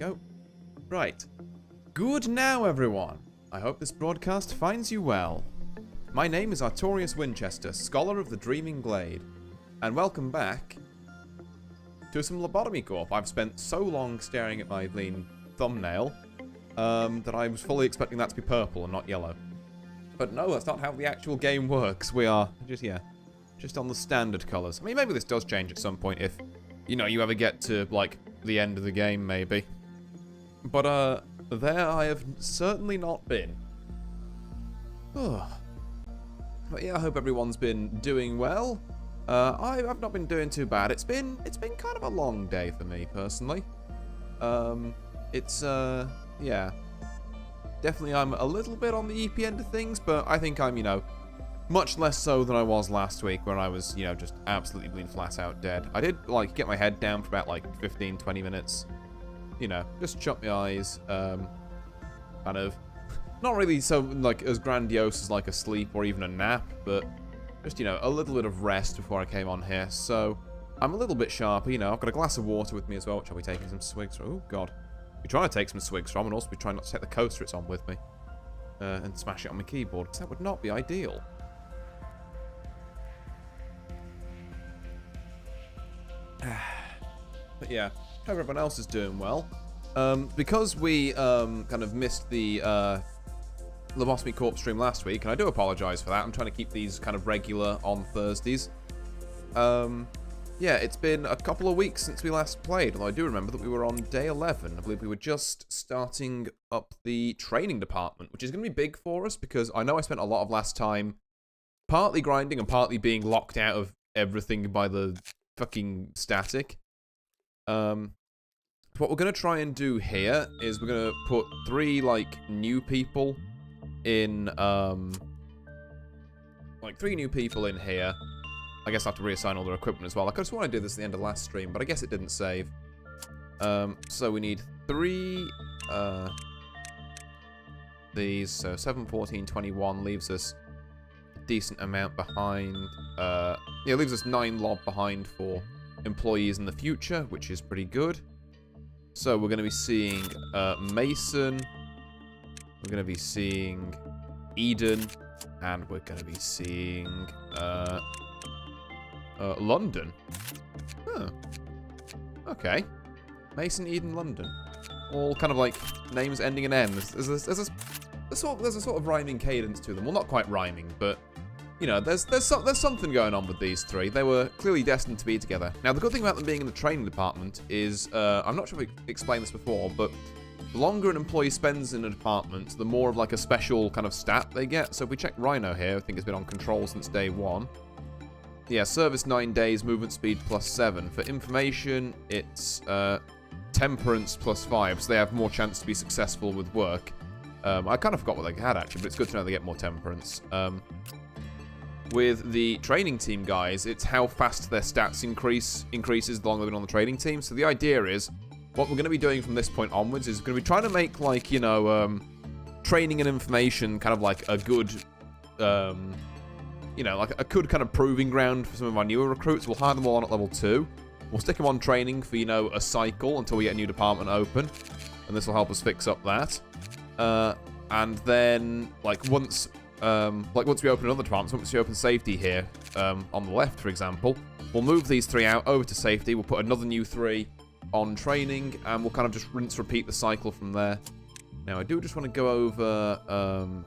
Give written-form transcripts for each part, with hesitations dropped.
go. Right. Good now, everyone. I hope this broadcast finds you well. My name is Artorius Winchester, Scholar of the Dreaming Glade, and welcome back to some Lobotomy Corp. I've spent so long staring at my lean thumbnail that I was fully expecting that to be purple and not yellow. But no, that's not how the actual game works. We are just on the standard colours. I mean, maybe this does change at some point if, you know, you ever get to, like, the end of the game, maybe. But, there I have certainly not been. But yeah, I hope everyone's been doing well. I've not been doing too bad. It's been kind of a long day for me, personally. Yeah. Definitely I'm a little bit on the EP end of things, but I think I'm, you know, much less so than I was last week when I was, you know, just absolutely bleeding flat out dead. I did, like, get my head down for about, like, 15, 20 minutes. You know, just shut my eyes. Kind of, not really so, like, as grandiose as, like, a sleep or even a nap, but just, you know, a little bit of rest before I came on here. So, I'm a little bit sharper, you know. I've got a glass of water with me as well, which I'll be taking some swigs from. Oh, God. We're trying to take some swigs from, and also be trying not to take the coaster it's on with me. And smash it on my keyboard, because that would not be ideal. But yeah, hope everyone else is doing well. Because we kind of missed the Lobotomy Corp stream last week, and I do apologise for that. I'm trying to keep these kind of regular on Thursdays. Yeah, it's been a couple of weeks since we last played, although I do remember that we were on day 11. I believe we were just starting up the training department, which is going to be big for us, because I know I spent a lot of last time partly grinding and partly being locked out of everything by the fucking static. What we're going to try and do here is we're going to put 3, like, new people in, like, 3 new people in here. I guess I have to reassign all their equipment as well. I just want to do this at the end of last stream, but I guess it didn't save. So we need 3, these, so 7, 14, 21 leaves us a decent amount behind. Yeah, leaves us 9 lob behind for employees in the future, which is pretty good. So we're going to be seeing Mason, we're going to be seeing Eden, and we're going to be seeing London. Huh. Okay. Mason, Eden, London. All kind of like names ending in N. There's a sort of rhyming cadence to them. Well, not quite rhyming, but you know, there's something going on with these 3. They were clearly destined to be together. Now, the good thing about them being in the training department is, I'm not sure if I explained this before, but the longer an employee spends in a department, the more of like a special kind of stat they get. So if we check Rhino here, I think it's been on control since day 1. Yeah, service 9 days, movement speed +7. For information, it's temperance +5, so they have more chance to be successful with work. I kind of forgot what they had actually, but it's good to know they get more temperance. With the training team guys, it's how fast their stats increases the longer they've been on the training team. So the idea is, what we're going to be doing from this point onwards is we're going to be trying to make, like, you know, training and information kind of like a good, you know, like a good kind of proving ground for some of our newer recruits. We'll hire them all on at level 2. We'll stick them on training for, you know, a cycle until we get a new department open. And this will help us fix up that. And then, like, once we open another department, once we open safety here, on the left, for example, we'll move these 3 out over to safety. We'll put another new 3 on training, and we'll kind of just rinse, repeat the cycle from there. Now, I do just want to go over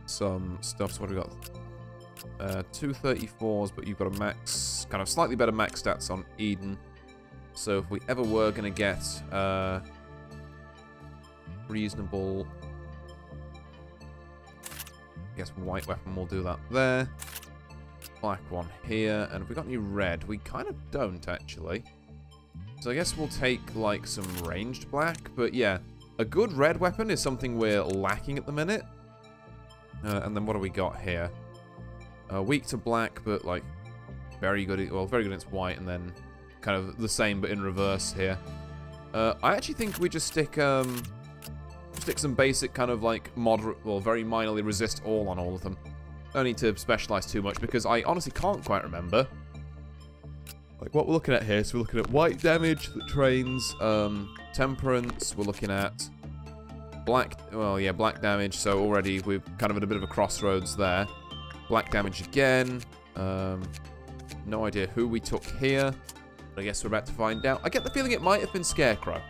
some stuff. So what have we got? 234s, but you've got a max, kind of slightly better max stats on Eden. So if we ever were going to get reasonable, I guess white weapon, we'll do that there. Black one here, and if we got any red, we kind of don't actually. So I guess we'll take like some ranged black, but yeah, a good red weapon is something we're lacking at the minute. And then what do we got here? Weak to black, but like very good. Well, very good against white, and then kind of the same but in reverse here. I actually think we just stick some basic kind of like moderate, well, very minorly resist all on all of them. Don't need to specialize too much because I honestly can't quite remember Like what we're looking at here, so we're looking at white damage that trains, temperance, we're looking at black, well yeah, black damage, so already we're kind of at a bit of a crossroads there. Black damage again, no idea who we took here, but I guess we're about to find out. I get the feeling it might have been Scarecrow,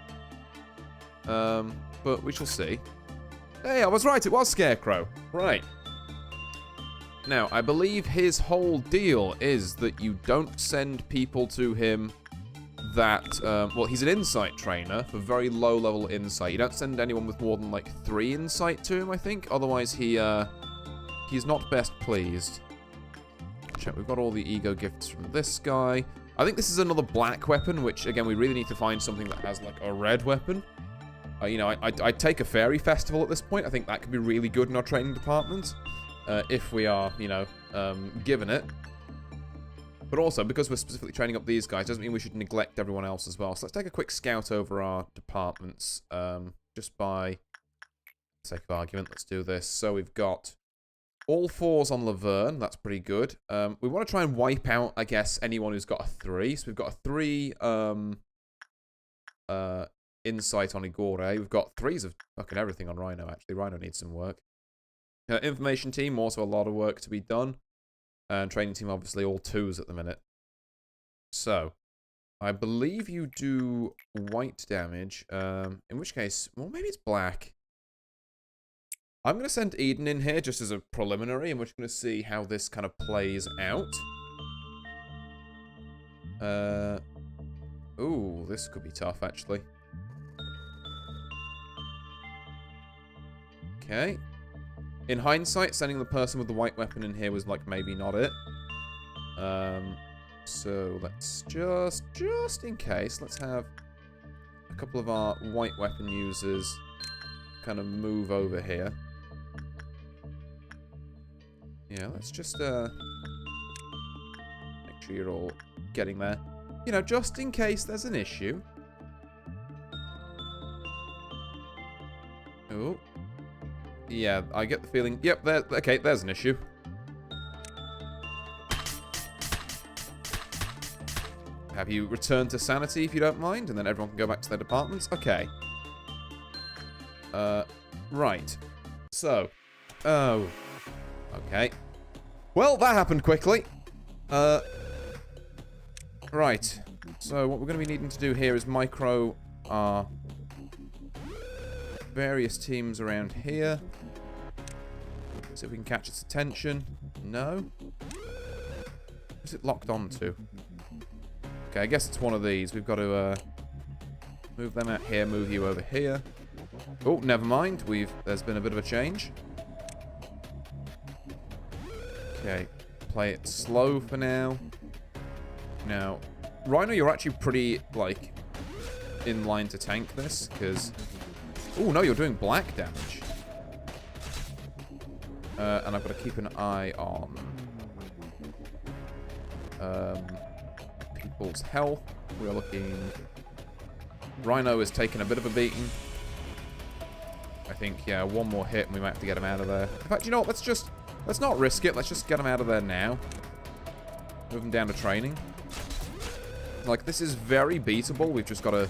but we shall see. Hey, I was right, it was Scarecrow, right. Now, I believe his whole deal is that you don't send people to him that, well, he's an insight trainer for very low-level insight. You don't send anyone with more than, like, 3 insight to him, I think. Otherwise, he's not best pleased. Check, we've got all the ego gifts from this guy. I think this is another black weapon, which, again, we really need to find something that has, like, a red weapon. You know, I'd take a fairy festival at this point. I think that could be really good in our training department. If we are, you know, given it. But also, because we're specifically training up these guys, doesn't mean we should neglect everyone else as well. So let's take a quick scout over our departments, just by sake of argument. Let's do this. So we've got all 4s on Laverne. That's pretty good. We want to try and wipe out, I guess, anyone who's got a 3. So we've got a 3 insight on Igore. We've got 3s of fucking everything on Rhino, actually. Rhino needs some work. Information team, also a lot of work to be done. And training team, obviously, all 2s at the minute. So, I believe you do white damage. In which case, well, maybe it's black. I'm going to send Eden in here just as a preliminary, and we're just going to see how this kind of plays out. Ooh, this could be tough, actually. Okay. In hindsight, sending the person with the white weapon in here was, like, maybe not it. So let's just in case, let's have a couple of our white weapon users kind of move over here. Yeah, let's just, make sure you're all getting there. You know, just in case there's an issue. Oh. Yeah, I get the feeling... Yep, okay, there's an issue. Have you returned to sanity, if you don't mind? And then everyone can go back to their departments? Okay. Right. So. Oh. Okay. Well, that happened quickly. Right. So, what we're going to be needing to do here is micro our various teams around here. See if we can catch its attention. No. What's it locked onto? Okay, I guess it's one of these. We've got to move them out here, move you over here. Oh, never mind. There's been a bit of a change. Okay, play it slow for now. Now, Rhino, you're actually pretty, like, in line to tank this, because... Oh, no, you're doing black damage. And I've got to keep an eye on people's health. We are looking... Rhino is taking a bit of a beating. I think, yeah, one more hit and we might have to get him out of there. In fact, you know what? Let's not risk it. Let's just get him out of there now. Move him down to training. Like, this is very beatable. We've just got to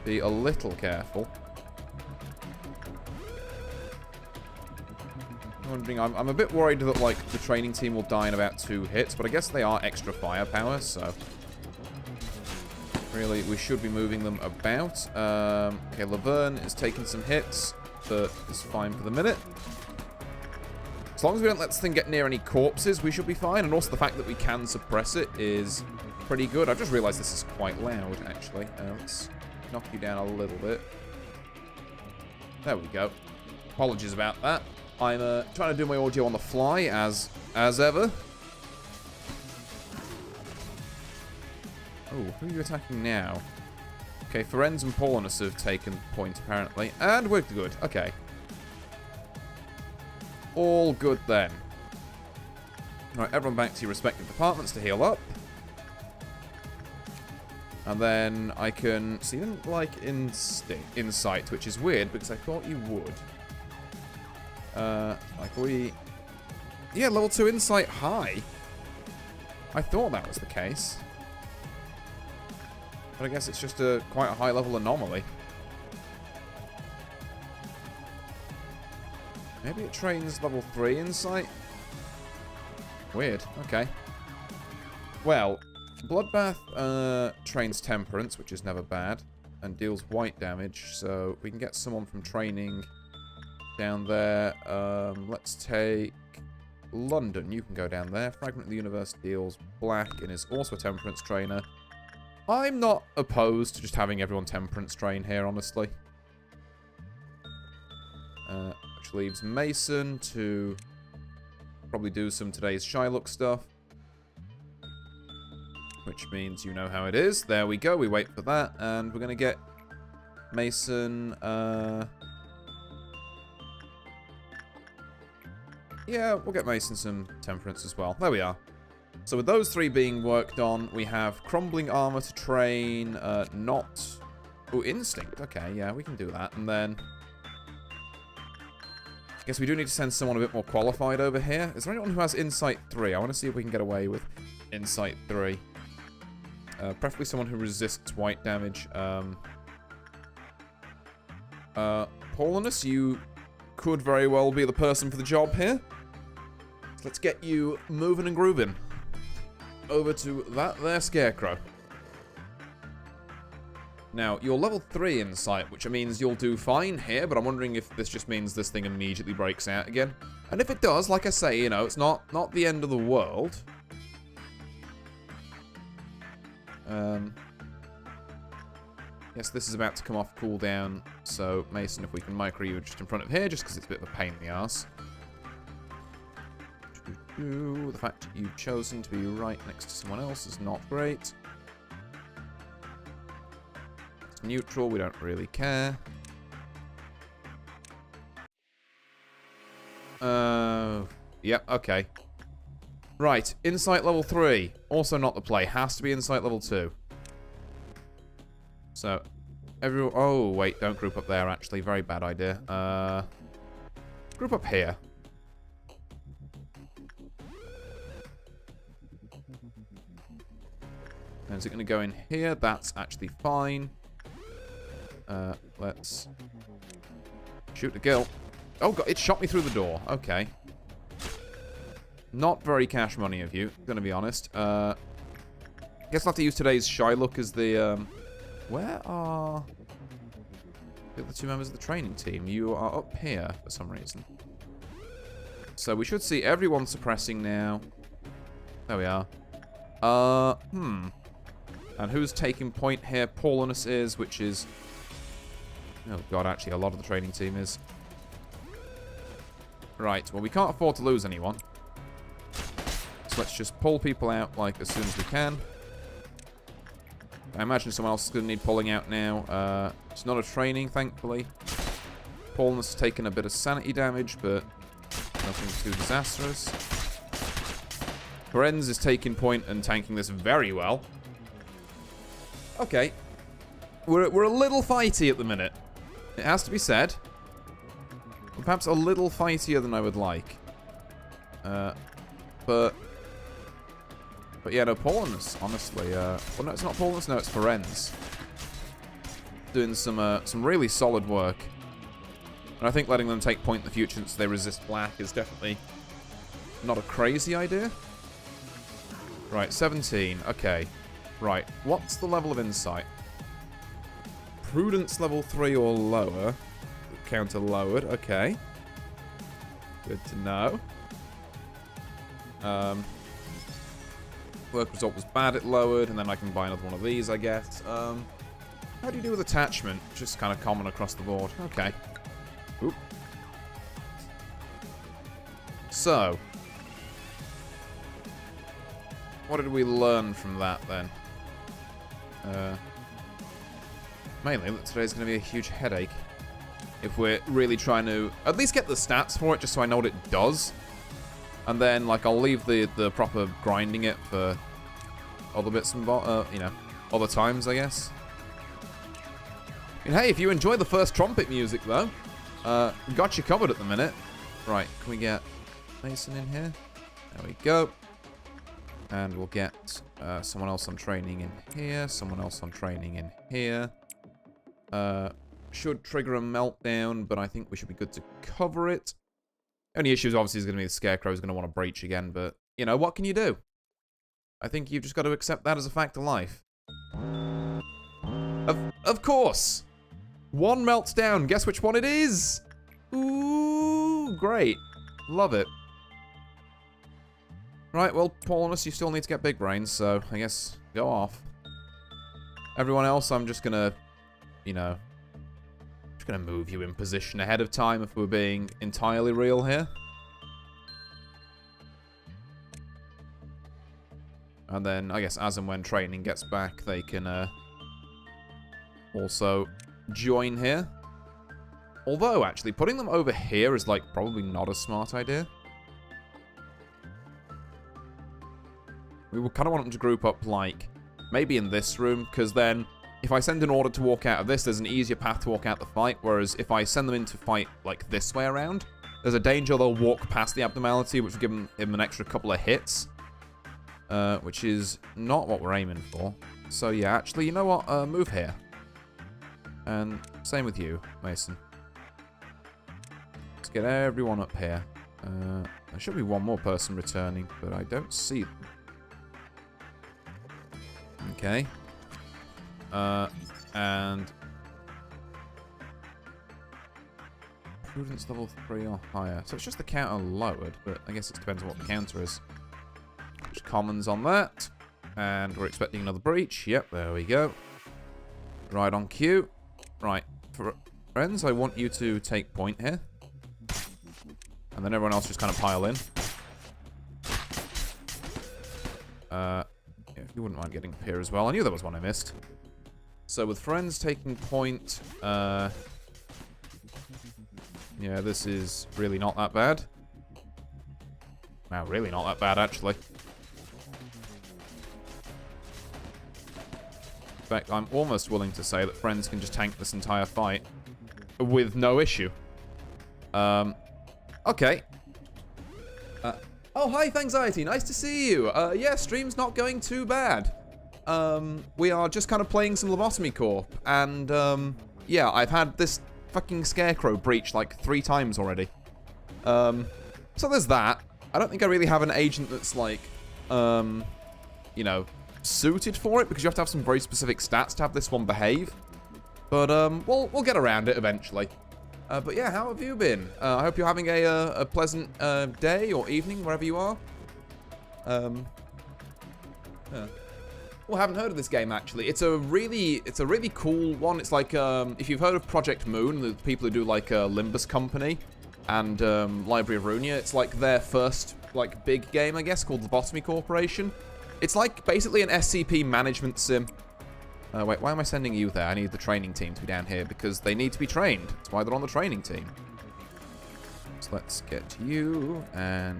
be a little careful. I'm a bit worried that, like, the training team will die in about 2 hits, but I guess they are extra firepower, so... Really, we should be moving them about. Okay, Laverne is taking some hits, but is fine for the minute. As long as we don't let this thing get near any corpses, we should be fine. And also the fact that we can suppress it is pretty good. I've just realized this is quite loud, actually. Let's knock you down a little bit. There we go. Apologies about that. I'm trying to do my audio on the fly, as ever. Oh, who are you attacking now? Okay, Ferenz and Paulinus have taken point, apparently. And we're good. Okay. All good, then. Alright, everyone back to your respective departments to heal up. And then I can... So you didn't like Insight, which is weird, because I thought you would. Like we... Yeah, level 2 Insight high. I thought that was the case. But I guess it's just a quite a high-level anomaly. Maybe it trains level 3 insight? Weird. Okay. Well, Bloodbath trains Temperance, which is never bad, and deals white damage, so we can get someone from training down there. Let's take London. You can go down there. Fragment of the Universe deals black and is also a Temperance trainer. I'm not opposed to just having everyone Temperance train here, honestly. Which leaves Mason to probably do some today's Shylock stuff. Which means you know how it is. There we go. We wait for that. And we're going to get Mason... yeah, we'll get Mason some Temperance as well. There we are. So with those 3 being worked on, we have Crumbling Armor to train. Not... oh, Instinct. Okay, yeah, we can do that. And then... I guess we do need to send someone a bit more qualified over here. Is there anyone who has Insight 3? I want to see if we can get away with Insight 3. Preferably someone who resists white damage. Paulinus, you could very well be the person for the job here. So let's get you moving and grooving. Over to that there Scarecrow. Now, you're level 3 Insight, which means you'll do fine here, but I'm wondering if this just means this thing immediately breaks out again. And if it does, like I say, you know, it's not the end of the world. Yes, this is about to come off cooldown, so Mason, if we can micro you just in front of here, just because it's a bit of a pain in the arse. The fact that you've chosen to be right next to someone else is not great. It's neutral, we don't really care. Yeah, okay. Right, Insight level 3. Also not the play. Has to be Insight level 2. So, everyone... oh, wait, don't group up there, actually. Very bad idea. Group up here. And is it going to go in here? That's actually fine. Let's... shoot the girl. Oh, God, it shot me through the door. Okay. Not very cash money of you, gonna be honest. I guess I'll have to use today's Shylock as the, where are the other 2 members of the training team? You are up here for some reason. So we should see everyone suppressing now. There we are. And who's taking point here? Paulinus is, which is... oh, God, actually, a lot of the training team is. Right, well, we can't afford to lose anyone. So let's just pull people out, like, as soon as we can. I imagine someone else is going to need pulling out now. It's not a training, thankfully. Paulinus has taken a bit of sanity damage, but nothing too disastrous. Ferenz is taking point and tanking this very well. Okay. We're a little fighty at the minute. It has to be said. We're perhaps a little fightier than I would like. But yeah, no, Paulinus, honestly. Well, no, it's not Paulinus, no, it's Ferenz. Doing some really solid work. And I think letting them take point in the future since they resist black is definitely not a crazy idea. Right, 17. Okay. Right, what's the level of insight? Prudence level 3 or lower. Counter lowered, okay. Good to know. Work result was bad, it lowered, and then I can buy another one of these, I guess. How do you do with attachment? Just kind of common across the board. Okay. Oop. So. What did we learn from that, then? Mainly that today's going to be a huge headache. If we're really trying to at least get the stats for it, just so I know what it does. And then, like, I'll leave the proper grinding it for other bits and you know, other times, I guess. And hey, if you enjoy the first trumpet music, though, got you covered at the minute. Right, can we get Mason in here? There we go. And we'll get someone else on training in here. Someone else on training in here. Should trigger a meltdown, but I think we should be good to cover it. Only issues obviously is going to be the Scarecrow is going to want to breach again, but, you know, what can you do? I think you've just got to accept that as a fact of life. Of course! One melts down. Guess which one it is? Ooh, great. Love it. Right, well, Paulus, you still need to get big brains, so I guess go off. Everyone else, I'm just gonna, you know, just gonna move you in position ahead of time if we're being entirely real here. And then, I guess, as and when training gets back, they can also join here. Although, actually, putting them over here is, like, probably not a smart idea. We would kind of want them to group up, like, maybe in this room, because then, if I send an order to walk out of this, there's an easier path to walk out the fight, whereas if I send them in to fight, like, this way around, there's a danger they'll walk past the abnormality, which will give him an extra couple of hits, which is not what we're aiming for. So, yeah, actually, you know what? Move here. And same with you, Mason. Let's get everyone up here. There should be one more person returning, but I don't see them. Okay. And Prudence level 3 or higher. So it's just the counter lowered, but I guess it depends on what the counter is. Just commons on that. And we're expecting another breach. Yep, there we go. Right on cue. Right. Friends, I want you to take point here. And then everyone else just kind of pile in. If you wouldn't mind getting up here as well. I knew there was one I missed. So with friends taking point, yeah, this is really not that bad. Wow, really not that bad, actually. In fact, I'm almost willing to say that friends can just tank this entire fight with no issue. Okay. Oh, hi, Anxiety. Nice to see you. Yeah, stream's not going too bad. We are just kind of playing some Lobotomy Corp. And, yeah, I've had this fucking Scarecrow breach like 3 times already. So there's that. I don't think I really have an agent that's like, you know, suited for it. Because you have to have some very specific stats to have this one behave. But, we'll get around it eventually. But yeah, how have you been? I hope you're having a pleasant day or evening, wherever you are. Yeah. Well, I haven't heard of this game, actually. It's a really cool one. It's like, if you've heard of Project Moon, the people who do, like, Limbus Company and Library of Runia, it's like their first, like, big game, I guess, called Lobotomy Corporation. It's like, basically an SCP management sim. Wait, why am I sending you there? I need the training team to be down here because they need to be trained. That's why they're on the training team. So let's get you, and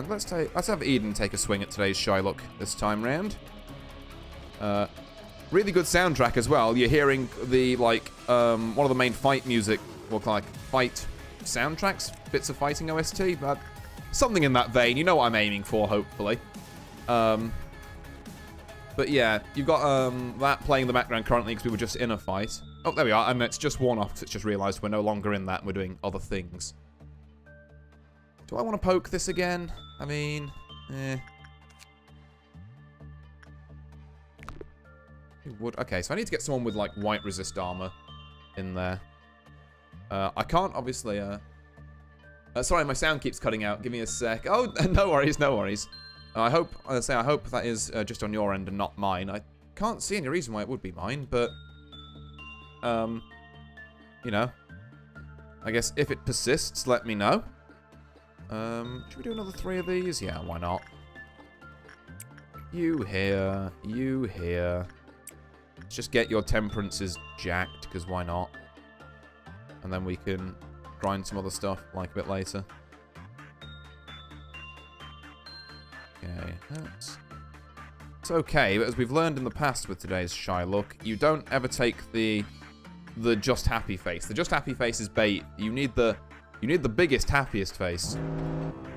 let's have Eden take a swing at today's Shylock this time round. Really good soundtrack as well. You're hearing the, like, one of the main fight music, or like, fight soundtracks, bits of fighting OST, but something in that vein. You know what I'm aiming for, hopefully. But yeah, you've got that playing in the background currently because we were just in a fight. Oh, there we are, and it's just worn off because it's just realised we're no longer in that and we're doing other things. Do I want to poke this again? I mean, eh. It would. Okay, so I need to get someone with, like, white resist armor in there. I can't, obviously, sorry, my sound keeps cutting out. Give me a sec. Oh, no worries, no worries. I hope that is just on your end and not mine. I can't see any reason why it would be mine, but, you know, I guess if it persists, let me know. Should we do another 3 of these? Yeah, why not? You here, you here. Let's just get your temperances jacked, because why not? And then we can grind some other stuff, like, a bit later. Okay, it's okay, but as we've learned in the past with today's Shylock, you don't ever take the just happy face. The just happy face is bait. You need the You need the biggest, happiest face.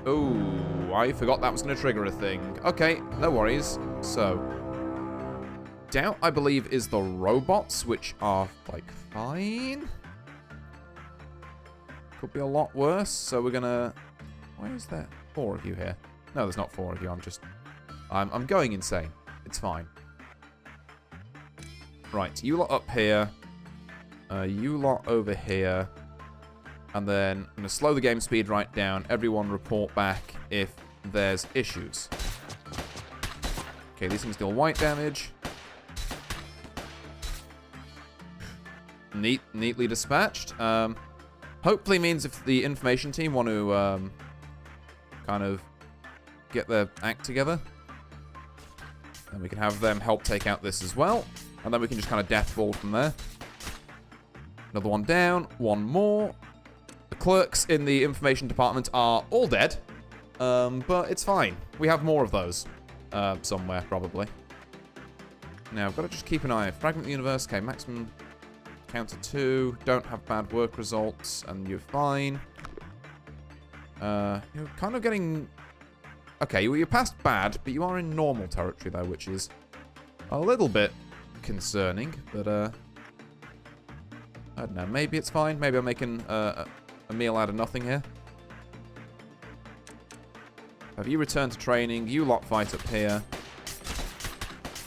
Oh, I forgot that was going to trigger a thing. Okay, no worries. So, doubt, I believe, is the robots, which are, like, fine. Could be a lot worse, so we're going to... Why is there 4 of you here? No, there's not 4 of you. I'm going insane. It's fine. Right, you lot up here. You lot over here. And then I'm going to slow the game speed right down. Everyone report back if there's issues. Okay, these things deal white damage. Neatly dispatched. Hopefully means if the information team want to kind of get their act together, then we can have them help take out this as well. And then we can just kind of deathball from there. Another one down. One more. The clerks in the information department are all dead. But it's fine. We have more of those. Somewhere, probably. Now, I've got to just keep an eye. Fragment the universe. Okay, maximum counter 2. Don't have bad work results. And you're fine. You're kind of getting... Okay, well, you're past bad, but you are in normal territory, though, which is a little bit concerning. But, I don't know. Maybe it's fine. Maybe I'm making a meal out of nothing here. Have you returned to training? You lot fight up here.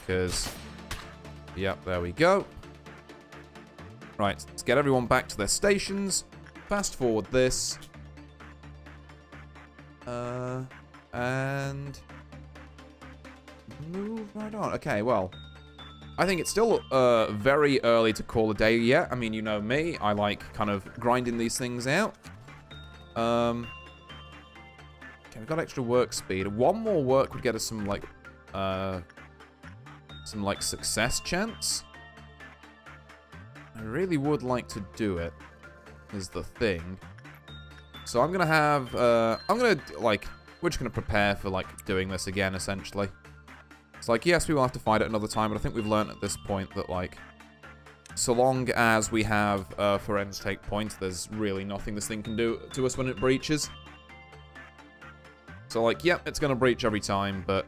Because... Yep, there we go. Right, let's get everyone back to their stations. Fast forward this. And... move right on. Okay, well... I think it's still very early to call a day yet. I mean, you know me. I like kind of grinding these things out. Okay, we've got extra work speed. One more work would get us some, like, success chance. I really would like to do it, is the thing. So I'm going to have, we're just going to prepare for, like, doing this again, essentially. It's like, yes, we will have to fight it another time, but I think we've learned at this point that, like, so long as we have Ferenz take point, there's really nothing this thing can do to us when it breaches. So, like, yep, it's going to breach every time, but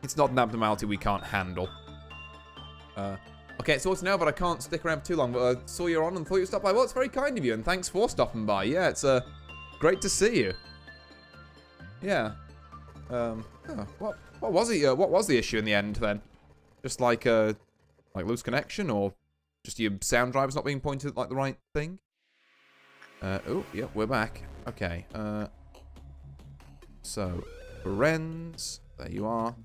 it's not an abnormality we can't handle. Okay, it's sorted now, but I can't stick around for too long, but I saw you're on and thought you'd stop by. Well, it's very kind of you, and thanks for stopping by. Yeah, it's great to see you. Yeah. What was it? What was the issue in the end then? Just like loose connection, or just your sound driver's not being pointed at like the right thing? Oh, yep, we're back. Okay. So, Ferenz, there you are.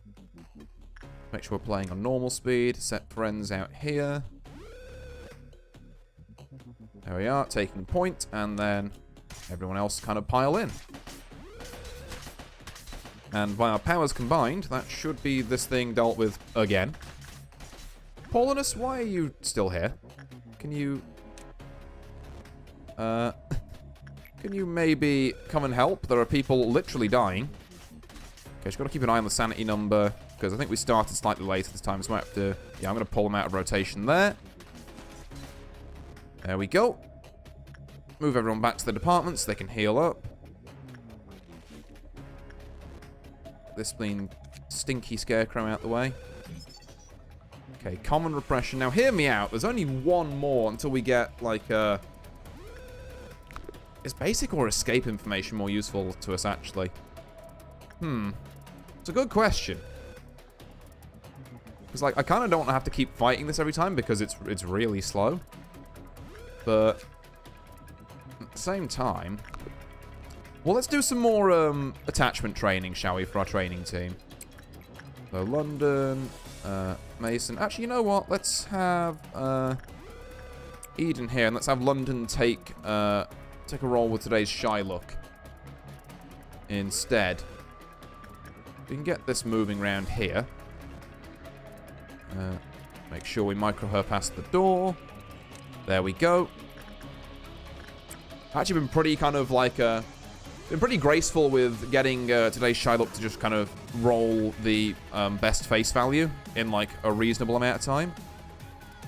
Make sure we're playing on normal speed. Set Ferenz out here. There we are, taking point, and then everyone else kind of pile in. And by our powers combined, that should be this thing dealt with again. Paulinus, why are you still here? Can you... can you maybe come and help? There are people literally dying. Okay, just got to keep an eye on the sanity number, because I think we started slightly later this time, so I have to... Yeah, I'm going to pull them out of rotation there. There we go. Move everyone back to the department so they can heal up. This being stinky scarecrow out the way. Okay, common repression. Now, hear me out. There's only one more until we get, like, is basic or escape information more useful to us, actually? It's a good question. Because, like, I kind of don't want to have to keep fighting this every time because it's really slow. But at the same time... Well, let's do some more attachment training, shall we, for our training team. So, London, Mason. Actually, you know what? Let's have Eden here, and let's have London take a role with today's shy look instead. We can get this moving around here. Make sure we micro her past the door. There we go. Actually been pretty kind of like been pretty graceful with getting today's shy look to just kind of roll the best face value in like a reasonable amount of time.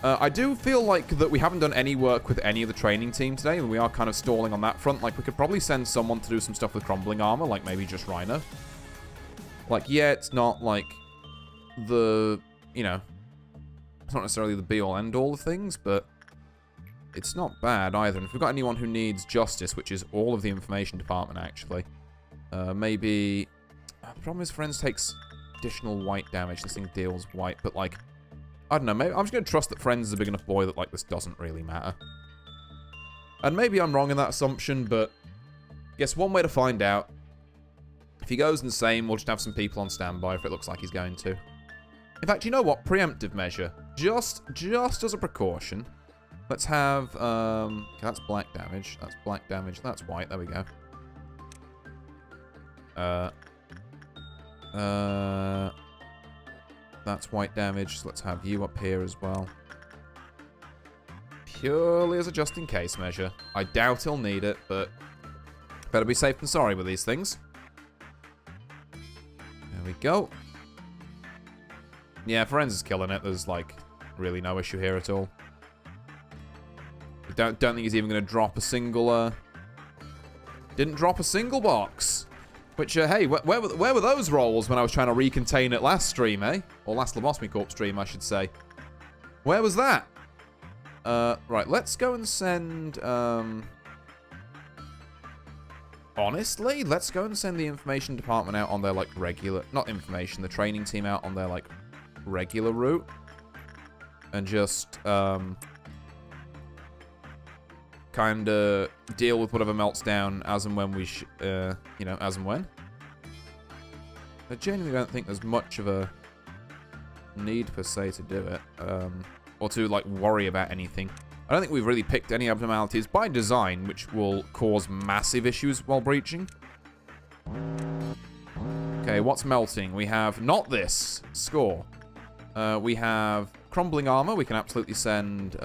I do feel like that we haven't done any work with any of the training team today, and we are kind of stalling on that front. Like, we could probably send someone to do some stuff with crumbling armor, like maybe just Rhino. Like, yeah, it's not, like, the, you know, it's not necessarily the be-all, end-all of things, but it's not bad either. And if we've got anyone who needs justice, which is all of the information department, actually, maybe... The problem is Friends takes additional white damage. This thing deals white, but, like, I don't know. Maybe I'm just going to trust that Friends is a big enough boy that, like, this doesn't really matter. And maybe I'm wrong in that assumption, but I guess one way to find out. If he goes insane, we'll just have some people on standby if it looks like he's going to. In fact, you know what? Preemptive measure. Just as a precaution. Let's have, okay, that's black damage. That's black damage. That's white. There we go. That's white damage, so let's have you up here as well. Purely as a just-in-case measure. I doubt he'll need it, but better be safe than sorry with these things. There we go. Yeah, Ferenz is killing it. There's, like, really no issue here at all. Don't think he's even going to drop a single, Didn't drop a single box. Which, hey, where were those rolls when I was trying to recontain it last stream, eh? Or last Lobotomy Corp stream, I should say. Where was that? Right, let's go and send, honestly, let's go and send the information department out on their, like, regular... Not information, the training team out on their, like, regular route. And just, kind of deal with whatever melts down as and when we, you know, as and when. I genuinely don't think there's much of a need per se to do it, or to, like, worry about anything. I don't think we've really picked any abnormalities by design, which will cause massive issues while breaching. Okay, what's melting? We have not this. Score. We have crumbling armor. We can absolutely send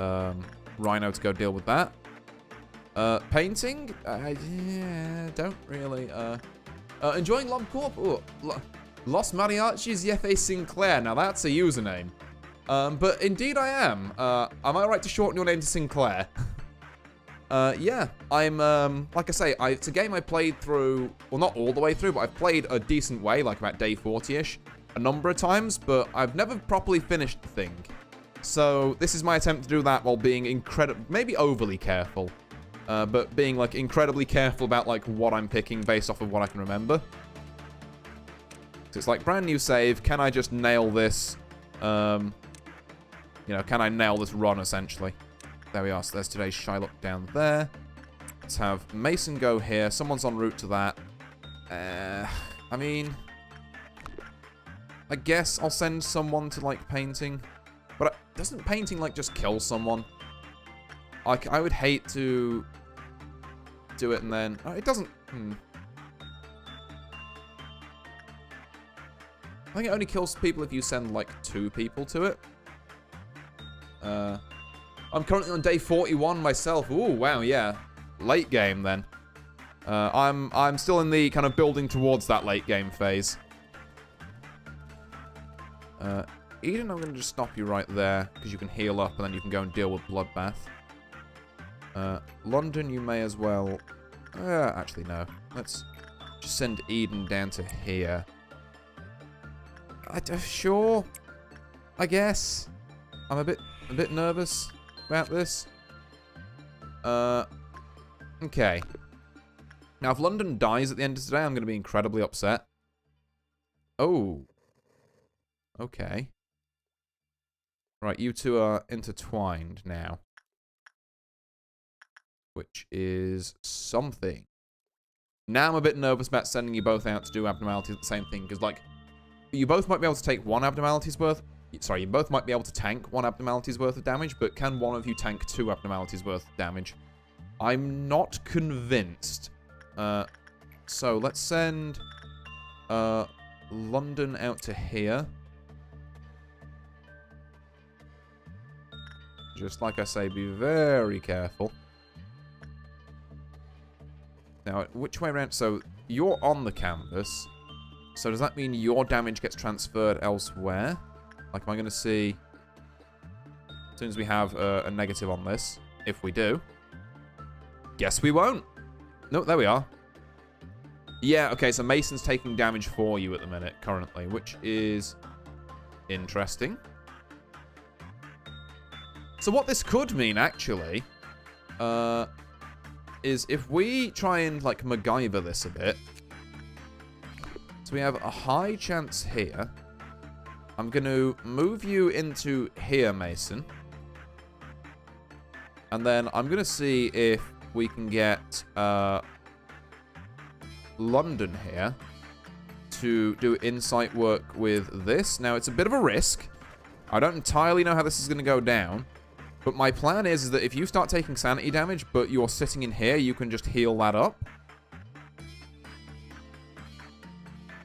Rhino to go deal with that. Painting? Yeah, don't really, enjoying Lob Corp? Ooh, Los Mariachis Yefe Sinclair. Now that's a username. But indeed I am. Am I right to shorten your name to Sinclair? Yeah, I'm, like I say, it's a game I played through, well, not all the way through, but I've played a decent way, like about day 40-ish, a number of times, but I've never properly finished the thing. So this is my attempt to do that while being maybe overly careful. But being, like, incredibly careful about, like, what I'm picking based off of what I can remember. So it's like, brand new save. Can I just nail this? You know, can I nail this run, essentially? There we are. So there's today's Shylock down there. Let's have Mason go here. Someone's en route to that. I mean... I guess I'll send someone to, like, painting. But doesn't painting, like, just kill someone? Like, I would hate to... do it and then... it doesn't... I think it only kills people if you send, like, 2 people to it. I'm currently on day 41 myself. Ooh, wow, yeah. Late game, then. I'm still in the kind of building towards that late game phase. Eden, I'm going to just stop you right there, because you can heal up and then you can go and deal with Bloodbath. London, you may as well... actually, no. Let's just send Eden down to here. Sure. I guess. I'm a bit nervous about this. Okay. Now, if London dies at the end of today, I'm going to be incredibly upset. Oh. Okay. Right, you two are intertwined now. Which is something. Now I'm a bit nervous about sending you both out to do abnormalities at the same thing, because, like, you both might be able to take one abnormality's worth. Sorry, you both might be able to tank one abnormality's worth of damage, but can one of you tank 2 abnormalities worth of damage? I'm not convinced. So let's send London out to here. Just like I say, be very careful. Now, which way around? So, you're on the canvas. So, does that mean your damage gets transferred elsewhere? Like, am I going to see soon as we have a negative on this. If we do. Guess we won't. No, there we are. Yeah, okay, so Mason's taking damage for you at the minute, currently, which is interesting. So what this could mean, actually, is if we try and, like, MacGyver this a bit. So we have a high chance here. I'm going to move you into here, Mason. And then I'm going to see if we can get London here to do insight work with this. Now, it's a bit of a risk. I don't entirely know how this is going to go down. But my plan is that if you start taking sanity damage, but you're sitting in here, you can just heal that up.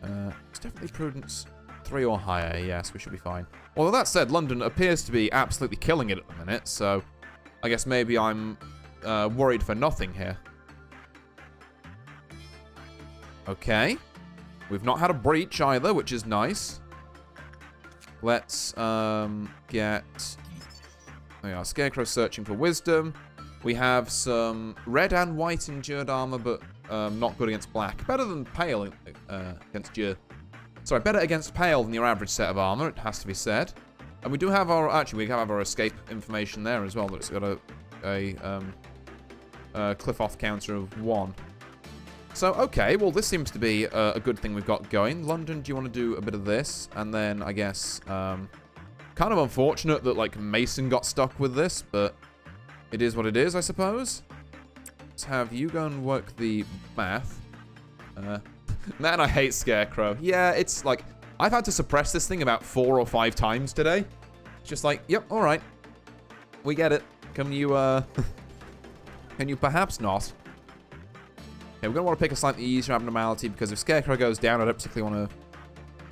It's definitely prudence 3 or higher. Yes, we should be fine. Although that said, London appears to be absolutely killing it at the minute. So I guess maybe I'm worried for nothing here. Okay. We've not had a breach either, which is nice. Let's get... There we are. Scarecrow searching for wisdom. We have some red and white endured armor, but not good against black. Better than pale against your... Sorry, better against pale than your average set of armor, it has to be said. And we do have our... Actually, we have our escape information there as well. That's got a cliff-off counter of 1. So, okay, well, this seems to be a good thing we've got going. London, do you want to do a bit of this? And then, I guess, kind of unfortunate that, like, Mason got stuck with this, but it is what it is, I suppose. Let's have you go and work the math. Man, I hate Scarecrow. Yeah, it's like, I've had to suppress this thing about 4 or 5 times today. It's just like, yep, all right. We get it. Can you, can you perhaps not? Okay, we're going to want to pick a slightly easier abnormality because if Scarecrow goes down, I don't particularly want to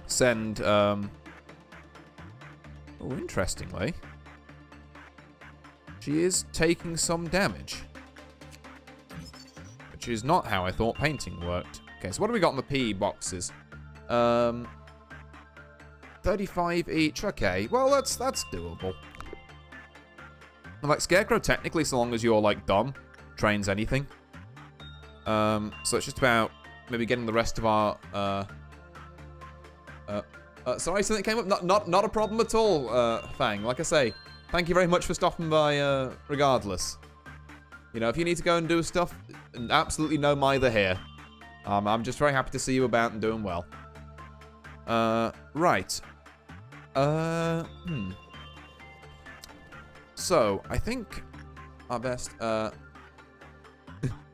send... Oh, interestingly. She is taking some damage. Which is not how I thought painting worked. Okay, so what do we got in the P boxes? 35 each. Okay, well, that's doable. And, like, Scarecrow, technically, so long as you're, like, dumb, trains anything. So it's just about maybe getting the rest of our, sorry, something came up. Not a problem at all, Fang. Like I say, thank you very much for stopping by, regardless. You know, if you need to go and do stuff, absolutely no mither here. I'm just very happy to see you about and doing well. Right. So, I think our best, the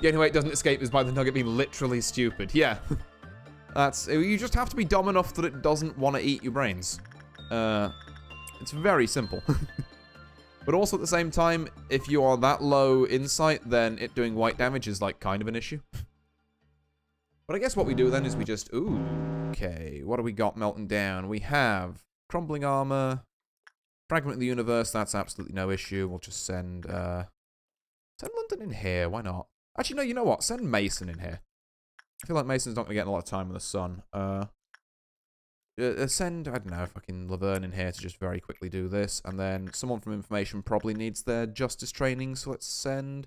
only way it doesn't escape is by the nugget being literally stupid. Yeah. You just have to be dumb enough that it doesn't want to eat your brains. It's very simple. But also at the same time, if you are that low insight, then it doing white damage is like kind of an issue. But I guess what we do then is we just... Ooh, okay. What do we got melting down? We have crumbling armor, fragment of the universe. That's absolutely no issue. We'll just send London in here. Why not? Actually, no, you know what? Send Mason in here. I feel like Mason's not going to get a lot of time in the sun. Send, I don't know, fucking Laverne in here to just very quickly do this. And then someone from information probably needs their justice training. So let's send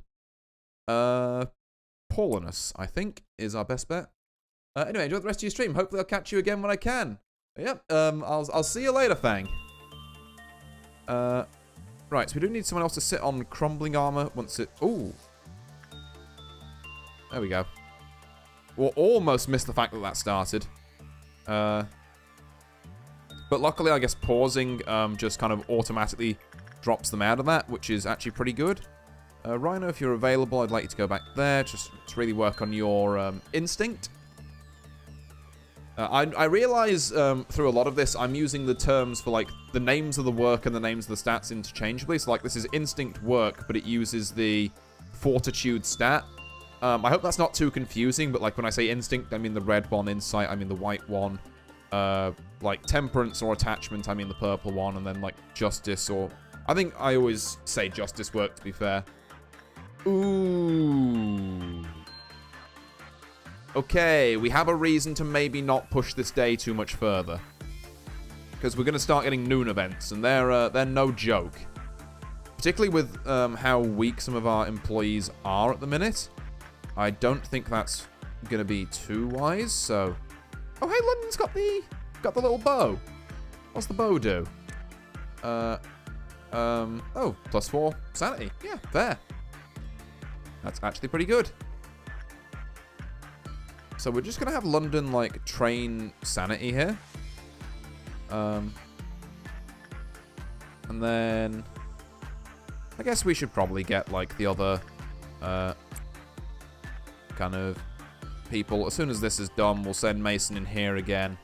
Paulinus, I think, is our best bet. Anyway, enjoy the rest of your stream. Hopefully I'll catch you again when I can. Yep, I'll see you later, Fang. Right, so we do need someone else to sit on crumbling armor once it... Ooh. There we go. We'll almost miss the fact that that started. But luckily, I guess pausing just kind of automatically drops them out of that, which is actually pretty good. Rhino, if you're available, I'd like you to go back there. Just to really work on your instinct. I realize through a lot of this, I'm using the terms for, like, the names of the work and the names of the stats interchangeably. So, like, this is instinct work, but it uses the fortitude stat. I hope that's not too confusing, but, like, when I say instinct, I mean the red one. Insight, I mean the white one. Like, temperance or attachment, I mean the purple one. And then, like, justice or... I think I always say justice work, to be fair. Ooh... Okay, we have a reason to maybe not push this day too much further. Because we're going to start getting noon events, and they're no joke. particularly with how weak some of our employees are at the minute. I don't think that's going to be too wise, so... Oh, hey, London's got the little bow. What's the bow do? Oh, +4 sanity. Yeah, there. That's actually pretty good. So we're just going to have London, like, train sanity here. And then... I guess we should probably get, like, the other kind of people. As soon as this is done, we'll send Mason in here again.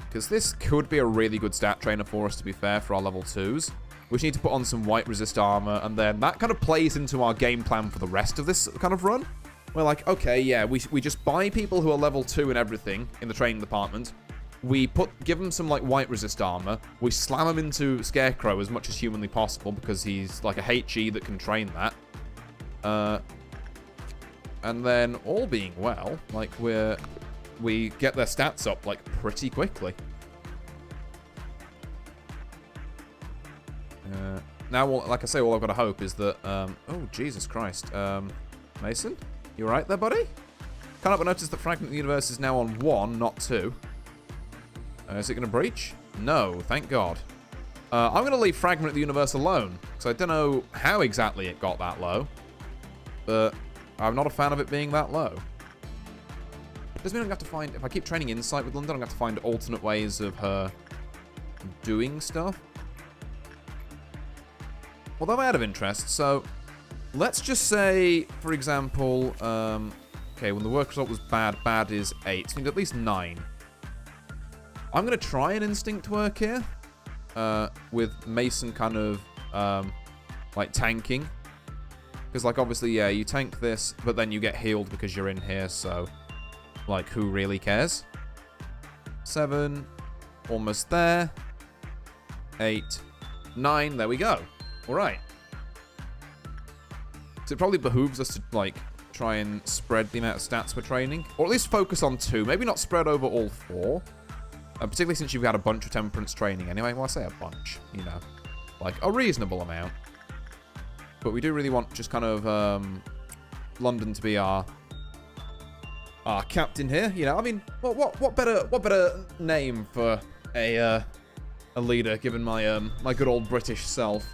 Because this could be a really good stat trainer for us, to be fair, for our level 2s. We just need to put on some white resist armor, and then that kind of plays into our game plan for the rest of this kind of run. We're like, okay, yeah, we just buy people who are level 2 and everything in the training department. We give him some, like, white resist armor. We slam him into Scarecrow as much as humanly possible because he's, like, a HE that can train that. And then, all being well, like, we get their stats up, like, pretty quickly. Now, like I say, all I've got to hope is that... oh, Jesus Christ. Mason? You alright there, buddy? Can't help but notice that Fragment of the Universe is now on 1, not 2. Is it going to breach? No, thank God. I'm going to leave Fragment of the Universe alone, because I don't know how exactly it got that low, but I'm not a fan of it being that low. It doesn't mean I'm going to have to find... If I keep training Insight with London, I'm going to have to find alternate ways of her doing stuff. Although out of interest, so... Let's just say, for example... okay, when the work result was bad, bad is 8. So we need at least 9. I'm going to try an instinct work here. With Mason kind of, like, tanking. Because, like, obviously, yeah, you tank this, but then you get healed because you're in here, so... Like, who really cares? 7. Almost there. 8. 9. There we go. Alright. So it probably behooves us to, like, try and spread the amount of stats we're training. Or at least focus on 2. Maybe not spread over all 4. Particularly since you've had a bunch of temperance training anyway. Well, I say a bunch, you know. Like, a reasonable amount. But we do really want just kind of, London to be our captain here. You know, I mean, what better name for a leader, given my, my good old British self.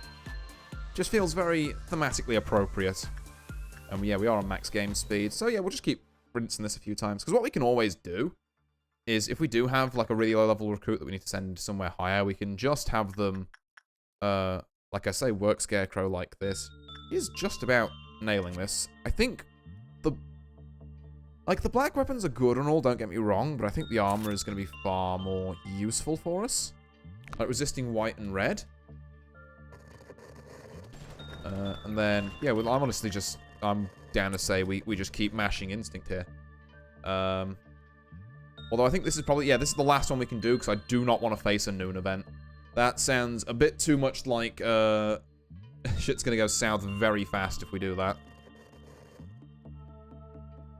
Just feels very thematically appropriate. And yeah, we are on max game speed. So yeah, we'll just keep rinsing this a few times. Because what we can always do is if we do have, like, a really low-level recruit that we need to send somewhere higher, we can just have them, like I say, work Scarecrow like this. He's just about nailing this. I think the black weapons are good and all, don't get me wrong, but I think the armor is going to be far more useful for us. Like, resisting white and red. And then, yeah, well, I'm honestly just, I'm down to say we just keep mashing Instinct here. Although I think this is probably, yeah, this is the last one we can do, because I do not want to face a noon event. That sounds a bit too much like, shit's gonna go south very fast if we do that.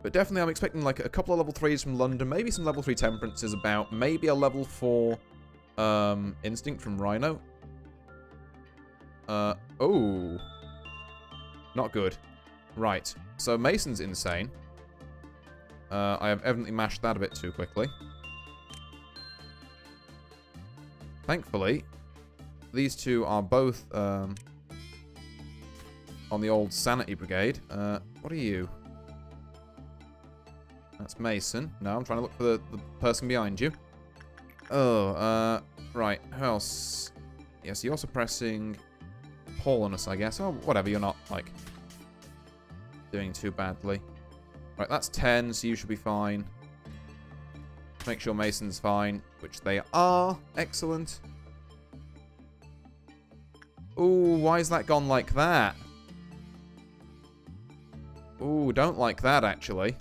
But definitely I'm expecting, like, a couple of level 3s from London, maybe some level 3 temperances about, maybe a level 4, Instinct from Rhino. Oh. Not good. Right. So Mason's insane. I have evidently mashed that a bit too quickly. Thankfully, these two are both on the old Sanity Brigade. What are you? That's Mason. No, I'm trying to look for the person behind you. Oh, right. Who else? Yes, you're suppressing Paul on us, I guess. Oh, whatever. You're not, like, doing too badly. Right, that's 10, so you should be fine. Make sure Mason's fine, which they are. Excellent. Ooh, why is that gone like that? Ooh, don't like that, actually.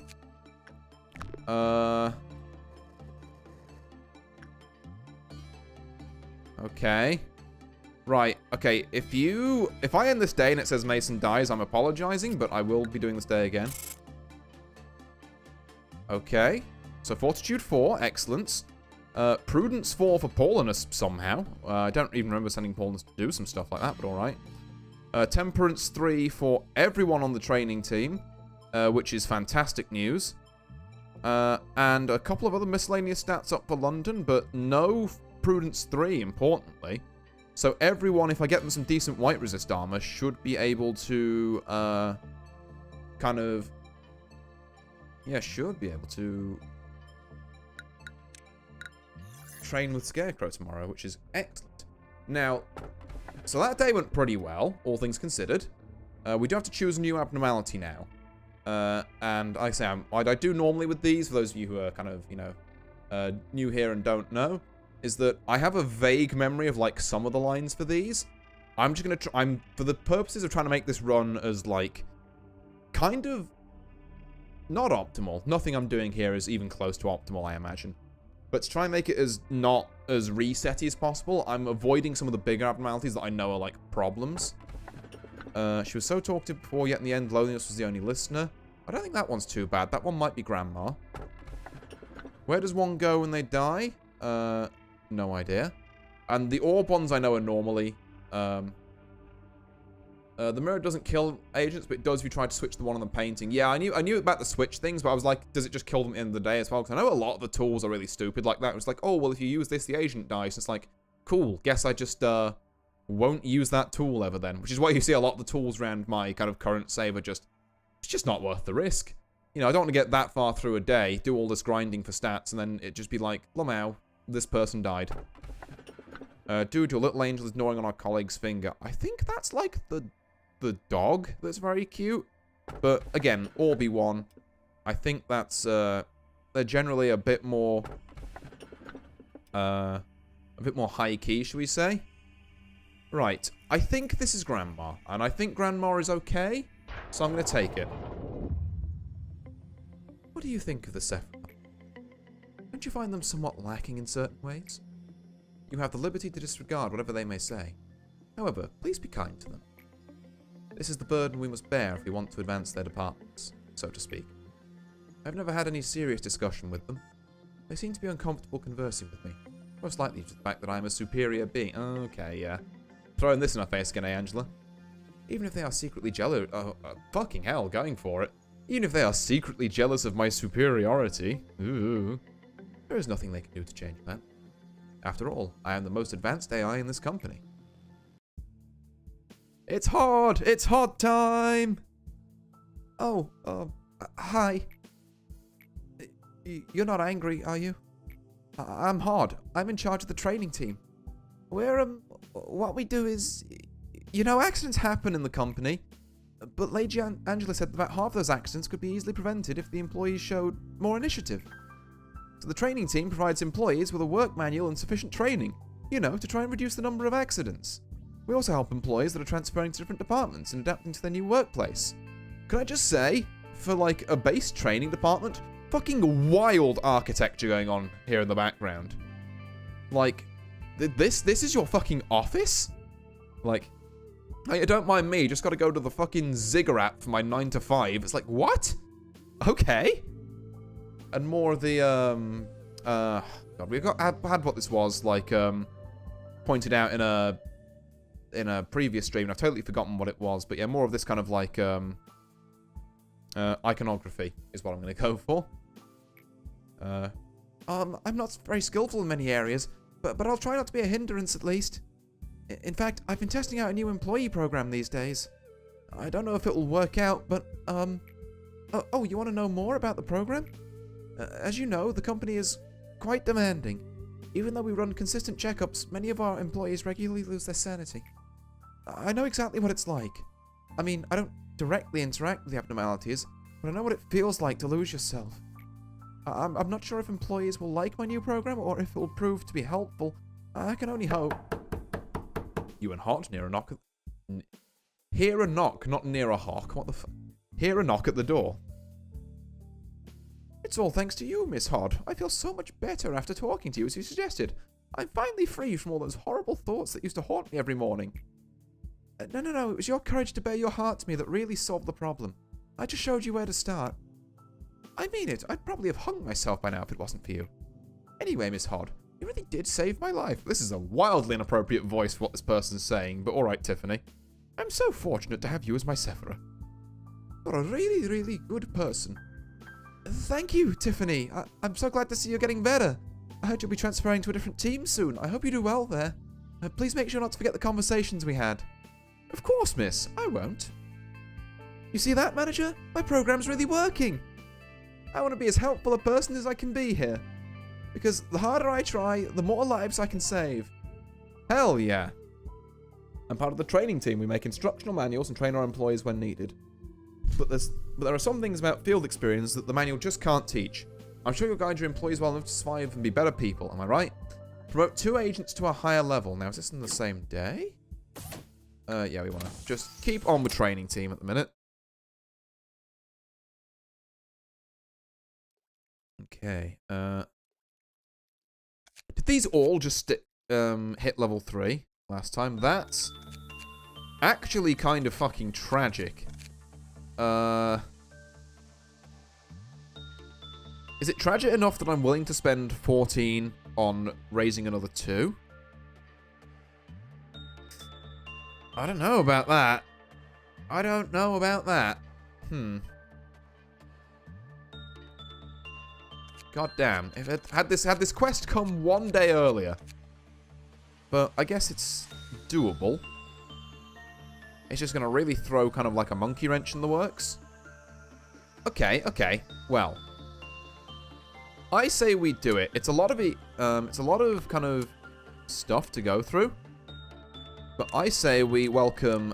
Okay. Right, okay, if I end this day and it says Mason dies, I'm apologizing, but I will be doing this day again. Okay. So Fortitude 4, excellent. Prudence 4 for Paulinus somehow. I don't even remember sending Paulinus to do some stuff like that, but alright. Temperance 3 for everyone on the training team, which is fantastic news. And a couple of other miscellaneous stats up for London, but no Prudence 3, importantly. So everyone, if I get them some decent white resist armor, should be able to, kind of... Yeah, should be able to train with Scarecrow tomorrow, which is excellent. Now, so that day went pretty well, all things considered. We do have to choose a new abnormality now. And I say, what I do normally with these, for those of you who are kind of, you know, new here and don't know, is that I have a vague memory of, like, some of the lines for these. I'm just going to for the purposes of trying to make this run as, like, kind of not optimal. Nothing I'm doing here is even close to optimal, I imagine. But to try and make it as not as resetty as possible, I'm avoiding some of the bigger abnormalities that I know are, like, problems. She was so talkative before, yet in the end, loneliness was the only listener. I don't think that one's too bad. That one might be Grandma. Where does one go when they die? No idea. And the orb ones I know are normally. The mirror doesn't kill agents, but it does if you try to switch the one on the painting. Yeah, I knew about the switch things, but I was like, does it just kill them at the end of the day as well? Because I know a lot of the tools are really stupid like that. It was like, oh, well, if you use this, the agent dies. It's like, cool. Guess I just, won't use that tool ever then. Which is why you see a lot of the tools around my kind of current save are just... It's just not worth the risk. You know, I don't want to get that far through a day, do all this grinding for stats, and then it just be like, Lamow, this person died. Dude, your little angel is gnawing on our colleague's finger. I think that's like the dog that's very cute. But again, Orby one. I think that's they're generally a bit more high key, should we say? Right. I think this is Grandma, and I think Grandma is okay, so I'm going to take it. What do you think of the Sephiroth? Don't you find them somewhat lacking in certain ways? You have the liberty to disregard whatever they may say. However, please be kind to them. This is the burden we must bear if we want to advance their departments, so to speak. I've never had any serious discussion with them. They seem to be uncomfortable conversing with me, most likely due to the fact that I am a superior being. Okay, yeah. Throwing this in our face again, eh, Angela? Even if they are secretly jealous... fucking hell, going for it. Even if they are secretly jealous of my superiority... Ooh. There is nothing they can do to change that. After all, I am the most advanced AI in this company. It's hard! It's hard time! Oh, hi. You're not angry, are you? I'm Hod. I'm in charge of the training team. We're, what we do is... You know, accidents happen in the company. But Lady Angela said that about half those accidents could be easily prevented if the employees showed more initiative. So the training team provides employees with a work manual and sufficient training, you know, to try and reduce the number of accidents. We also help employees that are transferring to different departments and adapting to their new workplace. Can I just say, for like a base training department, fucking wild architecture going on here in the background. Like, this is your fucking office? Like, hey, don't mind me, just gotta go to the fucking ziggurat for my 9 to 5. It's like, what? Okay. And more of the, God, had what this was, like, pointed out in a previous stream, and I've totally forgotten what it was, but yeah, more of this kind of, like, iconography is what I'm gonna go for. I'm not very skillful in many areas, but I'll try not to be a hindrance at least. In fact, I've been testing out a new employee program these days. I don't know if it will work out, but, oh, you want to know more about the program? As you know, the company is quite demanding. Even though we run consistent checkups, many of our employees regularly lose their sanity. I know exactly what it's like. I mean, I don't directly interact with the abnormalities, but I know what it feels like to lose yourself. I'm not sure if employees will like my new program or if it will prove to be helpful. I can only hope. You and Hot near a knock. Hear a knock, not near a hawk. What the fuck? Hear a knock at the door. It's all thanks to you, Miss Hod. I feel so much better after talking to you as you suggested. I'm finally free from all those horrible thoughts that used to haunt me every morning. No. It was your courage to bare your heart to me that really solved the problem. I just showed you where to start. I mean it. I'd probably have hung myself by now if it wasn't for you. Anyway, Miss Hod, You really did save my life. This is a wildly inappropriate voice for what this person's saying, but alright, Tiffany. I'm so fortunate to have you as my Sephira. You're a really, really good person. Thank you, Tiffany. I'm so glad to see you're getting better. I heard you'll be transferring to a different team soon. I hope you do well there. Please make sure not to forget the conversations we had. Of course, miss. I won't. You see that, manager? My program's really working. I want to be as helpful a person as I can be here. Because the harder I try, the more lives I can save. Hell yeah. I'm part of the training team. We make instructional manuals and train our employees when needed. But there are some things about field experience that the manual just can't teach. I'm sure you'll guide your employees well enough to survive and be better people, am I right? Promote 2 agents to a higher level. Now, is this on the same day? Yeah, we want to just keep on with training team at the minute. Okay. Did these all just hit level 3 last time? That's actually kind of fucking tragic. Is it tragic enough that I'm willing to spend 14 on raising another 2? I don't know about that. I don't know about that. God damn. If it had this quest come one day earlier. But I guess it's doable. It's just going to really throw kind of like a monkey wrench in the works. Okay, okay. Well, I say we do it. It's a lot of kind of stuff to go through. But I say we welcome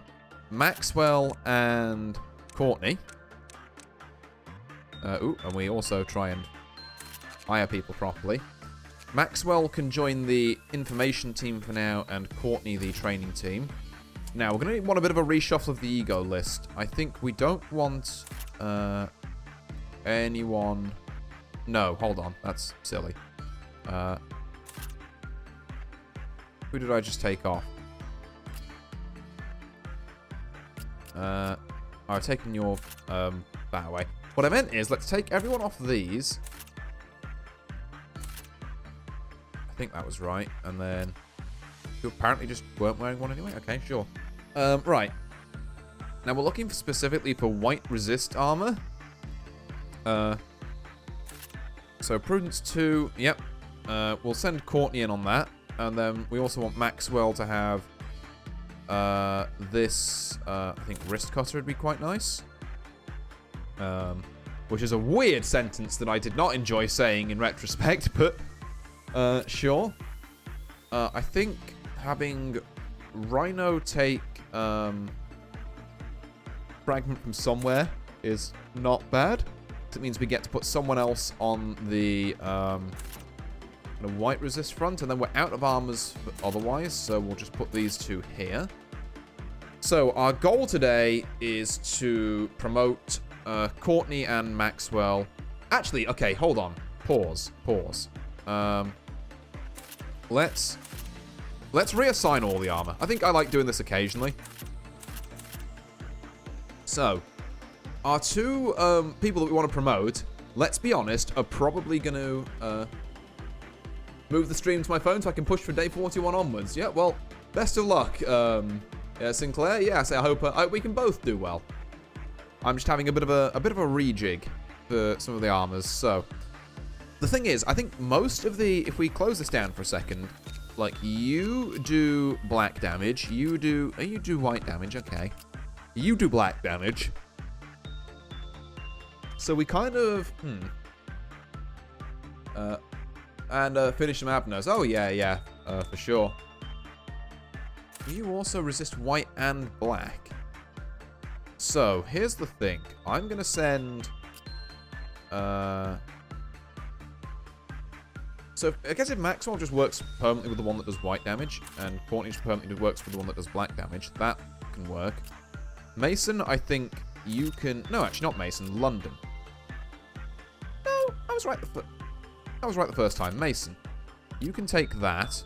Maxwell and Courtney. And we also try and hire people properly. Maxwell can join the information team for now, and Courtney the training team. Now, we're going to want a bit of a reshuffle of the ego list. I think we don't want anyone... No, hold on. That's silly. Who did I just take off? I've taken your that away. What I meant is, let's take everyone off these. I think that was right. And then you apparently just weren't wearing one anyway. Okay, sure. Right. Now we're looking specifically for white resist armor. So Prudence 2. Yep. We'll send Courtney in on that. And then we also want Maxwell to have this, I think wrist cutter would be quite nice. Which is a weird sentence that I did not enjoy saying in retrospect, but sure. I think having Rhino take fragment from somewhere is not bad. It means we get to put someone else on the white resist front, and then we're out of armors otherwise, so we'll just put these 2 here. So our goal today is to promote Courtney and Maxwell. Actually, okay, hold on. Pause. Let's reassign all the armor. I think I like doing this occasionally. So, our 2 people that we want to promote, let's be honest, are probably going to move the stream to my phone so I can push for day 41 onwards. Yeah, well, best of luck, Sinclair. Yes, I hope we can both do well. I'm just having a bit of a rejig for some of the armors. So, the thing is, I think most of the, if we close this down for a second, like you do black damage, you do white damage. Okay, you do black damage. So we kind of, and finish some abnos. Oh, yeah, for sure. You also resist white and black. So, here's the thing. I'm going to send, so, I guess if Maxwell just works permanently with the one that does white damage, and Courtney just permanently works with the one that does black damage, that can work. Mason, I think you can... No, actually not Mason. London. No, I was right the first time. Mason, you can take that,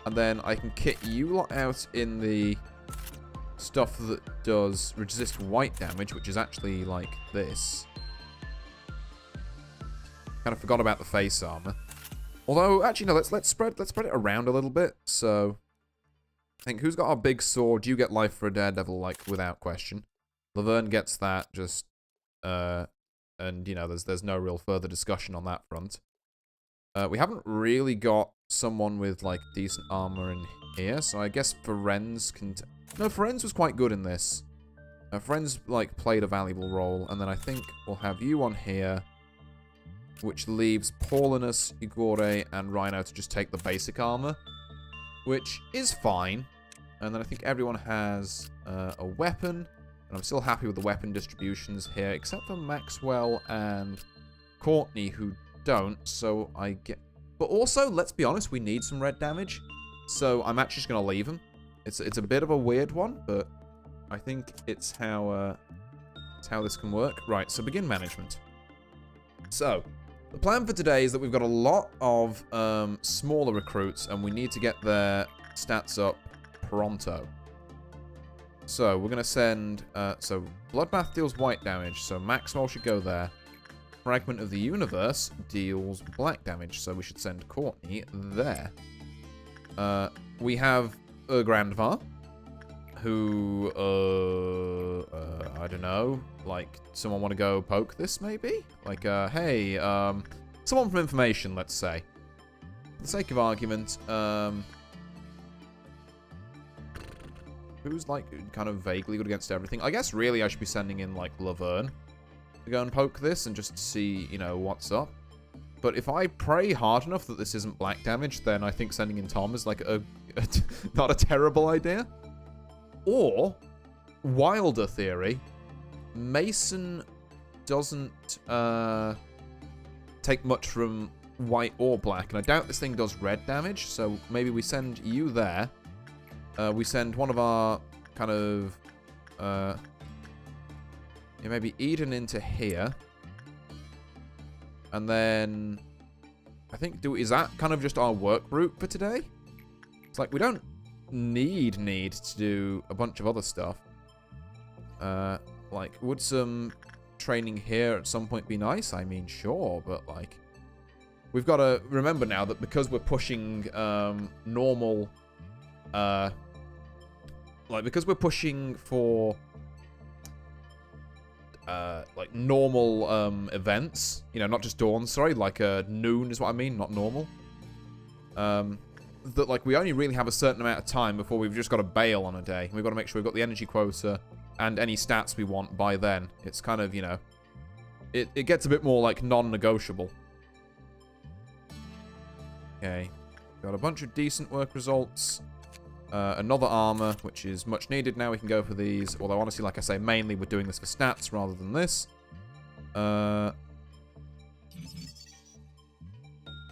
and then I can kit you lot out in the stuff that does resist white damage, which is actually like this. Kind of forgot about the face armor. Although, actually, no, let's spread it around a little bit. So, I think who's got our big sword? You get life for a daredevil, like, without question. Laverne gets that, just, and, you know, there's no real further discussion on that front. We haven't really got someone with, like, decent armor in here, so I guess Ferenz can... No, Ferenz was quite good in this. Ferenz, like, played a valuable role, and then I think we'll have you on here, which leaves Paulinus, Igore, and Rhino to just take the basic armor, which is fine. And then I think everyone has a weapon, and I'm still happy with the weapon distributions here, except for Maxwell and Courtney, who don't, so I get... But also, let's be honest, we need some red damage, so I'm actually just going to leave him. It's a bit of a weird one, but I think it's how this can work. Right, so begin management. So, the plan for today is that we've got a lot of smaller recruits, and we need to get their stats up pronto. So, we're going to send... so, Bloodbath deals white damage, so Maxwell should go there. Fragment of the Universe deals black damage, so we should send Courtney there. We have Grandvar, who, I don't know, like, someone want to go poke this, maybe? Like, hey, someone from information, let's say. For the sake of argument, who's, like, kind of vaguely good against everything? I guess, really, I should be sending in, like, Laverne to go and poke this and just see, you know, what's up. But if I pray hard enough that this isn't black damage, then I think sending in Tom is, like, not a terrible idea. Or, wilder theory, Mason doesn't take much from white or black, and I doubt this thing does red damage, so maybe we send you there. We send one of our kind of... yeah, maybe Eden into here. And then... I think, is that kind of just our work route for today? It's like, we don't need to do a bunch of other stuff. Like, would some training here at some point be nice? I mean, sure, but, like... We've got to remember now that because we're pushing normal... like, because we're pushing for... like, normal events. You know, not just dawn, sorry. Like, noon is what I mean, not normal. That, like, we only really have a certain amount of time before we've just got to bail on a day. We've got to make sure we've got the energy quota and any stats we want by then. It's kind of, you know... It gets a bit more, like, non-negotiable. Okay. Got a bunch of decent work results. Another armor, which is much needed now. We can go for these. Although, honestly, like I say, mainly we're doing this for stats rather than this.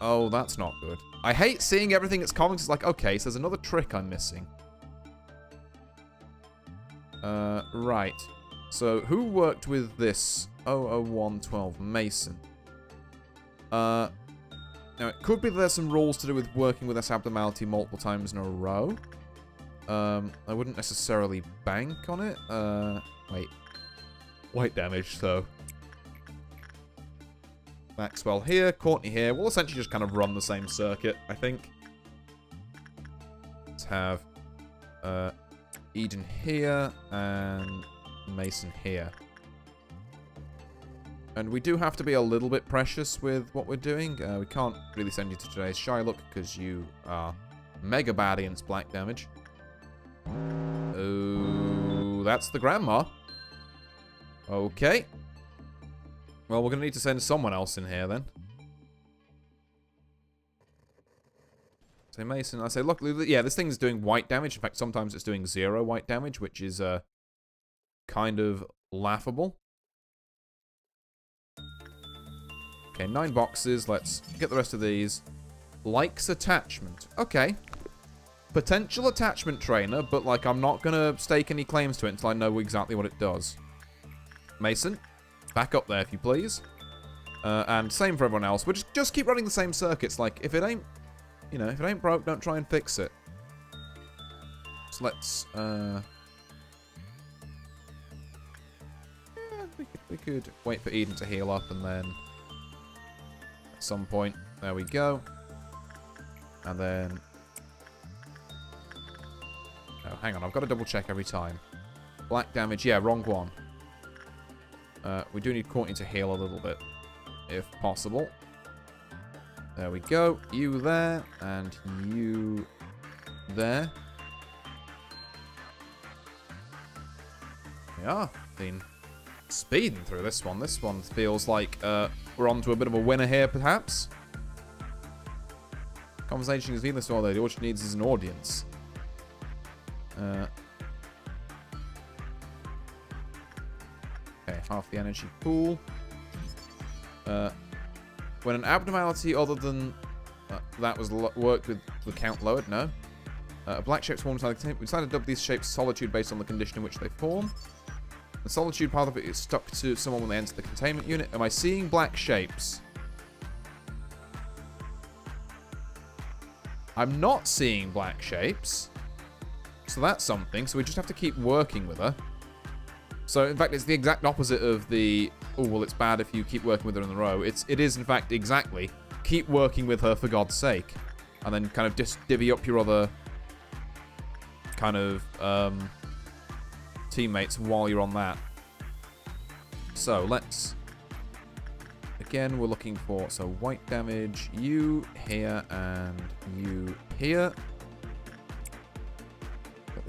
Oh, that's not good. I hate seeing everything that's comics. It's like, okay, so there's another trick I'm missing. Right. So, who worked with this 00112 Mason? Now, it could be that there's some rules to do with working with this abnormality multiple times in a row. I wouldn't necessarily bank on it. Wait. White damage, so... Maxwell here, Courtney here. We'll essentially just kind of run the same circuit, I think. Let's have Eden here and Mason here. And we do have to be a little bit precious with what we're doing. We can't really send you to today's Shylock because you are mega bad against black damage. Oh, that's the grandma. Okay. Well, we're going to need to send someone else in here then. Say Mason. I say, look, yeah, this thing's doing white damage. In fact, sometimes it's doing 0 white damage, which is kind of laughable. Okay, 9 boxes. Let's get the rest of these. Likes attachment. Okay. Potential attachment trainer, but, like, I'm not going to stake any claims to it until I know exactly what it does. Mason, back up there, if you please. And same for everyone else. We'll just keep running the same circuits. Like, if it ain't, you know, if it ain't broke, don't try and fix it. So let's, yeah, we could wait for Eden to heal up and then at some point, there we go. And then... Oh, hang on. I've got to double check every time. Black damage. Yeah, wrong one. We do need Courtney to heal a little bit, if possible. There we go. You there, and you there. We are. Been speeding through this one. This one feels like we're on to a bit of a winner here, perhaps. Conversation is needless, although all she needs is an audience. Okay, half the energy pool. When an abnormality other than that was worked with the count lowered, no. A black shape forms inside the containment. We decided to dub these shapes solitude based on the condition in which they form. The solitude part of it is stuck to someone when they enter the containment unit. Am I seeing black shapes? I'm not seeing black shapes. So that's something. So we just have to keep working with her. So, in fact, it's the exact opposite of the, oh, well, it's bad if you keep working with her in the row. It is, in fact, exactly, keep working with her for God's sake. And then kind of just divvy up your other kind of teammates while you're on that. So, let's, again, we're looking for, so white damage, you here and you here.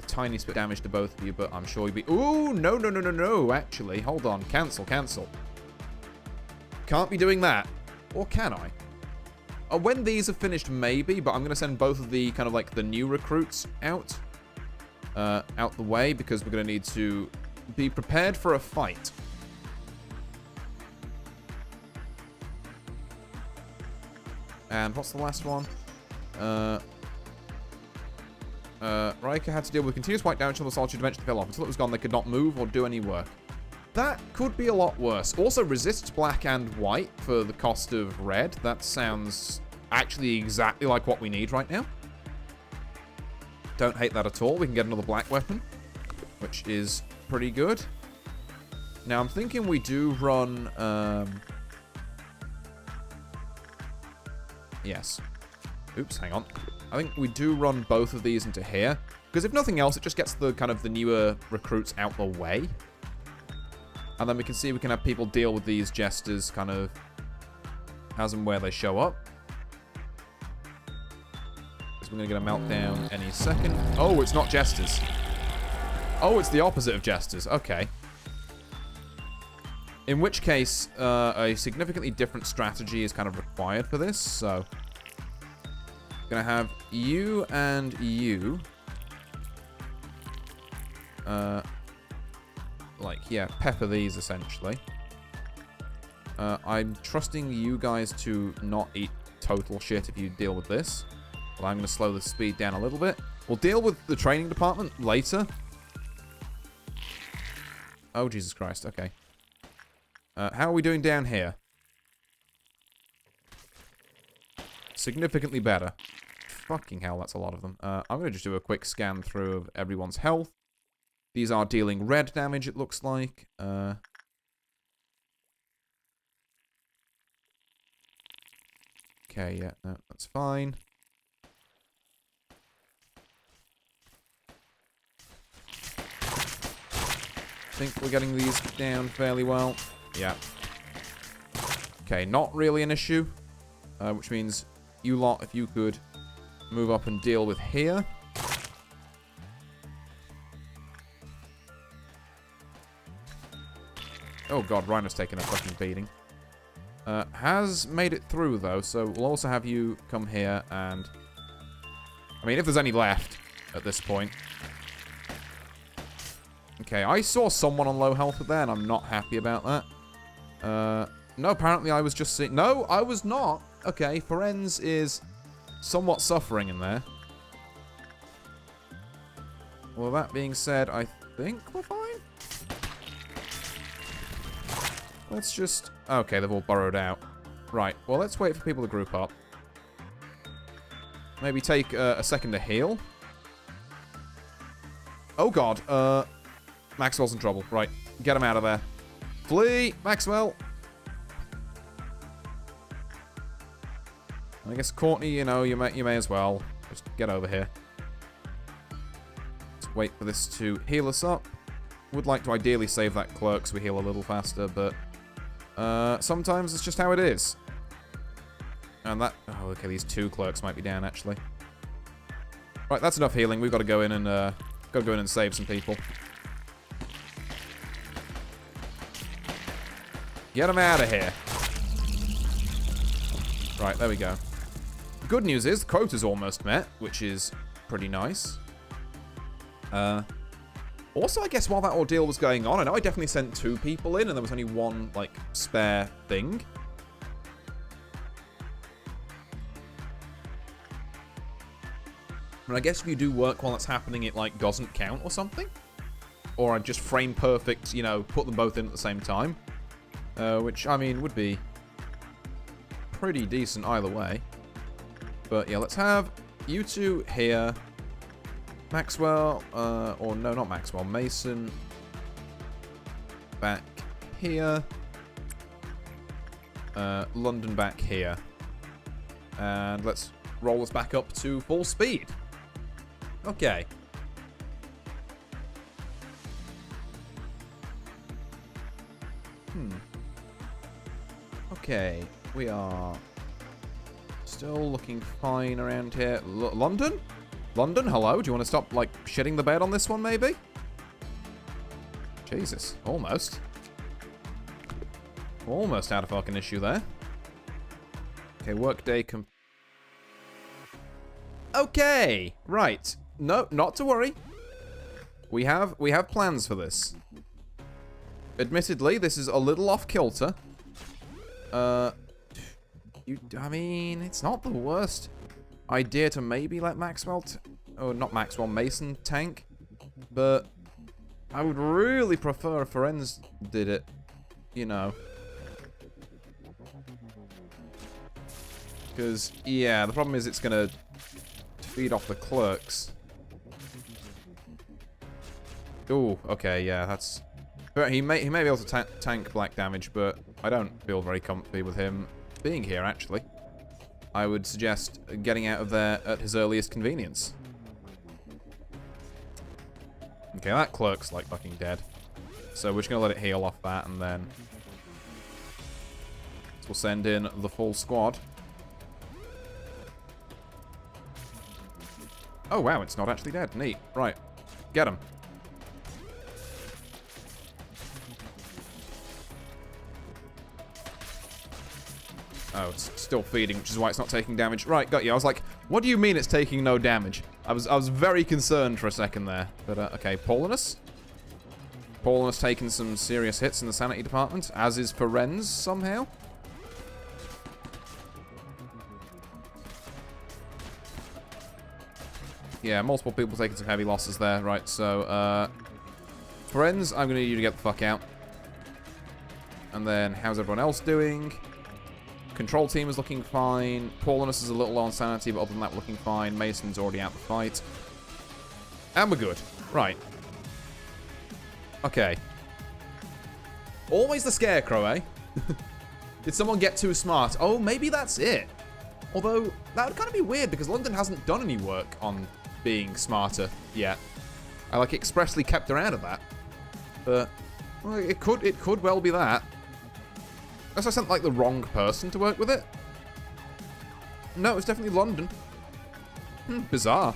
Tiniest bit damage to both of you, but I'm sure you'll be... Ooh, no, actually. Hold on. Cancel. Can't be doing that. Or can I? When these are finished, maybe, but I'm going to send both of the kind of like the new recruits out the way, because we're going to need to be prepared for a fight. And what's the last one? Riker had to deal with continuous white damage until the solitude eventually fell off. Until it was gone, they could not move or do any work. That could be a lot worse. Also resists black and white for the cost of red. That sounds actually exactly like what we need right now. Don't hate that at all. We can get another black weapon, which is pretty good. Now, I'm thinking we do run... Yes. Oops, hang on. I think we do run both of these into here. Because if nothing else, it just gets the kind of the newer recruits out the way. And then we can see we can have people deal with these jesters kind of as and where they show up. Because we're going to get a meltdown any second. Oh, it's not jesters. Oh, it's the opposite of jesters. Okay. In which case, a significantly different strategy is kind of required for this. So... gonna have you and you like, yeah, pepper these essentially. I'm trusting you guys to not eat total shit if you deal with this. Well, I'm gonna slow the speed down a little bit. We'll deal with the training department later. Oh, Jesus Christ. Okay. How are we doing down here? Significantly better. Fucking hell, that's a lot of them. I'm going to just do a quick scan through of everyone's health. These are dealing red damage, it looks like. Okay, yeah, no, that's fine. I think we're getting these down fairly well. Yeah. Okay, not really an issue. Which means you lot, if you could move up and deal with here. Oh god, Rhino's taking a fucking beating. Has made it through, though, so we'll also have you come here and... I mean, if there's any left at this point. Okay, I saw someone on low health there, and I'm not happy about that. No, apparently I was just seeing... No, I was not! Okay, Ferenz is somewhat suffering in there. Well, that being said, I think we're fine. Let's just... Okay, they've all burrowed out. Right, well, let's wait for people to group up. Maybe take a second to heal. Oh, God. Maxwell's in trouble. Right, get him out of there. Flee! Maxwell! I guess Courtney, you know, you may as well just get over here. Let's wait for this to heal us up. Would like to ideally save that clerk so we heal a little faster, but sometimes it's just how it is. And that... Oh, okay, these 2 clerks might be down, actually. Right, that's enough healing. We've got to go in and save some people. Get them out of here. Right, there we go. The good news is the quota's almost met, which is pretty nice. Also, I guess while that ordeal was going on, I know I definitely sent 2 people in and there was only 1, like, spare thing. And I guess if you do work while it's happening, it, like, doesn't count or something. Or I'd just frame perfect, you know, put them both in at the same time. Which, I mean, would be pretty decent either way. But, yeah, let's have you 2 here. Maxwell, or no, not Maxwell. Mason back here. London back here. And let's roll us back up to full speed. Okay. Okay, we are still looking fine around here. London? London, hello? Do you want to stop, like, shitting the bed on this one, maybe? Jesus, almost. Almost had a fucking issue there. Okay, workday Okay, right. No, not to worry. We have plans for this. Admittedly, this is a little off kilter. I mean, it's not the worst idea to maybe let Maxwell, not Maxwell, Mason tank, but I would really prefer if Ferenz did it, you know. Because, yeah, the problem is it's going to feed off the clerks. Ooh, okay, yeah, that's... He may be able to tank black damage, but I don't feel very comfy with him being here, actually. I would suggest getting out of there at his earliest convenience. Okay, that clerk's like fucking dead. So we're just going to let it heal off that, and then we'll send in the full squad. Oh, wow, it's not actually dead. Neat. Right. Get him. Oh, it's still feeding, which is why it's not taking damage. Right, got you. I was like, what do you mean it's taking no damage? I was very concerned for a second there. But, okay, Paulinus. Paulinus taking some serious hits in the sanity department, as is Ferenz somehow. Yeah, multiple people taking some heavy losses there. Right, so, Ferenz, I'm going to need you to get the fuck out. And then, how's everyone else doing? Control team is looking fine. Paulinus is a little low on sanity, but other than that, we're looking fine. Mason's already out the fight. And we're good. Right. Okay. Always the scarecrow, eh? Did someone get too smart? Oh, maybe that's it. Although, that would kind of be weird, because London hasn't done any work on being smarter yet. I, like, expressly kept her out of that. But, well, it could well be that. Unless I sent, like, the wrong person to work with it. No, it was definitely London. Bizarre.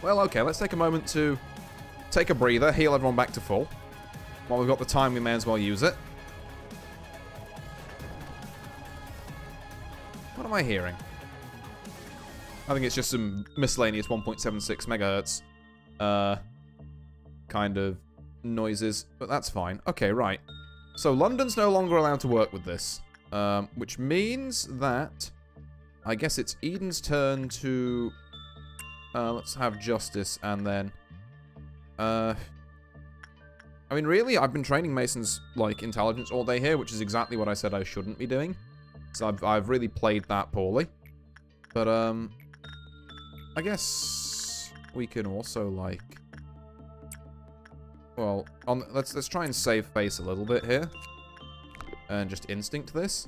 Well, okay, let's take a moment to take a breather, heal everyone back to full. While we've got the time, we may as well use it. What am I hearing? I think it's just some miscellaneous 1.76 megahertz kind of noises, but that's fine. Okay, right. So London's no longer allowed to work with this, which means that I guess it's Eden's turn to let's have Justice, and then I mean, really, I've been training Mason's, like, intelligence all day here, which is exactly what I said I shouldn't be doing. So I've really played that poorly. But, I guess we can also, like... Well, let's try and save face a little bit here. And just instinct this.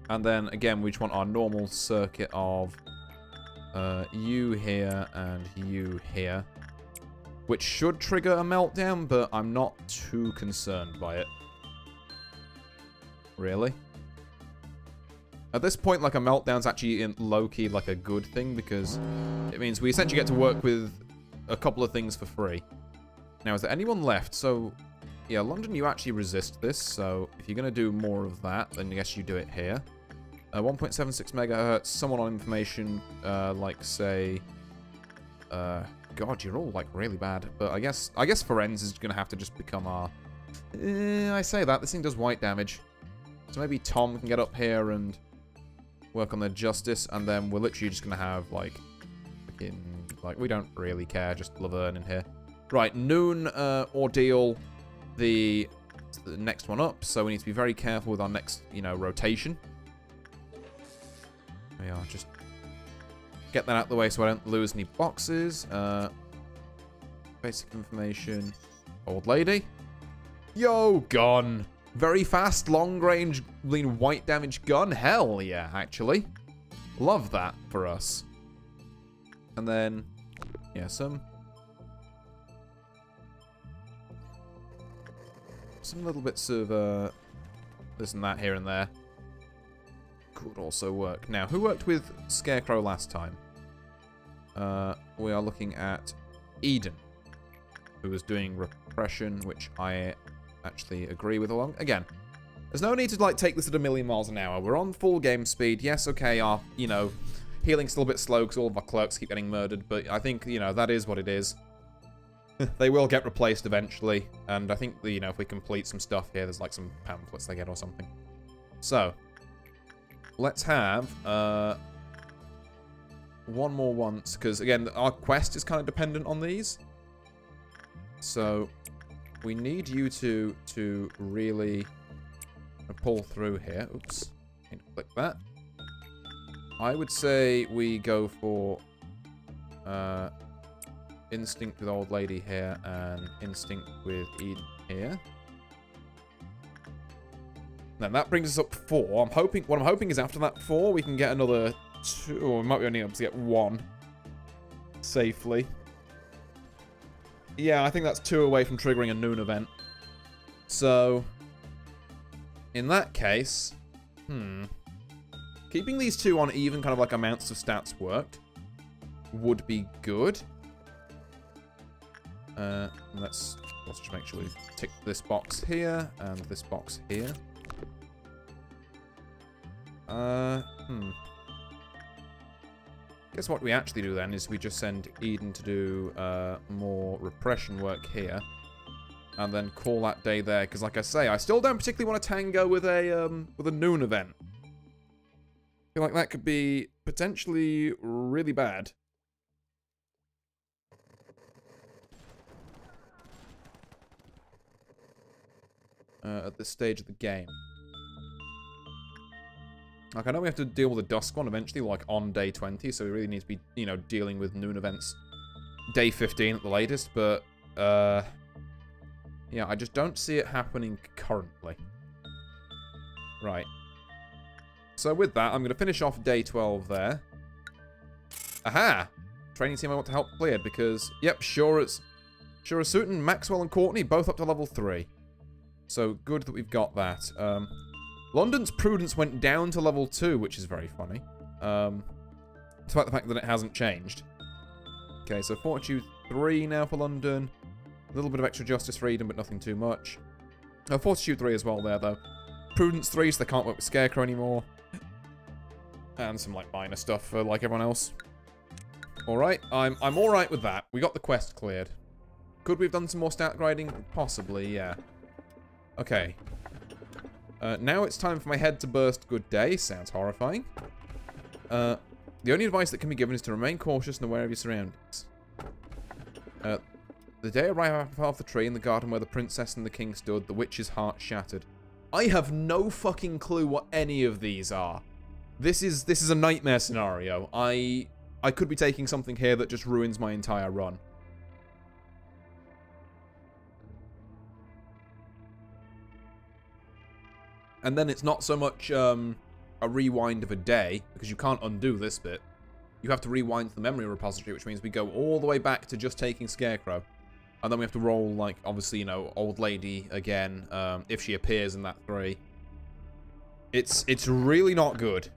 And then, again, we just want our normal circuit of you here and you here. Which should trigger a meltdown, but I'm not too concerned by it. Really? At this point, like, a meltdown's actually in low-key, like, a good thing, because it means we essentially get to work with a couple of things for free. Now, is there anyone left? So, yeah, London, you actually resist this, so if you're going to do more of that, then I guess you do it here. 1.76 megahertz, someone on information, like, say... God, you're all, like, really bad. But I guess Forenz is going to have to just become our... I say that, this thing does white damage. So maybe Tom can get up here and work on their justice, and then we're literally just going to have, like, we don't really care, just Laverne in here. Right, noon ordeal, the next one up, so we need to be very careful with our next, rotation. We are just get that out of the way so I don't lose any boxes. Basic information. Old lady. Yo, gun. Very fast, long-range, white damage gun. Hell yeah, actually. Love that for us. And then, yeah, some little bits of this and that here and there. Could also work. Now, who worked with Scarecrow last time? We are looking at Eden, who was doing repression, which I actually agree with along. Again, there's no need to, like, take this at 1,000,000 miles an hour. We're on full game speed. Yes, okay, our, healing's still a bit slow because all of our clerks keep getting murdered, but I think, that is what it is. They will get replaced eventually, and I think, if we complete some stuff here, there's, like, some pamphlets they get or something. So, let's have, one more once, because, again, our quest is kind of dependent on these. So, we need you to really pull through here. Oops. Need to click that. I would say we go for instinct with old lady here and instinct with Eden here. Then that brings us up 4. What I'm hoping is after that 4 we can get another 2, or we might be only able to get 1 safely. Yeah, I think that's 2 away from triggering a noon event. So, in that case, keeping these 2 on even kind of like amounts of stats worked would be good. Let's just make sure we tick this box here and this box here. Guess what we actually do then is we just send Eden to do more repression work here, and then call that day there. Because, like I say, I still don't particularly want to tango with a noon event. I feel like that could be potentially really bad. At this stage of the game. Like, I know we have to deal with the dusk one eventually, like, on day 20, so we really need to be, dealing with noon events day 15 at the latest, but, yeah, I just don't see it happening currently. Right. So with that, I'm going to finish off day 12 there. Aha! Training team I want to help cleared, because, yep, sure as Sutton, Maxwell, and Courtney, both up to level 3. So, good that we've got that. London's Prudence went down to level 2, which is very funny. Despite the fact that it hasn't changed. Okay, so Fortitude 3 now for London. A little bit of extra Justice Freedom, but nothing too much. Fortitude 3 as well there, though. Prudence 3, so they can't work with Scarecrow anymore. And some, like, minor stuff for, like, everyone else. Alright, I'm alright with that. We got the quest cleared. Could we have done some more stat grinding? Possibly, yeah. Okay. Now it's time for my head to burst. Good day. Sounds horrifying. The only advice that can be given is to remain cautious and aware of your surroundings. The day arrived after half the tree in the garden where the princess and the king stood, the witch's heart shattered. I have no fucking clue what any of these are. This is a nightmare scenario. I could be taking something here that just ruins my entire run. And then it's not so much a rewind of a day, because you can't undo this bit. You have to rewind to the memory repository, which means we go all the way back to just taking Scarecrow. And then we have to roll, like, obviously, you know, Old Lady again, if she appears in that 3. It's really not good.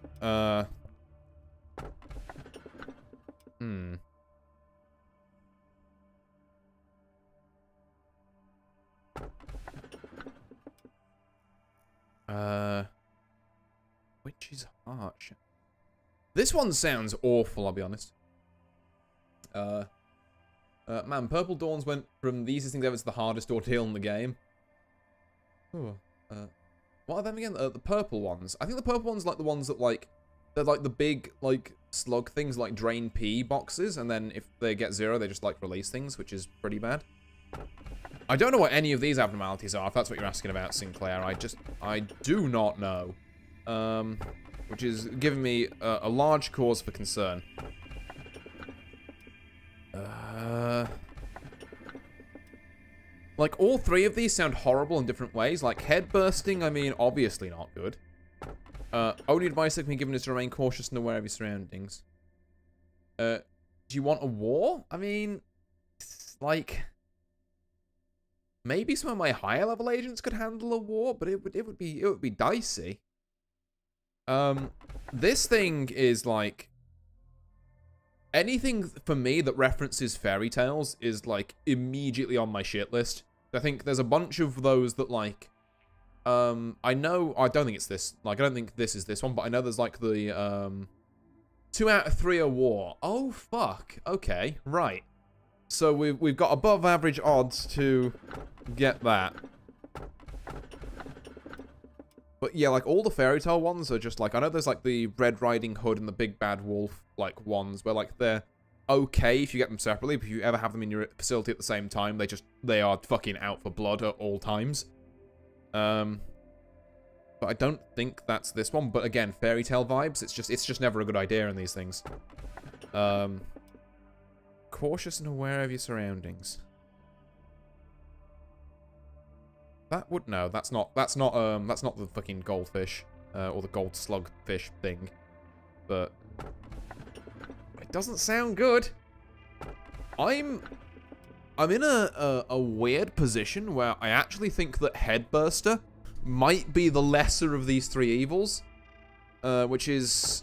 Witch's Heart. This one sounds awful, I'll be honest. Man, Purple Dawns went from the easiest thing ever to the hardest ordeal in the game. Ooh, what are them again? The purple ones. I think the purple ones are like the ones that, like, they're like the big, like, slug things, like Drain P boxes, and then if they get 0, they just, like, release things, which is pretty bad. I don't know what any of these abnormalities are, if that's what you're asking about, Sinclair. I do not know. Which is giving me a large cause for concern. Like, all 3 of these sound horrible in different ways. Like, head bursting, I mean, obviously not good. Only advice that can be given is to remain cautious and aware of your surroundings. Do you want a war? I mean, like, maybe some of my higher level agents could handle a war, but it would be dicey. This thing is like, anything for me that references fairy tales is like immediately on my shit list. I think there's a bunch of those that like, I don't think it's this, like, I don't think this is this one, but I know there's like the, 2 out of 3 are war. Oh, fuck. Okay, right. So we've got above average odds to get that. But yeah, like, all the fairy tale ones are just like, I know there's like the Red Riding Hood and the Big Bad Wolf, like, ones where like they're okay if you get them separately, but if you ever have them in your facility at the same time, they are fucking out for blood at all times. But I don't think that's this one. But again, fairy tale vibes. It's just never a good idea in these things. Cautious and aware of your surroundings. That would no. That's not the fucking goldfish or the gold slugfish thing. But it doesn't sound good. I'm in a weird position where I actually think that Headburster might be the lesser of these 3 evils, which is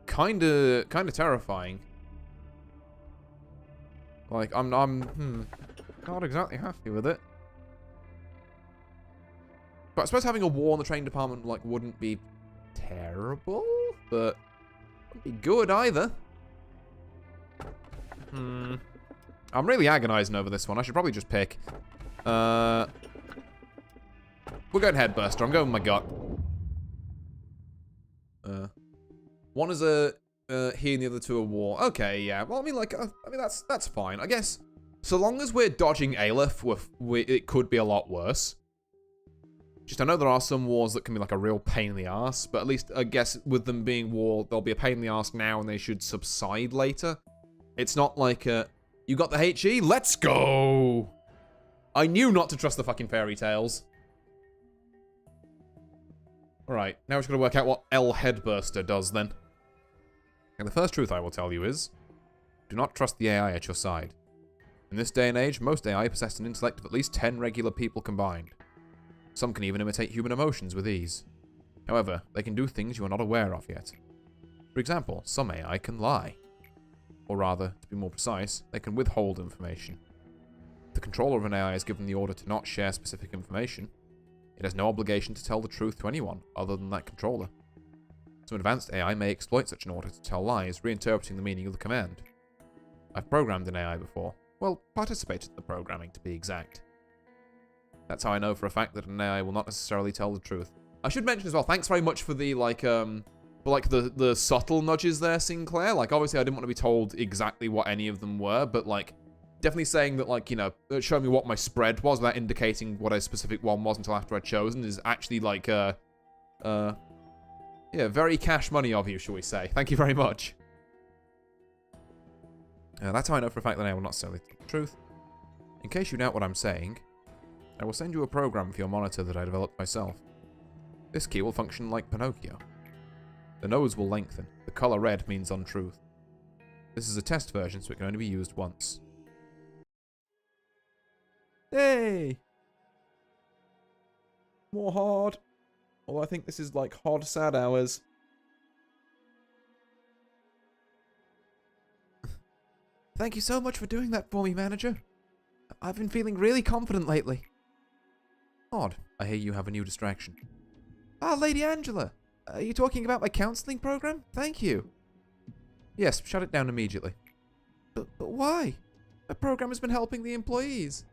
kind of terrifying. Like, I'm not exactly happy with it. But I suppose having a war in the training department, like, wouldn't be terrible, but wouldn't be good either. I'm really agonizing over this one. I should probably just pick. We're going Headburster. I'm going with my gut. One is a he and the other 2 are war. Okay, yeah. Well, I mean, like, that's fine. I guess so long as we're dodging Aleph, it could be a lot worse. Just, I know there are some wars that can be like a real pain in the ass, but at least I guess with them being war, they'll be a pain in the ass now and they should subside later. It's not like you got the HE? Let's go! I knew not to trust the fucking fairy tales. Alright, now we're just gonna work out what L Headburster does then. And the first truth I will tell you is, do not trust the AI at your side. In this day and age, most AI possess an intellect of at least 10 regular people combined. Some can even imitate human emotions with ease. However, they can do things you are not aware of yet. For example, some AI can lie. Or rather, to be more precise, they can withhold information. If the controller of an AI is given the order to not share specific information, it has no obligation to tell the truth to anyone other than that controller. Some advanced AI may exploit such an order to tell lies, reinterpreting the meaning of the command. I've programmed an AI before. Well, participated in the programming, to be exact. That's how I know for a fact that an AI will not necessarily tell the truth. I should mention as well, thanks very much for the, like, the subtle nudges there, Sinclair. Like, obviously I didn't want to be told exactly what any of them were, but, like, definitely saying that, like, you know, showing me what my spread was without indicating what a specific one was until after I'd chosen is actually, like, yeah, very cash money of you, shall we say. Thank you very much. That's how I know for a fact that I will not necessarily tell the truth. In case you doubt what I'm saying, I will send you a program for your monitor that I developed myself. This key will function like Pinocchio. The nose will lengthen. The color red means untruth. This is a test version, so it can only be used once. Hey! More hard. Although I think this is like hard, sad hours. Thank you so much for doing that for me, manager. I've been feeling really confident lately. Odd. I hear you have a new distraction. Ah, Lady Angela. Are you talking about my counseling program? Thank you. Yes, shut it down immediately. But why? My program has been helping the employees.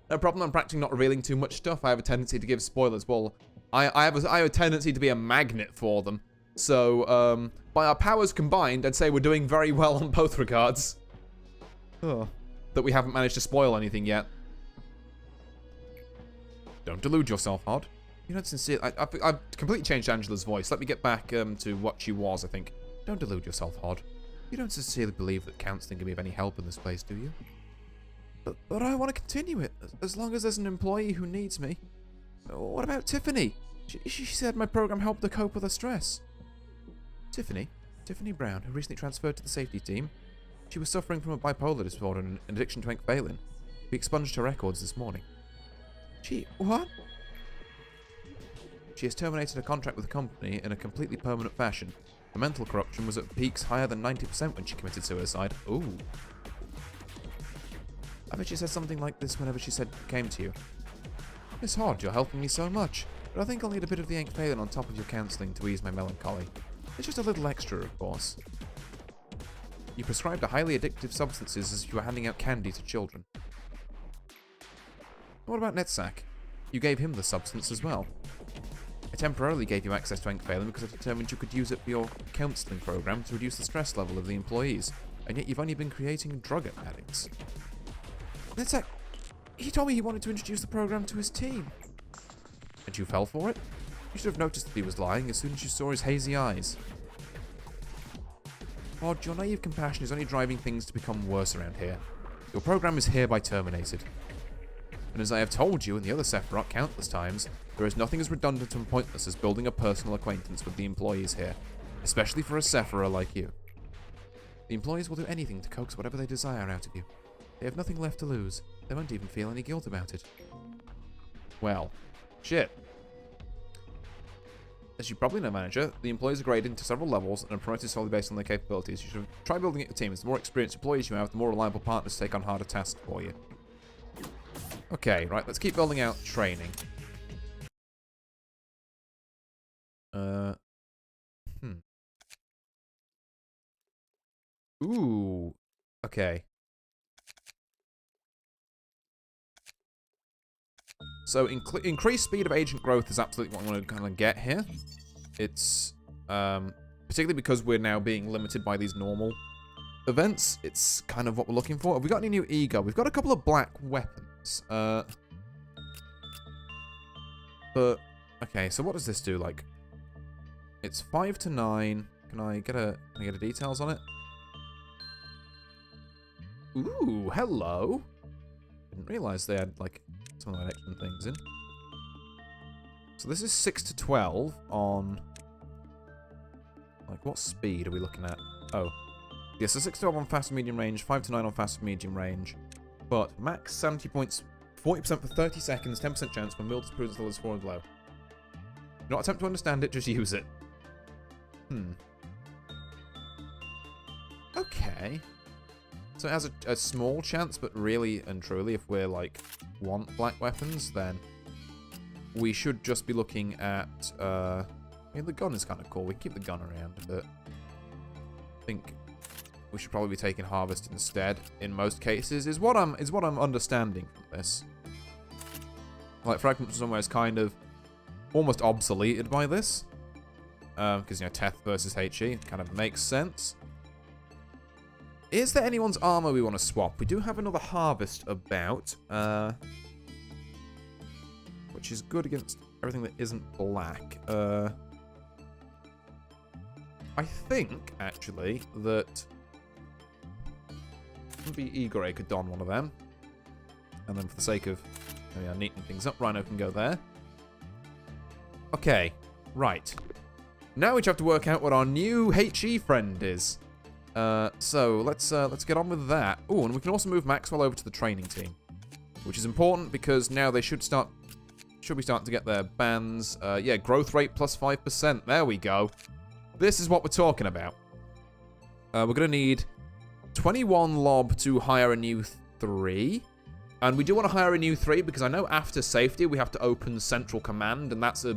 No problem, I'm practicing not revealing too much stuff. I have a tendency to give spoilers. Well, I have a tendency to be a magnet for them. So, by our powers combined, I'd say we're doing very well on both regards. Oh. That we haven't managed to spoil anything yet. Don't delude yourself, Hod. You don't sincerely... I've completely changed Angela's voice. Let me get back to what she was, I think. Don't delude yourself, Hod. You don't sincerely believe that counseling can be of any help in this place, do you? But I want to continue it, as long as there's an employee who needs me. What about Tiffany? She said my program helped her cope with her stress. Tiffany Brown, who recently transferred to the safety team. She was suffering from a bipolar disorder and an addiction to enkephalin. We expunged her records this morning. What? She has terminated her contract with the company in a completely permanent fashion. Her mental corruption was at peaks higher than 90% when she committed suicide. Ooh. I bet she said something like this whenever she came to you. Miss Hod, you're helping me so much, but I think I'll need a bit of the enkephalin on top of your counselling to ease my melancholy. It's just a little extra, of course. You prescribed a highly addictive substances as if you were handing out candy to children. What about Netsack? You gave him the substance as well. I temporarily gave you access to enkephalin because I determined you could use it for your counselling program to reduce the stress level of the employees, and yet you've only been creating drug addicts. Netsack, he told me he wanted to introduce the program to his team. And you fell for it? You should have noticed that he was lying as soon as you saw his hazy eyes. Odd, your naive compassion is only driving things to become worse around here. Your program is hereby terminated. And as I have told you and the other Sephiroth countless times, there is nothing as redundant and pointless as building a personal acquaintance with the employees here, especially for a Sephiroth like you. The employees will do anything to coax whatever they desire out of you. They have nothing left to lose. They won't even feel any guilt about it. Well, shit. As you probably know, manager, the employees are graded into several levels and are promoted solely based on their capabilities. You should try building your team. As the more experienced employees you have, the more reliable partners take on harder tasks for you. Okay, right, let's keep building out training. Ooh. Okay. So, increased speed of agent growth is absolutely what I want to kind of get here. It's, particularly because we're now being limited by these normal events, it's kind of what we're looking for. Have we got any new ego? We've got a couple of black weapons. But, okay, so what does this do? Like, it's 5 to 9. Can I get a details on it? Ooh, hello. Didn't realize they had, like, some of the excellent things in. So this is 6 to 12 on... Like, what speed are we looking at? Oh. Yeah, so 6 to 12 on fast and medium range, 5 to 9 on fast and medium range. But max 70 points, 40% for 30 seconds, 10% chance when will disproves until it's 4 and below. Do not attempt to understand it, just use it. Okay. So it has a small chance, but really and truly, if we're, like, want black weapons, then we should just be looking at, I mean, the gun is kind of cool. We can keep the gun around, but I think we should probably be taking Harvest instead, in most cases, is what I'm understanding from this. Like, Fragment somewhere is kind of almost obsoleted by this, because, you know, Teth versus HE kind of makes sense. Is there anyone's armor we want to swap? We do have another Harvest about, which is good against everything that isn't black. I think, actually, that maybe Igor could don one of them. And then for the sake of neatening things up, Rhino can go there. Okay, right. Now we just have to work out what our new HE friend is. So let's get on with that. Oh, and we can also move Maxwell over to the training team, which is important because now they should be starting to get their bands. Yeah, growth rate plus 5%. There we go. This is what we're talking about. We're gonna need 21 lob to hire a new 3. And we do want to hire a new 3 because I know after safety we have to open central command, and that's a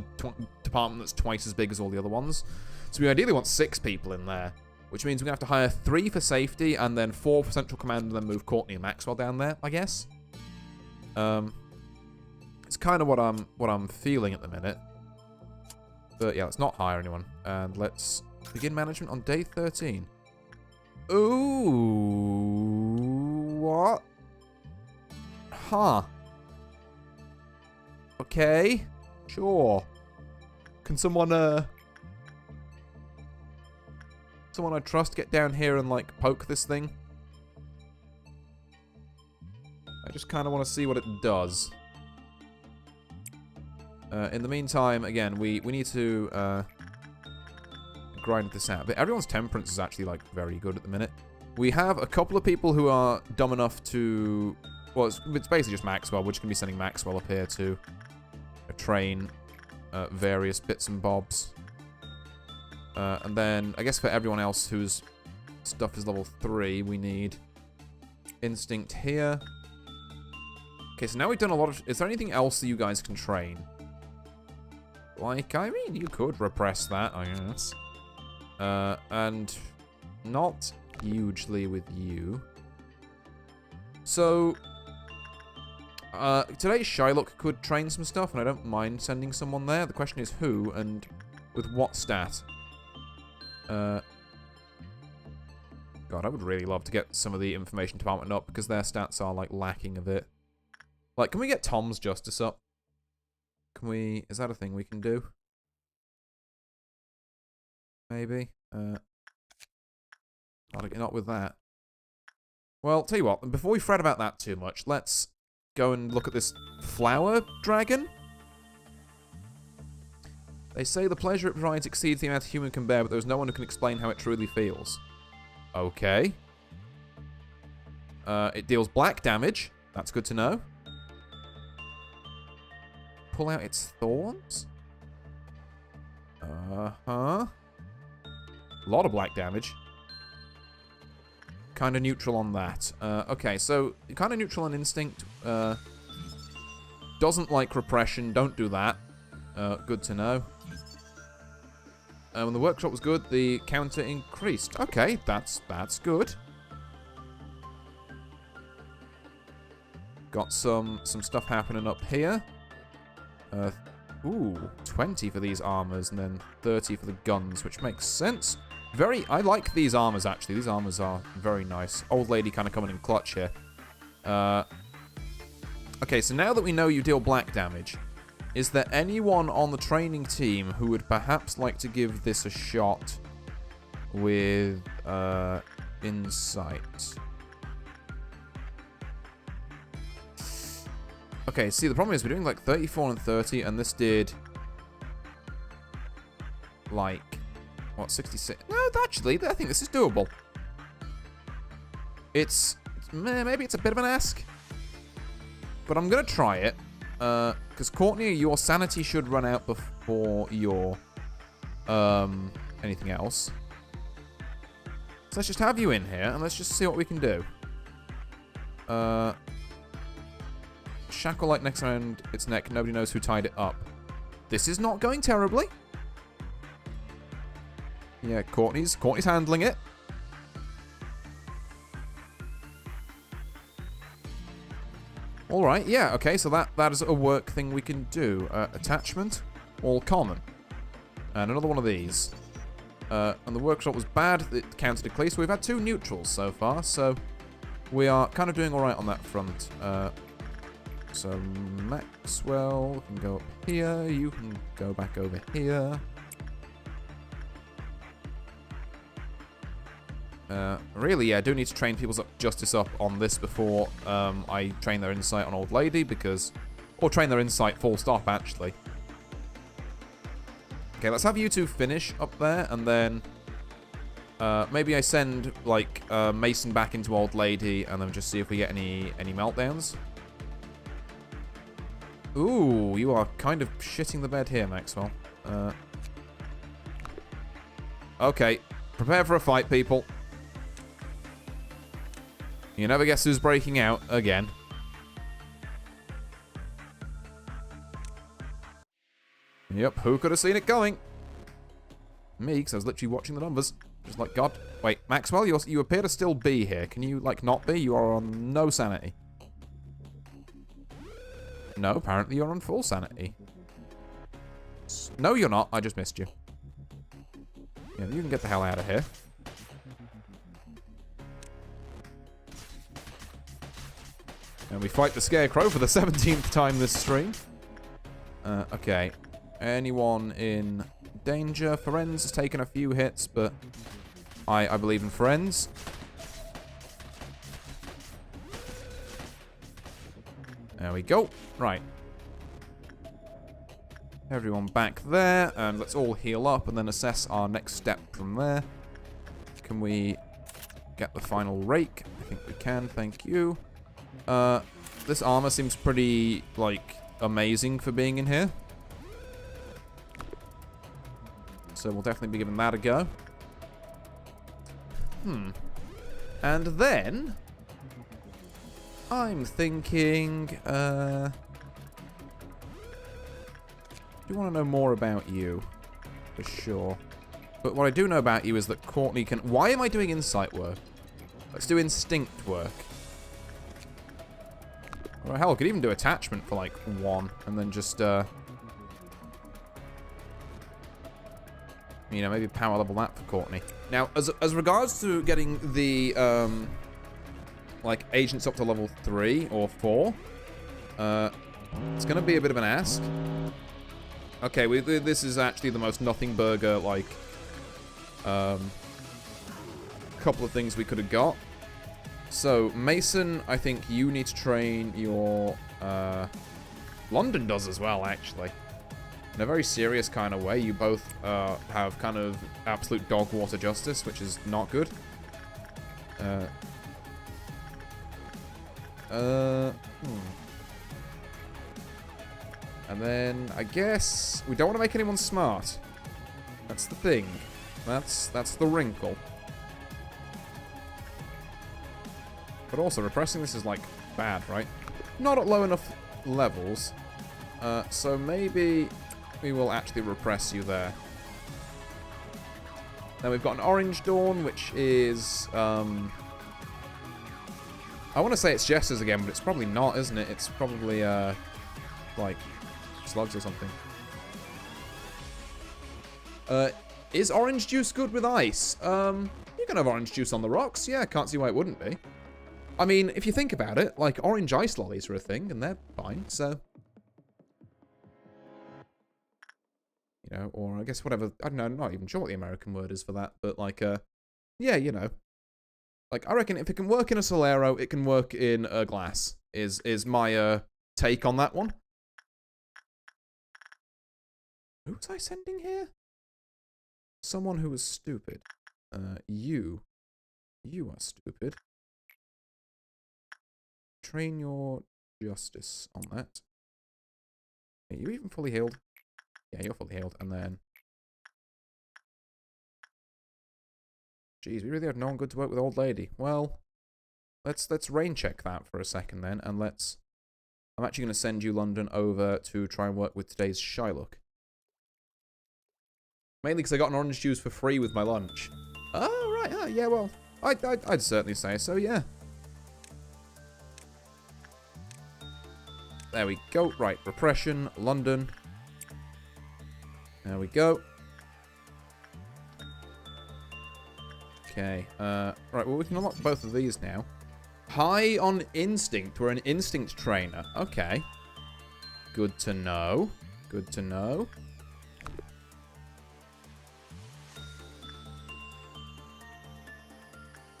department that's twice as big as all the other ones. So we ideally want 6 people in there, which means we're going to have to hire 3 for safety and then 4 for central command and then move Courtney and Maxwell down there, I guess. It's kind of what I'm feeling at the minute. But yeah, let's not hire anyone. And let's begin management on day 13. Ooh, what? Huh. Okay. Sure. Can someone I trust get down here and, like, poke this thing? I just kind of want to see what it does. In the meantime, again, we need to grind this out. But everyone's temperance is actually, like, very good at the minute. We have a couple of people who are dumb enough to... Well, it's basically just Maxwell. We're just going to be sending Maxwell up here to train various bits and bobs. And then, I guess for everyone else whose stuff is level 3, we need Instinct here. Okay, so now we've done a lot of... Is there anything else that you guys can train? Like, I mean, you could repress that, I guess. And not hugely with you. So... today Shylock could train some stuff, and I don't mind sending someone there. The question is who, and with what stat. God, I would really love to get some of the information department up, because their stats are, like, lacking a bit. Like, can we get Tom's Justice up? Can we... Is that a thing we can do? Maybe? Not with that. Well, tell you what, before we fret about that too much, let's go and look at this flower dragon. They say the pleasure it provides exceeds the amount a human can bear, but there's no one who can explain how it truly feels. Okay. It deals black damage. That's good to know. Pull out its thorns? Uh-huh. A lot of black damage. Kind of neutral on that. Okay, so kind of neutral on instinct. Doesn't like repression. Don't do that. Good to know. When the workshop was good, the counter increased. Okay, that's good. Got some stuff happening up here. Ooh, 20 for these armors and then 30 for the guns, which makes sense. I like these armors, actually. These armors are very nice. Old lady kind of coming in clutch here. Okay, so now that we know you deal black damage, is there anyone on the training team who would perhaps like to give this a shot with insight? Okay, see, the problem is we're doing like 34 and 30, and this did like, what, 66? No, actually, I think this is doable. Maybe it's a bit of an ask, but I'm going to try it. Because Courtney, your sanity should run out before your anything else. So let's just have you in here, and let's just see what we can do. Shackle like next around its neck. Nobody knows who tied it up. This is not going terribly. Yeah, Courtney's handling it. Alright, yeah, okay, so that is a work thing we can do. Attachment, all common. And another one of these. And the workshop was bad, it counted a clear, so we've had 2 neutrals so far, so we are kind of doing alright on that front. So Maxwell can go up here, you can go back over here. Really, yeah, I do need to train people's justice up on this before I train their insight on Old Lady, because... Or train their insight full stop, actually. Okay, let's have you two finish up there, and then maybe I send, like, Mason back into Old Lady, and then just see if we get any meltdowns. Ooh, you are kind of shitting the bed here, Maxwell. Okay, prepare for a fight, people. You never guess who's breaking out again. Yep, who could have seen it going? Me, because I was literally watching the numbers. Just like, God. Wait, Maxwell, you appear to still be here. Can you, like, not be? You are on no sanity. No, apparently you're on full sanity. No, you're not. I just missed you. Yeah, you can get the hell out of here. And we fight the Scarecrow for the 17th time this stream. Okay. Anyone in danger? Ferenz has taken a few hits, but I believe in Ferenz. There we go. Right. Everyone back there, and let's all heal up and then assess our next step from there. Can we get the final rake? I think we can, thank you. This armor seems pretty, like, amazing for being in here. So we'll definitely be giving that a go. And then I'm thinking, do you want to know more about you? For sure. But what I do know about you is that Courtney can... Why am I doing insight work? Let's do instinct work. Or hell, I could even do attachment for, like, 1. And then just, you know, maybe power level that for Courtney. Now, as regards to getting the, like, agents up to level 3 or 4, it's going to be a bit of an ask. Okay, this is actually the most nothing burger, like, couple of things we could have got. So, Mason, I think you need to train your, London does as well, actually. In a very serious kind of way. You both, have kind of absolute dog water justice, which is not good. And then, I guess, we don't want to make anyone smart. That's the thing. That's the wrinkle. But also, repressing this is, like, bad, right? Not at low enough levels. So maybe we will actually repress you there. Then we've got an Orange Dawn, which is, I want to say it's Jesters again, but it's probably not, isn't it? It's probably, like, slugs or something. Is orange juice good with ice? You can have orange juice on the rocks. Yeah, can't see why it wouldn't be. I mean, if you think about it, like, orange ice lollies are a thing, and they're fine, so... You know, or I guess whatever... I don't know, I'm not even sure what the American word is for that, but, like, yeah, you know. Like, I reckon if it can work in a Solero, it can work in a glass, is my, take on that one. Who was I sending here? Someone who was stupid. You are stupid. Train your justice on that. Are you even fully healed? Yeah, you're fully healed. And then... Jeez, we really have no one good to work with Old Lady. Well, let's rain check that for a second then. And let's... I'm actually going to send you, London, over to try and work with today's Shylock. Mainly because I got an orange juice for free with my lunch. Oh, right. Oh, yeah, well, I'd certainly say so, yeah. There we go. Right, repression, London. There we go. Okay. Right, well, we can unlock both of these now. High on instinct. We're an instinct trainer. Okay. Good to know. Good to know.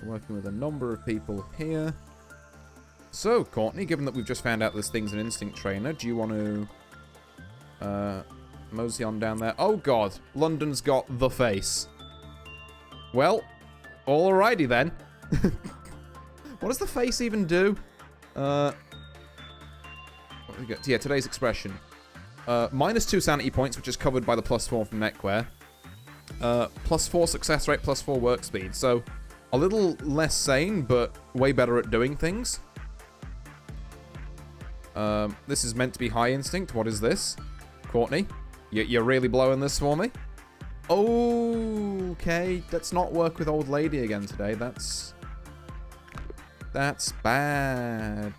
We're working with a number of people here. So, Courtney, given that we've just found out this thing's an instinct trainer, do you want to mosey on down there. Oh, God. London's got the face. Well, alrighty then. What does the face even do? What do we get? Yeah, today's expression. -2 sanity points, which is covered by the +4 from neckwear. +4 success rate, +4 work speed. So, a little less sane, but way better at doing things. This is meant to be high instinct. What is this? Courtney, you're really blowing this for me? Okay, let's not work with old lady again today. That's bad.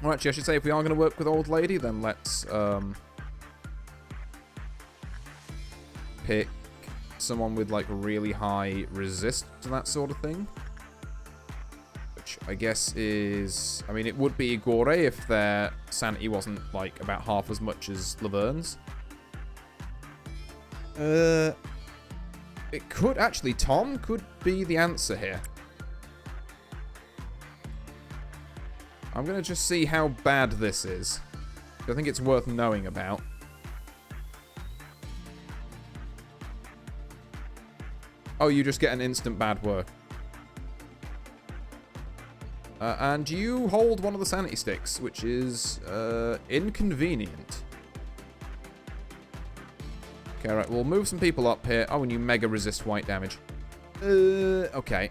Well, actually, I should say if we are going to work with old lady, then let's pick someone with like really high resist to that sort of thing. Which I guess is, I mean, it would be Gore if their sanity wasn't like about half as much as Laverne's. It could actually, Tom could be the answer here. I'm going to just see how bad this is. I think it's worth knowing about. Oh, you just get an instant bad work. And you hold one of the sanity sticks, which is inconvenient. Okay, right, we'll move some people up here. Oh, and you mega resist white damage. Okay.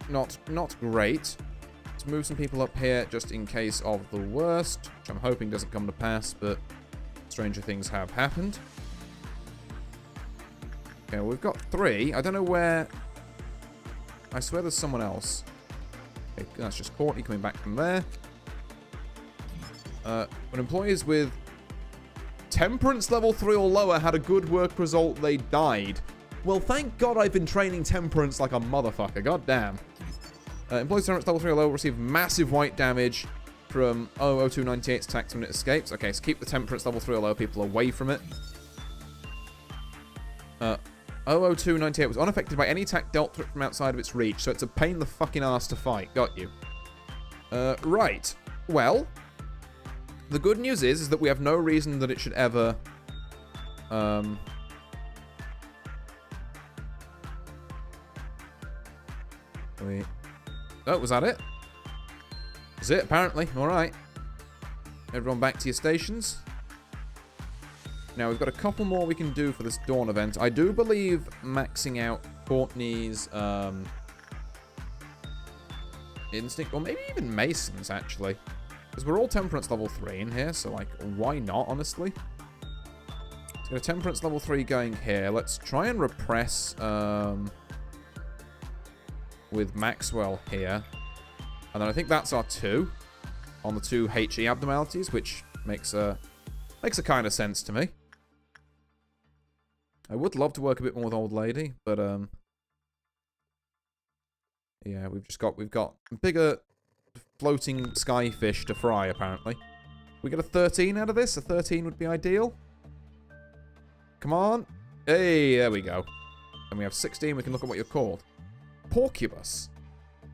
Not great. Let's move some people up here just in case of the worst, which I'm hoping doesn't come to pass, but stranger things have happened. Okay, well, we've got 3. I don't know where... I swear there's someone else. Okay, that's just Courtney coming back from there. When employees with temperance level 3 or lower had a good work result, they died. Well, thank God I've been training temperance like a motherfucker. God damn. Employees temperance level 3 or lower receive massive white damage from 00298's attacks when it escapes. Okay, so keep the temperance level 3 or lower people away from it. 00298 was unaffected by any attack dealt to it from outside of its reach, so it's a pain in the fucking ass to fight. Got you. Right. Well, the good news is that we have no reason that it should ever... Wait. Oh, was that it? Was it, apparently. Alright. Everyone back to your stations. Now, we've got a couple more we can do for this Dawn event. I do believe maxing out Courtney's instinct, or maybe even Mason's, actually. Because we're all Temperance level 3 in here, so, like, why not, honestly? Let's get a Temperance level 3 going here. Let's try and repress with Maxwell here. And then I think that's our 2 on the 2 HE abnormalities, which makes a kind of sense to me. I would love to work a bit more with Old Lady, but yeah, we've got bigger floating sky fish to fry, apparently. We get a 13 out of this. A 13 would be ideal. Come on. Hey, there we go. And we have 16. We can look at what you're called. Porcubus.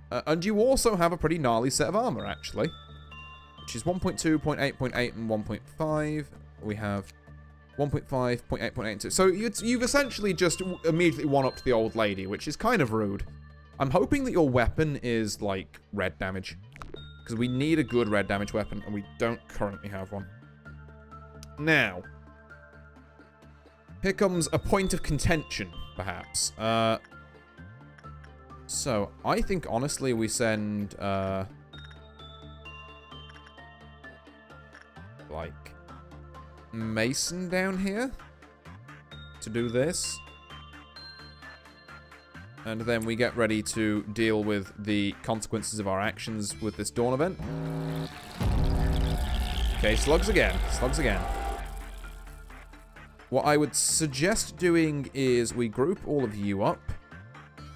And you also have a pretty gnarly set of armor, actually. Which is 1.2, 0.8, 0.8, and 1.5. We have 1.5, 0.8, 0.8, and 2. So you've essentially just immediately one-upped the Old Lady, which is kind of rude. I'm hoping that your weapon is, like, red damage. Because we need a good red damage weapon, and we don't currently have one. Now. Here comes a point of contention, perhaps. So, I think, honestly, we send, like, Mason down here to do this. And then we get ready to deal with the consequences of our actions with this Dawn event. Okay, slugs again. Slugs again. What I would suggest doing is we group all of you up.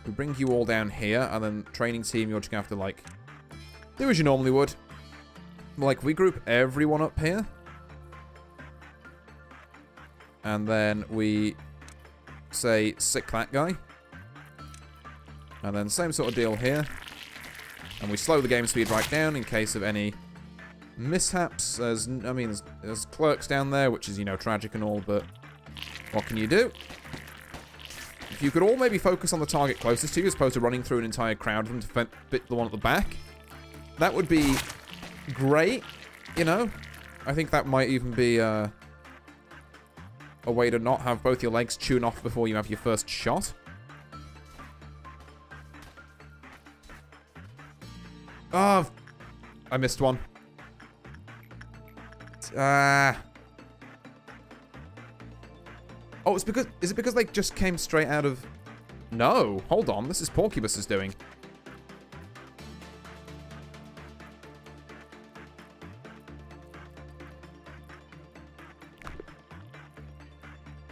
We bring you all down here, and then training team, you're just going to have to, like, do as you normally would. Like, we group everyone up here. And then we say, sick that guy. And then same sort of deal here. And we slow the game speed right down in case of any mishaps. There's clerks down there, which is, tragic and all, but what can you do? If you could all maybe focus on the target closest to you as opposed to running through an entire crowd of them to bit the one at the back, that would be great, I think that might even be a way to not have both your legs tune off before you have your first shot. Oh, I missed one. Oh, is it because they just came straight out of... No, hold on. This is Porcubus's doing.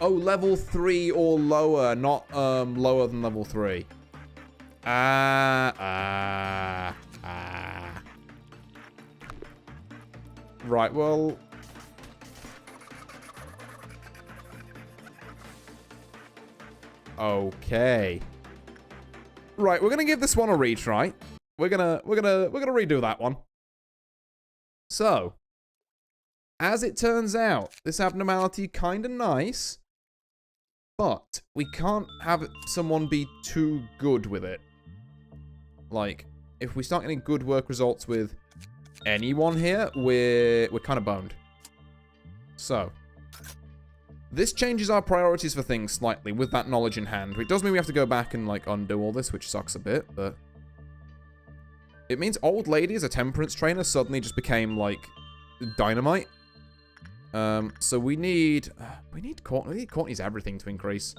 Oh, level 3 or lower, not lower than level 3. Right, well... Okay. Right, we're gonna give this one a retry. We're gonna redo that one. So, as it turns out, this abnormality kinda nice, but we can't have someone be too good with it. Like, if we start getting good work results with anyone here, we're kind of boned. So, this changes our priorities for things slightly with that knowledge in hand. It does mean we have to go back and, like, undo all this, which sucks a bit, but... It means old lady as a temperance trainer suddenly just became, like, dynamite. So we need Courtney's everything to increase.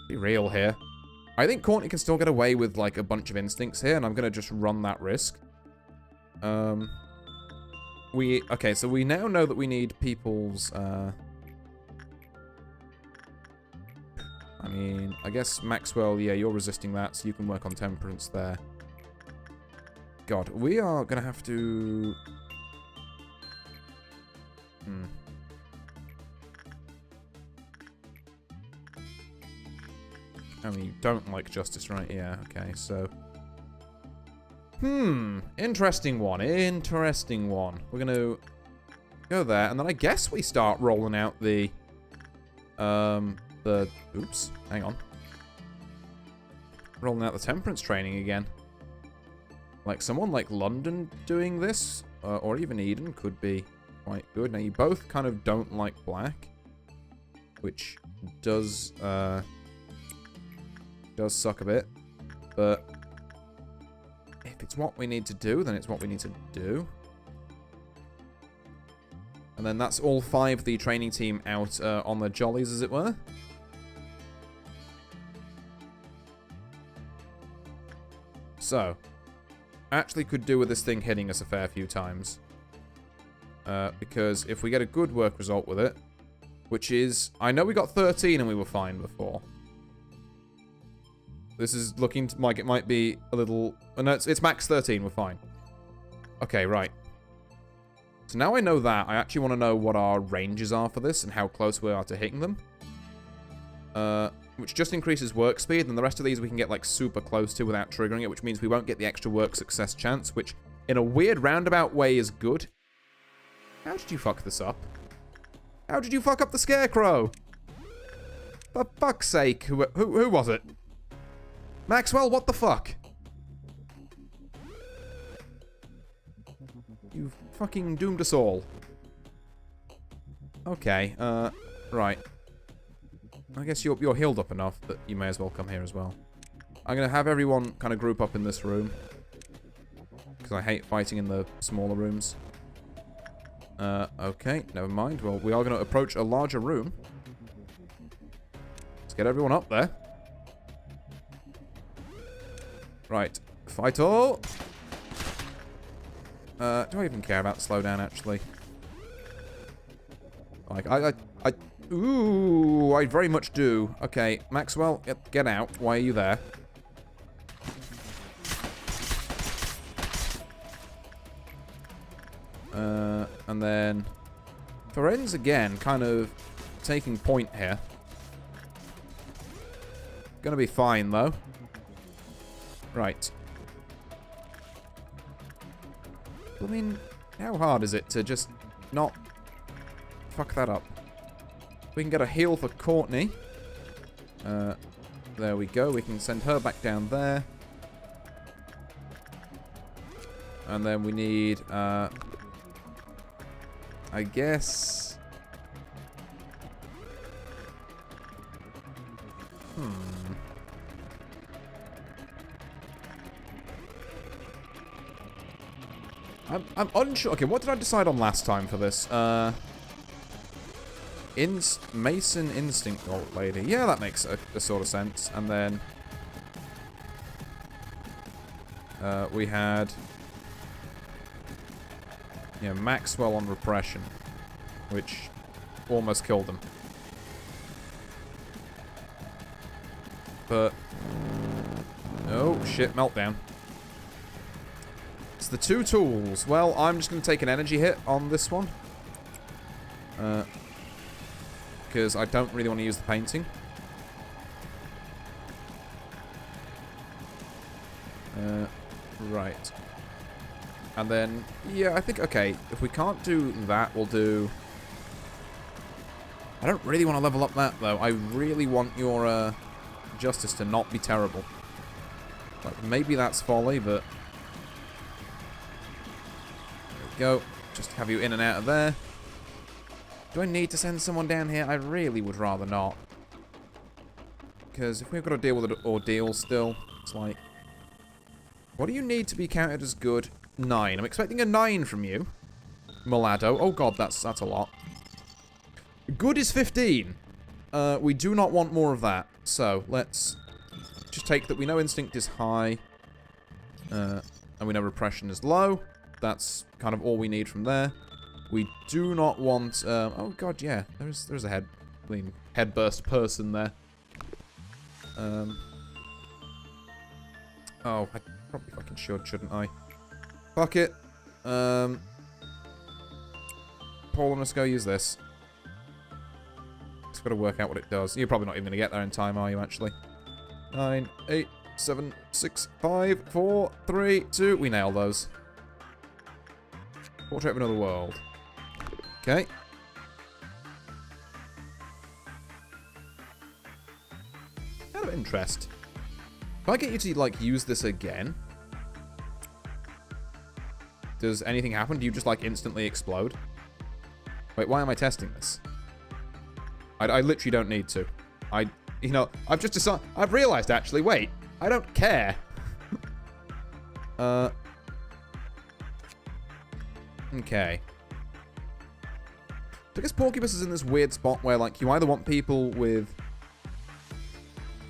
Be real here. I think Courtney can still get away with, like, a bunch of instincts here, and I'm gonna just run that risk. Okay, so we now know that we need people's, I guess Maxwell, yeah, you're resisting that, so you can work on temperance there. God, we are gonna have to... You don't like justice, right? Yeah, okay, so... Interesting one, interesting one. We're gonna go there, and then I guess we start rolling out the... Oops, hang on. Rolling out the temperance training again. Like, someone like London doing this, or even Eden, could be quite good. Now, you both kind of don't like black, which does suck a bit, but if it's what we need to do, then it's what we need to do. And then that's all 5 of the training team out on the jollies, as it were. So, actually could do with this thing hitting us a fair few times. Because if we get a good work result with it, which is... I know we got 13 and we were fine before. This is looking like it might be a little... Oh, no, it's max 13, we're fine. Okay, right. So now I know that, I actually want to know what our ranges are for this and how close we are to hitting them. Which just increases work speed, and the rest of these we can get, like, super close to without triggering it, which means we won't get the extra work success chance, which, in a weird roundabout way, is good. How did you fuck this up? How did you fuck up the scarecrow? For fuck's sake, who was it? Maxwell, what the fuck? You fucking doomed us all. Okay, right. I guess you're healed up enough that you may as well come here as well. I'm going to have everyone kind of group up in this room. Because I hate fighting in the smaller rooms. Okay, never mind. Well, we are going to approach a larger room. Let's get everyone up there. Right. Fight all. Do I even care about slowdown, actually? Like, Ooh, I very much do. Okay, Maxwell, get out. Why are you there? And then... Ferenz again, kind of taking point here. Gonna be fine, though. Right. I mean, How hard is it to just not fuck that up? We can get a heal for Courtney. There we go. We can send her back down there. And then we need, I guess... I'm unsure. Okay, what did I decide on last time for this? Mason Instinct Old Lady. Yeah, that makes a sort of sense. And then we had Maxwell on Repression, which almost killed them. But oh shit, meltdown. It's the two tools. Well, I'm just going to take an energy hit on this one. Because I don't really want to use the painting. Right. And then, yeah, I think, okay, if we can't do that, we'll do... I don't really want to level up that, though. I really want your Justice to not be terrible. Like, maybe that's folly, but... There we go. Just have you in and out of there. Do I need to send someone down here? I really would rather not. Because if we've got to deal with an ordeal still, it's like... What do you need to be counted as good? 9. I'm expecting a 9 from you. Mulatto. Oh god, that's a lot. Good is 15. We do not want more of that. So, let's just take that we know Instinct is high. And we know Repression is low. That's kind of all we need from there. We do not want... oh god, yeah. There's a head burst person there. Oh, I probably fucking should, shouldn't I? Fuck it. Paul, let's go use this. Just gotta work out what it does. You're probably not even gonna get there in time, are you, actually? 9, 8, 7, 6, 5, 4, 3, 2... We nail those. Portrait of Another World. Okay. Out of interest. If I get you to, like, use this again... Does anything happen? Do you just, like, instantly explode? Wait, why am I testing this? I literally don't need to. You know, I've just decided... I've realized, actually, wait. I don't care. Okay. I guess Porcupus is in this weird spot where, like, you either want people with...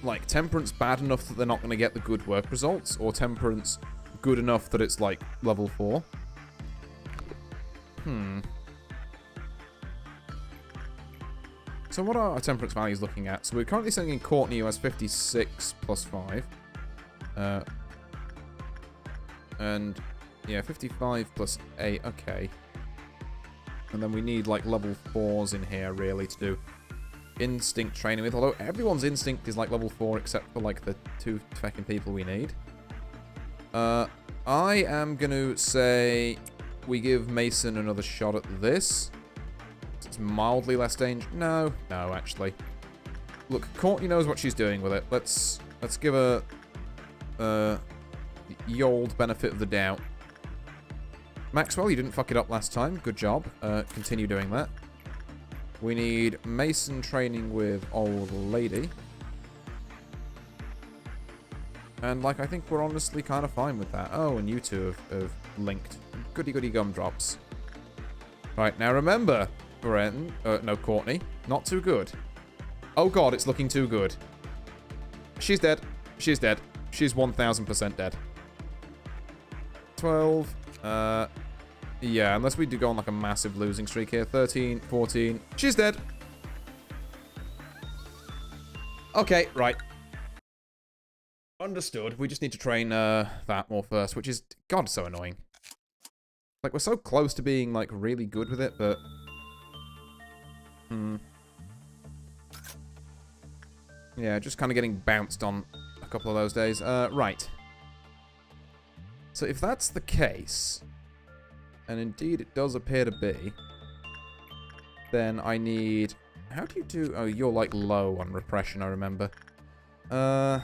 like, Temperance bad enough that they're not going to get the good work results, or Temperance good enough that it's, like, level 4. So what are our Temperance values looking at? So we're currently sending Courtney, who has 56 plus 5. And, yeah, 55 plus 8, okay. And then we need, like, level 4s in here, really, to do instinct training with. Although everyone's instinct is, like, level 4 except for, like, the 2 fucking people we need. I am going to say we give Mason another shot at this. It's mildly less danger. No, actually. Look, Courtney knows what she's doing with it. Let's give her the old benefit of the doubt. Maxwell, you didn't fuck it up last time. Good job. Continue doing that. We need Mason training with Old Lady. And, like, I think we're honestly kind of fine with that. Oh, and you two have linked. Goody gumdrops. Right, now remember, Courtney. Not too good. Oh god, it's looking too good. She's dead. She's dead. She's 1000% dead. 12. Yeah, unless we do go on, like, a massive losing streak here. 13, 14. She's dead. Okay, right. Understood. We just need to train that more first, which is, god, so annoying. Like, we're so close to being, like, really good with it, but... Yeah, just kind of getting bounced on a couple of those days. Right. So if that's the case... and indeed it does appear to be, then I need... How do you do... Oh, you're like low on repression, I remember. And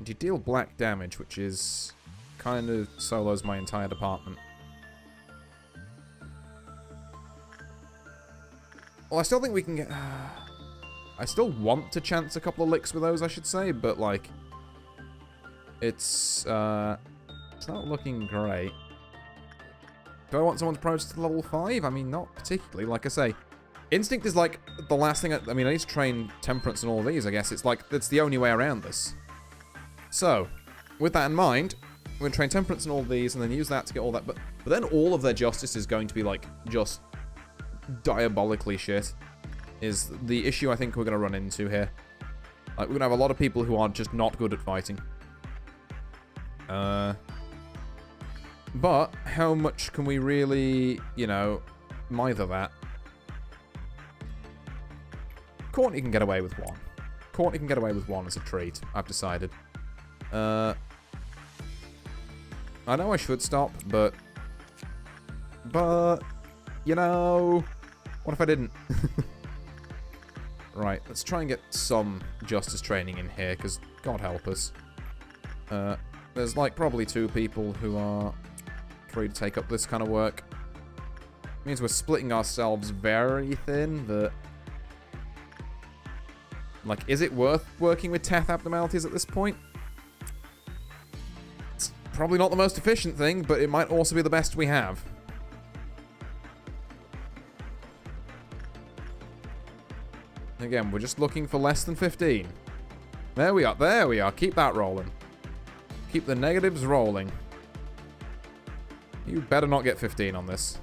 you deal black damage, which is... kind of solos my entire department. Well, I still think we can get... I still want to chance a couple of licks with those, I should say, but, like... It's not looking great. Do I want someone to progress to level 5? I mean, not particularly. Like I say, Instinct is, like, the last thing... I mean, I need to train Temperance and all these, I guess. It's, like, that's the only way around this. So, with that in mind... We're going to train Temperance and all these, and then use that to get all that. But then all of their Justice is going to be, like, just diabolically shit. Is the issue I think we're going to run into here. Like, we're going to have a lot of people who are just not good at fighting. But how much can we really, you know, mither that? Courtney can get away with one. Courtney can get away with one as a treat, I've decided. I know I should stop, but, you know, what if I didn't? Right, let's try and get some Justice training in here, because God help us. There's, like, probably 2 people who are free to take up this kind of work. It means we're splitting ourselves very thin, but... Like, is it worth working with Teth abnormalities at this point? Probably not the most efficient thing, but it might also be the best we have. Again, we're just looking for less than 15. There we are, there we are. Keep that rolling. Keep the negatives rolling. You better not get 15 on this.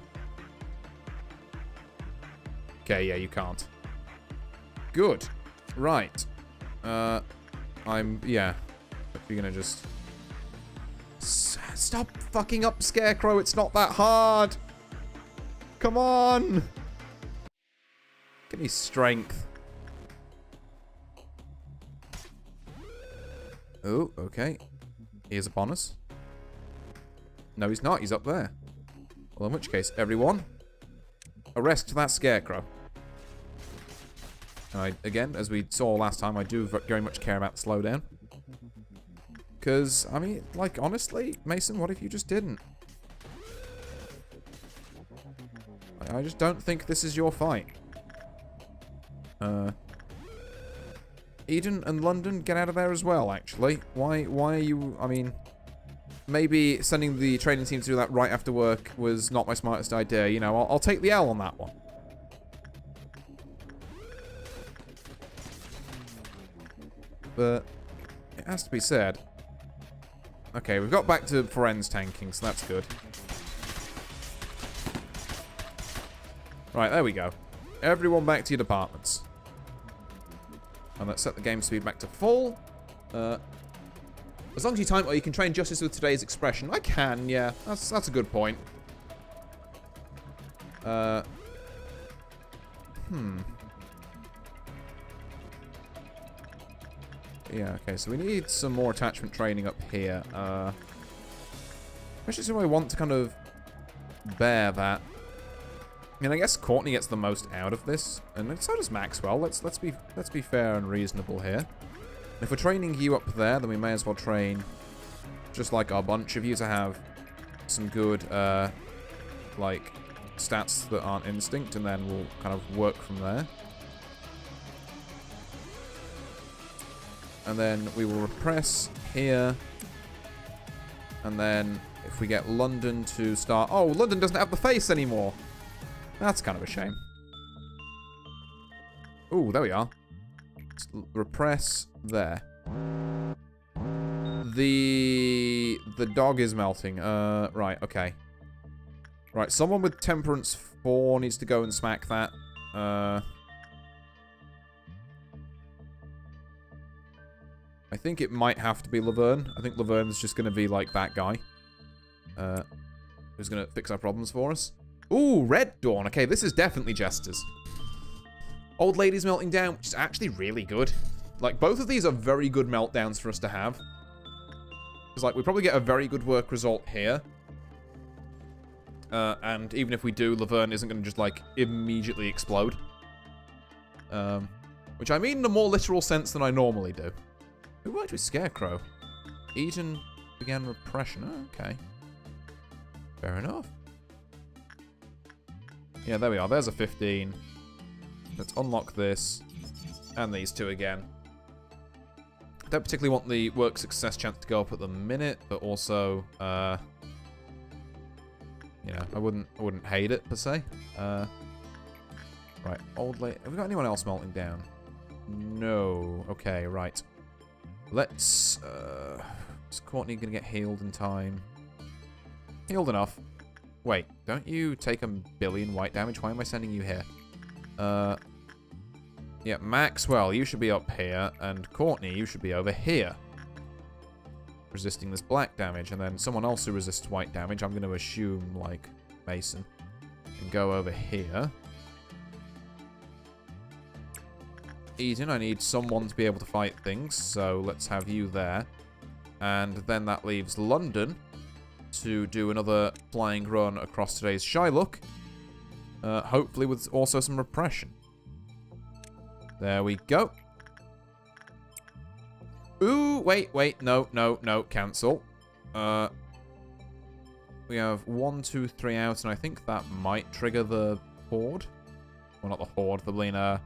Okay, yeah, you can't. Good. Right. Yeah. You're gonna just... Stop fucking up, Scarecrow. It's not that hard. Come on. Give me strength. Oh, okay. He is upon us. No, he's not. He's up there. Well, in which case, everyone, arrest that Scarecrow. And again, as we saw last time, I do very much care about the slowdown. Because, I mean, like, honestly, Mason, what if you just didn't? I just don't think this is your fight. Eden and London, get out of there as well, actually. Why are you... I mean, maybe sending the training team to do that right after work was not my smartest idea. You know, I'll take the L on that one. But it has to be said. Okay, we've got back to Foren's tanking, so that's good. Right, there we go. Everyone back to your departments. And let's set the game speed back to full. As long as you time, or you can train Justice with today's expression. I can, yeah. That's a good point. Yeah, okay, so we need some more attachment training up here. Especially since I want to kind of bear that. I mean, I guess Courtney gets the most out of this, and so does Maxwell. Let's be fair and reasonable here. If we're training you up there, then we may as well train just like our bunch of you to have some good like stats that aren't instinct, and then we'll kind of work from there. And then we will repress here. And then if we get London to start... Oh, London doesn't have the face anymore. That's kind of a shame. Ooh, there we are. Let's repress there. The dog is melting. Right, okay. Right, someone with Temperance 4 needs to go and smack that. I think it might have to be Laverne. I think Laverne's just going to be like that guy. Who's going to fix our problems for us. Ooh, Red Dawn. Okay, this is definitely Jesters. Old Lady's melting down, which is actually really good. Like, both of these are very good meltdowns for us to have. Because, like, we probably get a very good work result here. And even if we do, Laverne isn't going to just, like, immediately explode. Which I mean in a more literal sense than I normally do. Who worked with Scarecrow? Eden began repression. Oh, okay. Fair enough. Yeah, there we are. There's a 15. Let's unlock this. And these two again. I don't particularly want the work success chance to go up at the minute, but also, you know, I wouldn't hate it, per se. Right, old lady. Have we got anyone else melting down? No. Okay, right. Let's, is Courtney gonna get healed in time? Healed enough. Wait, don't you take a billion white damage? Why am I sending you here? Yeah, Maxwell, you should be up here, and Courtney, you should be over here. Resisting this black damage, and then someone else who resists white damage, I'm going to assume, like, Mason, can go over here. Eden, I need someone to be able to fight things, so let's have you there. And then that leaves London to do another flying run across today's Shylock. Hopefully with also some repression. There we go. Ooh, wait, no, cancel. We have 1, 2, 3 out, and I think that might trigger the Horde. Well, not the Horde, the Blina.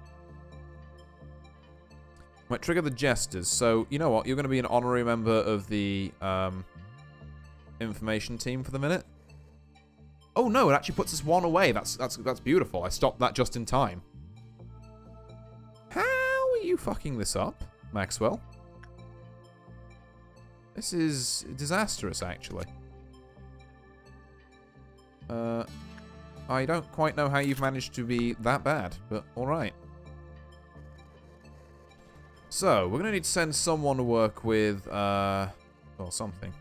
Might trigger the Jesters, so you know what? You're going to be an honorary member of the information team for the minute. Oh no, it actually puts us one away. That's beautiful. I stopped that just in time. How are you fucking this up, Maxwell? This is disastrous, actually. I don't quite know how you've managed to be that bad, but alright. So, we're going to need to send someone to work with, well, something.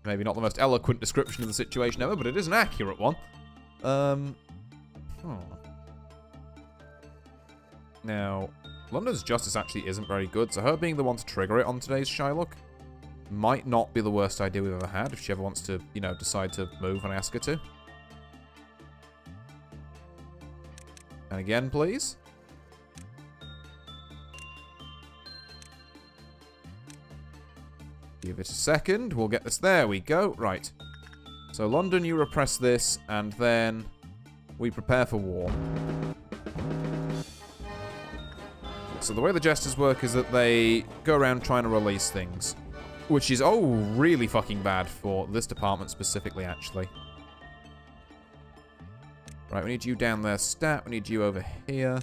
Maybe not the most eloquent description of the situation ever, but it is an accurate one. Now, London's Justice actually isn't very good, so her being the one to trigger it on today's Shylock might not be the worst idea we've ever had if she ever wants to, you know, decide to move when I ask her to. And again, please. Give it a second. We'll get this. There we go. Right. So, London, you repress this, and then we prepare for war. So the way the Jesters work is that they go around trying to release things. Which is, oh, really fucking bad for this department specifically, actually. Right, we need you down there, Stat. We need you over here.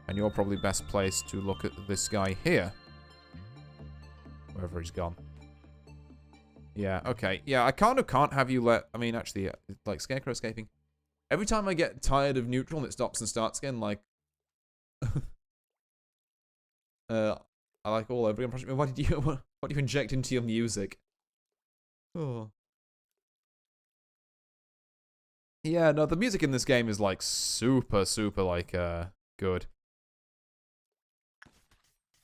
And you're probably best placed to look at this guy here. Wherever he's gone. Yeah, okay. Yeah, I kind of can't have you let... I mean, actually, like, Scarecrow escaping. Every time I get tired of neutral and it stops and starts again, like... I like all over again. What do you inject into your music? Oh. Yeah, no, the music in this game is like super, like good.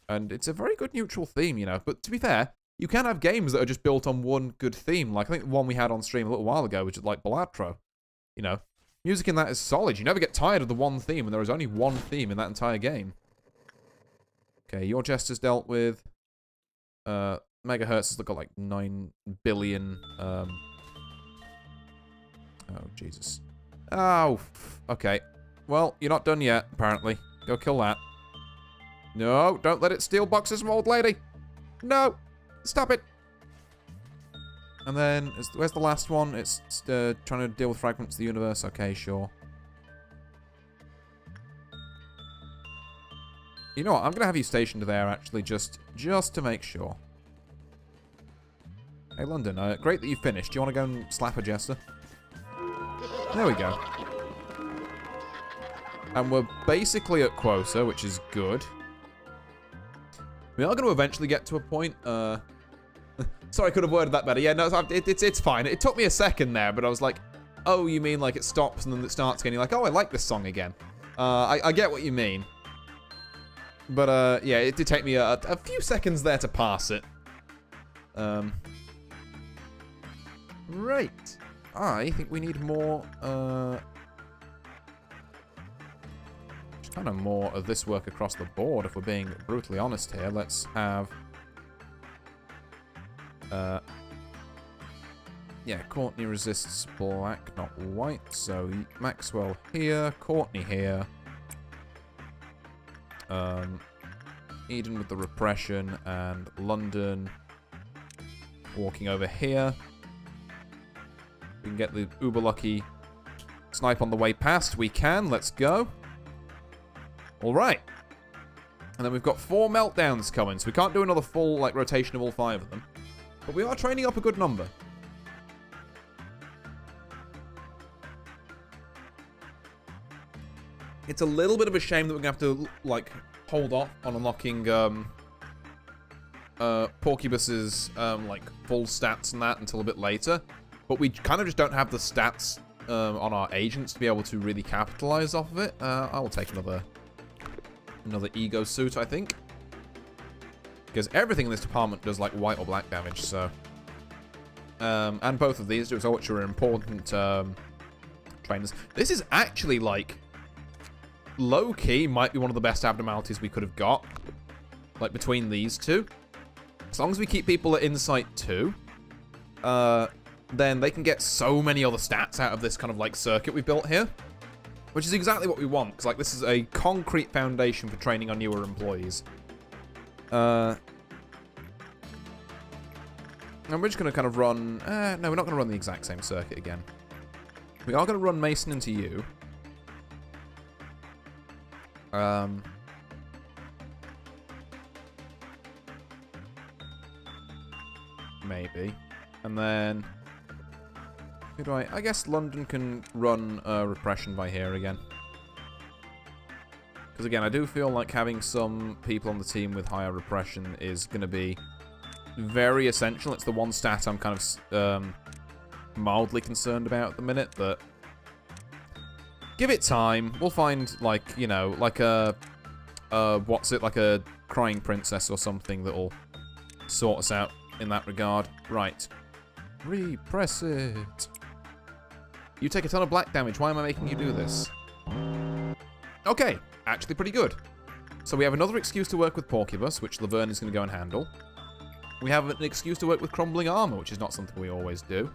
And it's a very good neutral theme, you know. But to be fair, you can have games that are just built on one good theme. Like I think the one we had on stream a little while ago, which is like Balatro. You know, music in that is solid. You never get tired of the one theme, and there is only one theme in that entire game. Okay, your Jester's dealt with. Megahertz has got like 9 billion. Oh, Jesus. Oh, okay. Well, you're not done yet, apparently. Go kill that. No, don't let it steal boxes from old lady. No, stop it. And then, where's the last one? It's trying to deal with fragments of the universe. Okay, sure. You know what? I'm going to have you stationed there, actually, just to make sure. Hey, London, great that you finished. Do you want to go and slap a Jester? There we go. And we're basically at Quota, which is good. We are going to eventually get to a point, Sorry, I could have worded that better. Yeah, no, it's fine. It took me a second there, but I was like, oh, you mean like it stops and then it starts again. You're like, oh, I like this song again. I get what you mean. But, yeah, it did take me a few seconds there to pass it. Right. I think we need more, just kind of more of this work across the board, if we're being brutally honest here. Let's have, yeah, Courtney resists black, not white. So Maxwell here, Courtney here. Eden with the repression, and London walking over here. We can get the uber lucky snipe on the way past. We can. Let's go. All right. And then we've got 4 meltdowns coming, so we can't do another full like rotation of all 5 of them. But we are training up a good number. It's a little bit of a shame that we're going to have to like hold off on unlocking Porcubus's like full stats and that until a bit later. But we kind of just don't have the stats on our agents to be able to really capitalize off of it. I will take another ego suit, I think. Because everything in this department does like white or black damage, so. And both of these do, so which are important trainers. This is actually like, low-key might be one of the best abnormalities we could have got. Like between these two. As long as we keep people at Insight 2. Then they can get so many other stats out of this kind of like circuit we built here. Which is exactly what we want, because like this is a concrete foundation for training our newer employees. And we're just going to kind of run... no, we're not going to run the exact same circuit again. We are going to run Mason into you. Maybe. And then... Who do I guess London can run repression by here again. Because again, I do feel like having some people on the team with higher repression is going to be very essential. It's the one stat I'm kind of mildly concerned about at the minute, but give it time. We'll find, like, you know, like a what's it, like a crying princess or something that'll sort us out in that regard. Right. Repress it. You take a ton of black damage. Why am I making you do this? Okay. Actually pretty good. So we have another excuse to work with Porcubus, which Laverne is going to go and handle. We have an excuse to work with Crumbling Armor, which is not something we always do.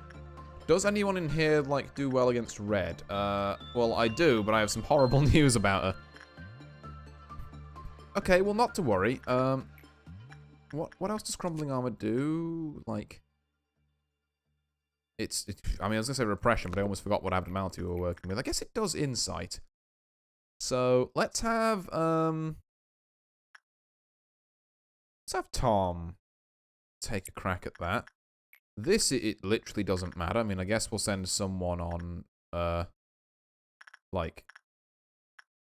Does anyone in here, like, do well against Red? Well, I do, but I have some horrible news about her. Okay, well, not to worry. What else does Crumbling Armor do? Like... I mean, I was going to say repression, but I almost forgot what abnormality we were working with. I guess it does insight. So, let's have Tom take a crack at that. This, it literally doesn't matter. I mean, I guess we'll send someone on, like,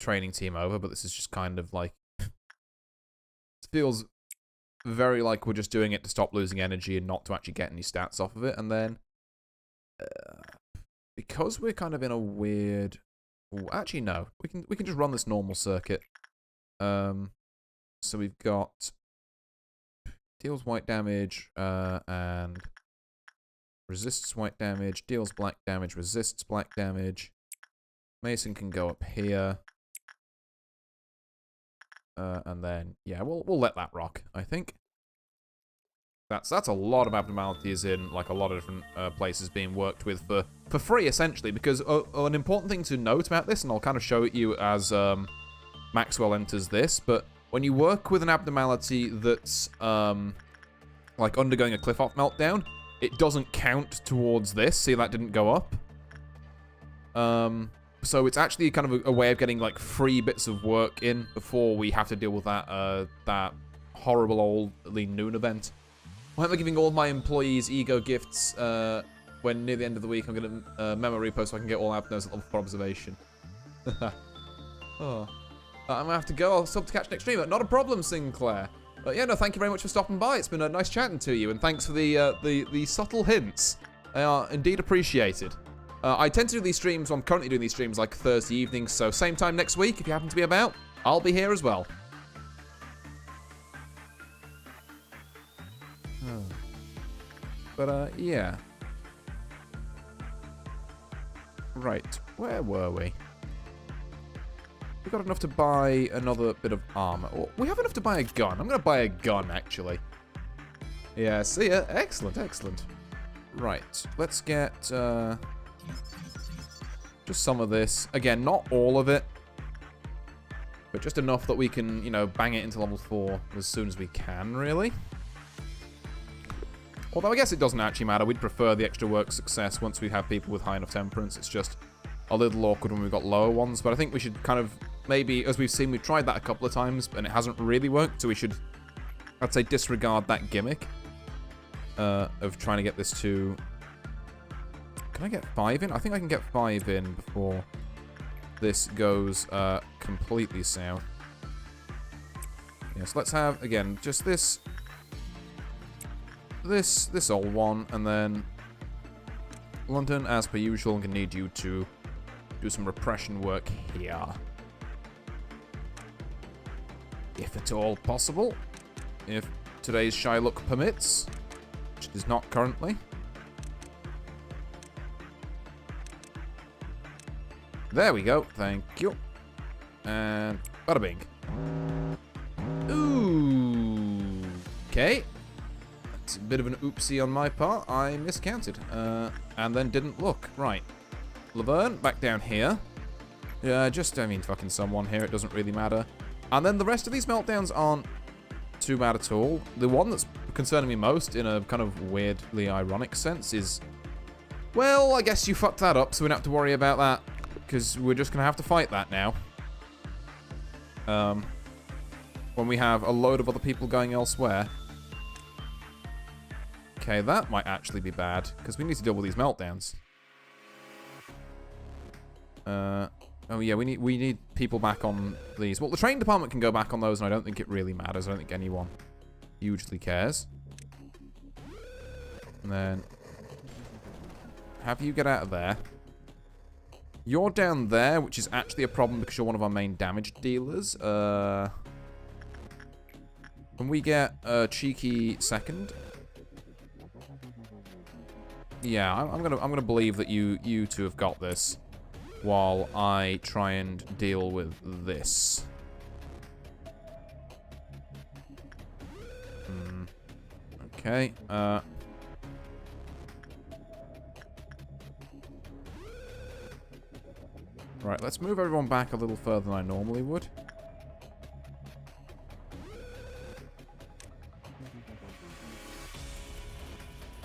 training team over, but this is just kind of like... it feels very like we're just doing it to stop losing energy and not to actually get any stats off of it. And then... because we're kind of in a weird... Ooh, actually, no. We can just run this normal circuit. So we've got... deals white damage, and... resists white damage, deals black damage, resists black damage. Mason can go up here. And then, yeah, we'll let that rock, I think. That's a lot of abnormalities in, like, a lot of different places being worked with for free, essentially, because an important thing to note about this, and I'll kind of show it you as Maxwell enters this, but when you work with an abnormality that's, like, undergoing a cliff-off meltdown, it doesn't count towards this. See, that didn't go up. So it's actually kind of a way of getting, like, free bits of work in before we have to deal with that, that horrible old noon event. Why am I giving all my employees ego gifts when near the end of the week I'm going to memo repost so I can get all abnos at level 4 observation? Oh. I'm going to have to go. I'll stop to catch next stream. Not a problem, Sinclair. But yeah, no, thank you very much for stopping by. It's been a nice chatting to you, and thanks for the subtle hints. They are indeed appreciated. I tend to do these streams, well, I'm currently doing these streams like Thursday evenings, so same time next week, if you happen to be about, I'll be here as well. Oh. But, yeah. Right. Where were we? We got enough to buy another bit of armor. Oh, we have enough to buy a gun. I'm going to buy a gun, actually. Yeah, see ya. Excellent, excellent. Right. Let's get, just some of this. Again, not all of it. But just enough that we can, you know, bang it into level 4 as soon as we can, really. Although I guess it doesn't actually matter. We'd prefer the extra work success once we have people with high enough temperance. It's just a little awkward when we've got lower ones. But I think we should kind of, maybe, as we've seen, we've tried that a couple of times, and it hasn't really worked. So we should, I'd say, disregard that gimmick of trying to get this to... Can I get 5 in? I think I can get 5 in before this goes completely south. Yes, let's have, again, just this old one, and then London, as per usual, I'm going to need you to do some repression work here. If at all possible. If today's Shylock permits, which it is not currently. There we go, thank you. And bada bing. Ooh. Okay. That's a bit of an oopsie on my part. I miscounted. And then didn't look. Right. Laverne, back down here. Yeah, just, I mean, fucking someone here. It doesn't really matter. And then the rest of these meltdowns aren't too bad at all. The one that's concerning me most, in a kind of weirdly ironic sense, is... Well, I guess you fucked that up, so we don't have to worry about that. Because we're just going to have to fight that now. When we have a load of other people going elsewhere. Okay, that might actually be bad. Because we need to deal with these meltdowns. Oh yeah, we need people back on these. Well, the training department can go back on those, and I don't think it really matters. I don't think anyone hugely cares. And then... have you get out of there. You're down there, which is actually a problem because you're one of our main damage dealers. Can we get a cheeky second? Yeah, I'm gonna believe that you two have got this, while I try and deal with this. Okay. Right, let's move everyone back a little further than I normally would.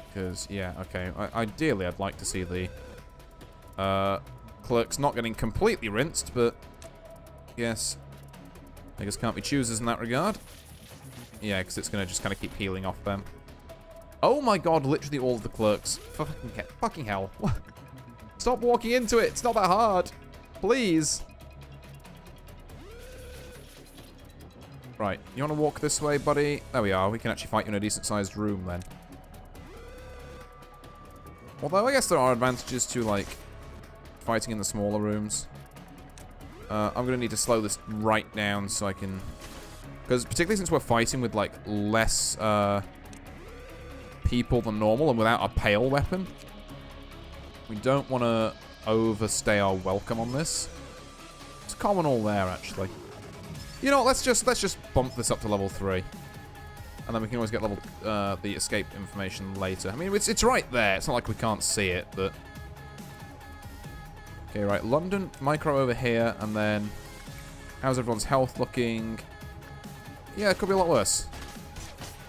Because, yeah, okay. Ideally, I'd like to see the clerks not getting completely rinsed, but yes. I guess can't be choosers in that regard. Yeah, because it's going to just kind of keep healing off them. Oh my god, literally all of the clerks. Fucking hell. Stop walking into it. It's not that hard. Please. Right, you want to walk this way, buddy? There we are. We can actually fight you in a decent-sized room, then. Although, I guess there are advantages to, like, fighting in the smaller rooms. I'm going to need to slow this right down so I can... Because particularly since we're fighting with, like, less people than normal and without a pale weapon, we don't want to overstay our welcome on this. It's common all there, actually. You know what, let's just bump this up to level 3. And then we can always get level the escape information later. I mean, it's right there. It's not like we can't see it, but... Okay, right, London, micro over here, and then... How's everyone's health looking? Yeah, it could be a lot worse.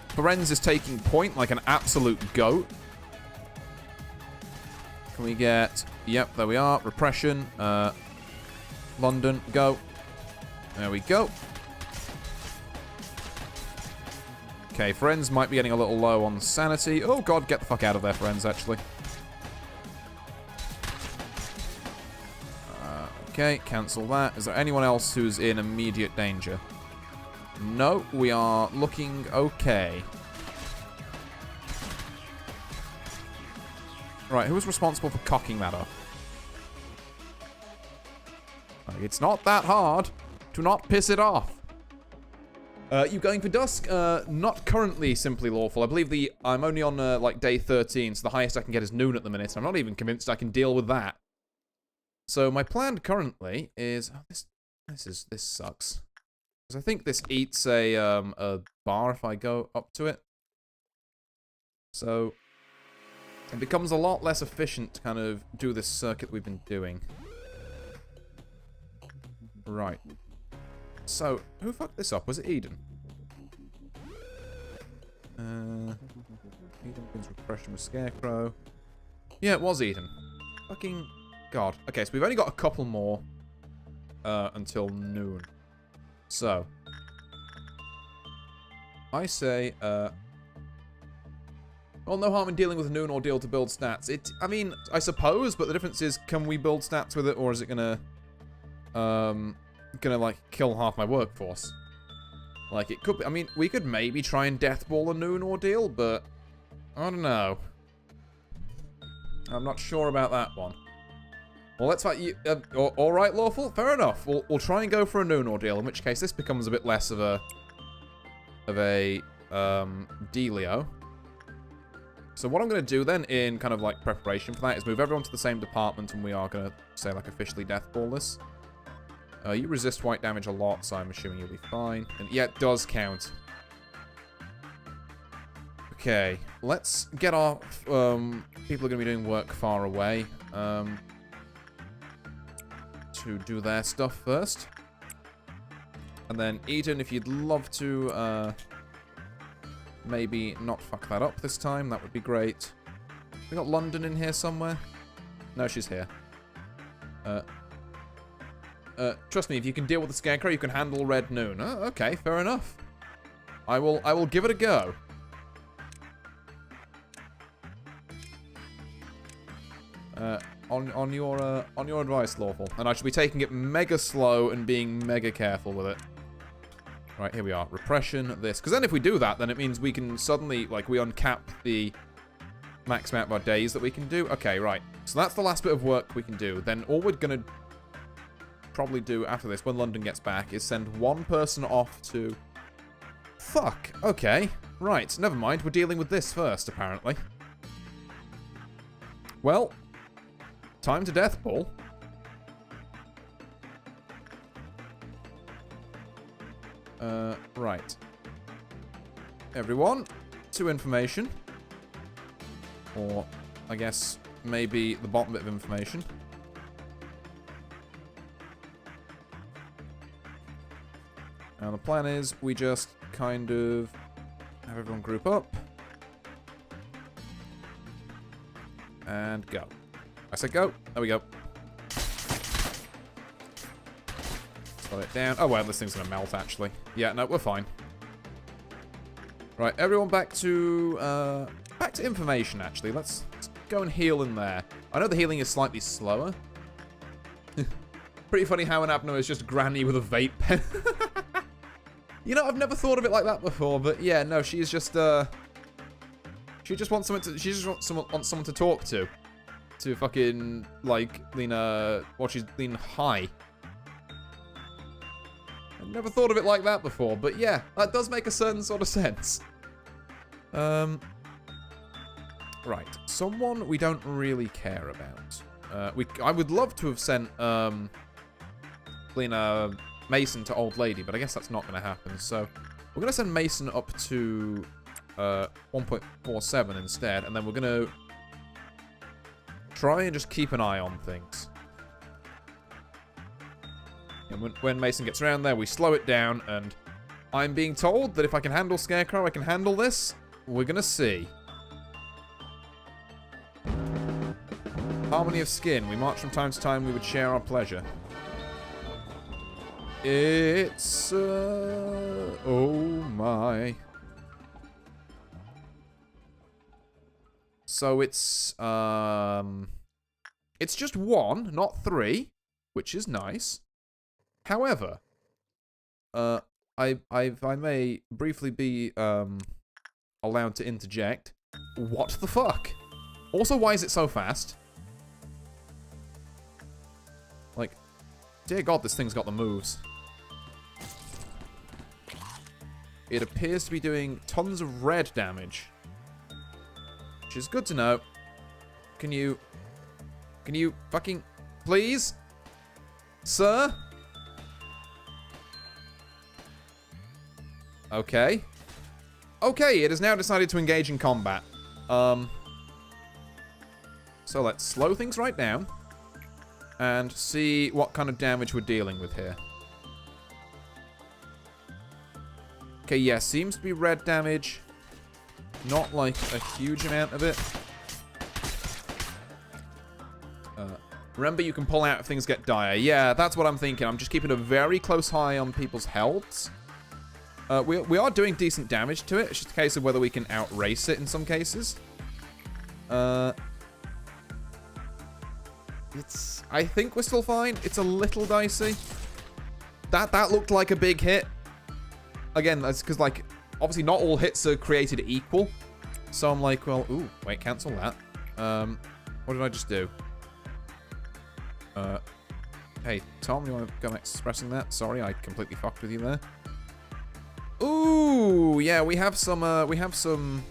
Ferenz is taking point like an absolute goat. Can we get... Yep, there we are. Repression. London, go. There we go. Okay, Ferenz might be getting a little low on sanity. Oh god, get the fuck out of there, Ferenz, actually. Okay, cancel that. Is there anyone else who's in immediate danger? No, we are looking okay. Right, who was responsible for cocking that up? It's not that hard. Do not piss it off. You going for dusk? Not currently simply lawful. I believe I'm only on, like, day 13, so the highest I can get is noon at the minute. I'm not even convinced I can deal with that. So my plan currently is... Oh, this sucks. Because I think this eats a bar if I go up to it. So... It becomes a lot less efficient to kind of do this circuit we've been doing. Right. So, who fucked this up? Was it Eden? Eden begins repression with Scarecrow. Yeah, it was Eden. Fucking God. Okay, so we've only got a couple more until noon. So, I say, well, no harm in dealing with a noon ordeal to build stats. I mean, I suppose, but the difference is, can we build stats with it, or is it gonna like kill half my workforce? Like, it could be, I mean, we could maybe try and deathball a noon ordeal, but I don't know. I'm not sure about that one. Well, let's fight you. All right, lawful, fair enough. We'll try and go for a noon ordeal, in which case this becomes a bit less of a dealio. So what I'm going to do then, in kind of like preparation for that, is move everyone to the same department, and we are going to say like officially deathball this. You resist white damage a lot, so I'm assuming you'll be fine. And yeah, it does count. Okay, let's get our people are going to be doing work far away to do their stuff first. And then Eden, if you'd love to maybe not fuck that up this time, that would be great. We got London in here somewhere? No, she's here. Trust me, if you can deal with the Scarecrow, you can handle Red Noon. Oh, okay, fair enough. I will give it a go. On your advice, lawful. And I should be taking it mega slow and being mega careful with it. Right, here we are. Repression, this. Because then if we do that, then it means we can suddenly, like, we uncap the max amount of our days that we can do. Okay, right. So that's the last bit of work we can do. Then all we're going to probably do after this, when London gets back, is send one person off to... Fuck. Okay. Right, never mind. We're dealing with this first, apparently. Well, time to deathball. Right. Everyone, to information. Or, I guess, maybe the bottom bit of information. And the plan is, we just kind of have everyone group up. And go. I said go. There we go. Slow it down. Oh, well, this thing's going to melt, actually. Yeah, no, we're fine. Right, everyone back to information, actually. Let's go and heal in there. I know the healing is slightly slower. Pretty funny how an Abno is just Granny with a vape pen. You know, I've never thought of it like that before, but yeah, no, she's just, she just wants someone to, she just wants someone to talk to fucking, like, lean, she's lean high. I've never thought of it like that before, but yeah, that does make a certain sort of sense. Right, someone we don't really care about. I would love to have sent, Lena Mason to Old Lady, but I guess that's not going to happen, so we're going to send Mason up to, 1.47 instead, and then we're going to try and just keep an eye on things. And when Mason gets around there, we slow it down, and I'm being told that if I can handle Scarecrow, I can handle this. We're gonna see. Harmony of skin. We march from time to time, we would share our pleasure. It's, oh my. So it's just 1, not 3, which is nice. However, if I may briefly be allowed to interject, what the fuck? Also, why is it so fast? Like, dear God, this thing's got the moves. it appears to be doing tons of red damage. Which is good to know. Can you fucking... Please? Sir? Okay. Okay, it has now decided to engage in combat. So let's slow things right down. And see what kind of damage we're dealing with here. Okay, yeah, seems to be red damage. Not like a huge amount of it. Remember, you can pull out if things get dire. Yeah, that's what I'm thinking. I'm just keeping a very close eye on people's healths. We are doing decent damage to it. It's just a case of whether we can outrace it in some cases. I think we're still fine. It's a little dicey. That looked like a big hit. Again, that's because, like, obviously not all hits are created equal. So I'm like, well, ooh, wait, cancel that. What did I just do? Hey, Tom, you want to go expressing that? Sorry, I completely fucked with you there. Ooh, yeah, we have some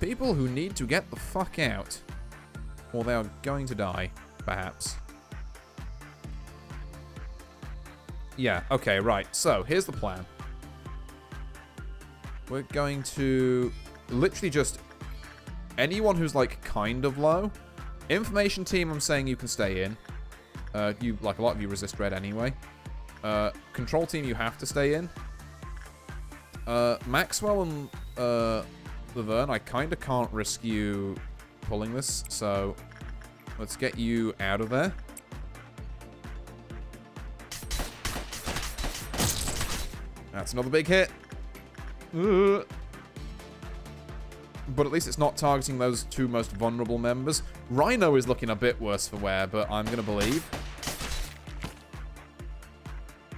people who need to get the fuck out. Or they are going to die, perhaps. Yeah, okay, right. So, here's the plan. We're going to literally just... Anyone who's, like, kind of low. Information team, I'm saying you can stay in. You, like, a lot of you resist red anyway. Control team, you have to stay in. Maxwell and Laverne, I kind of can't risk you pulling this, so let's get you out of there. That's another big hit. But at least it's not targeting those two most vulnerable members. Rhino is looking a bit worse for wear, but I'm going to believe.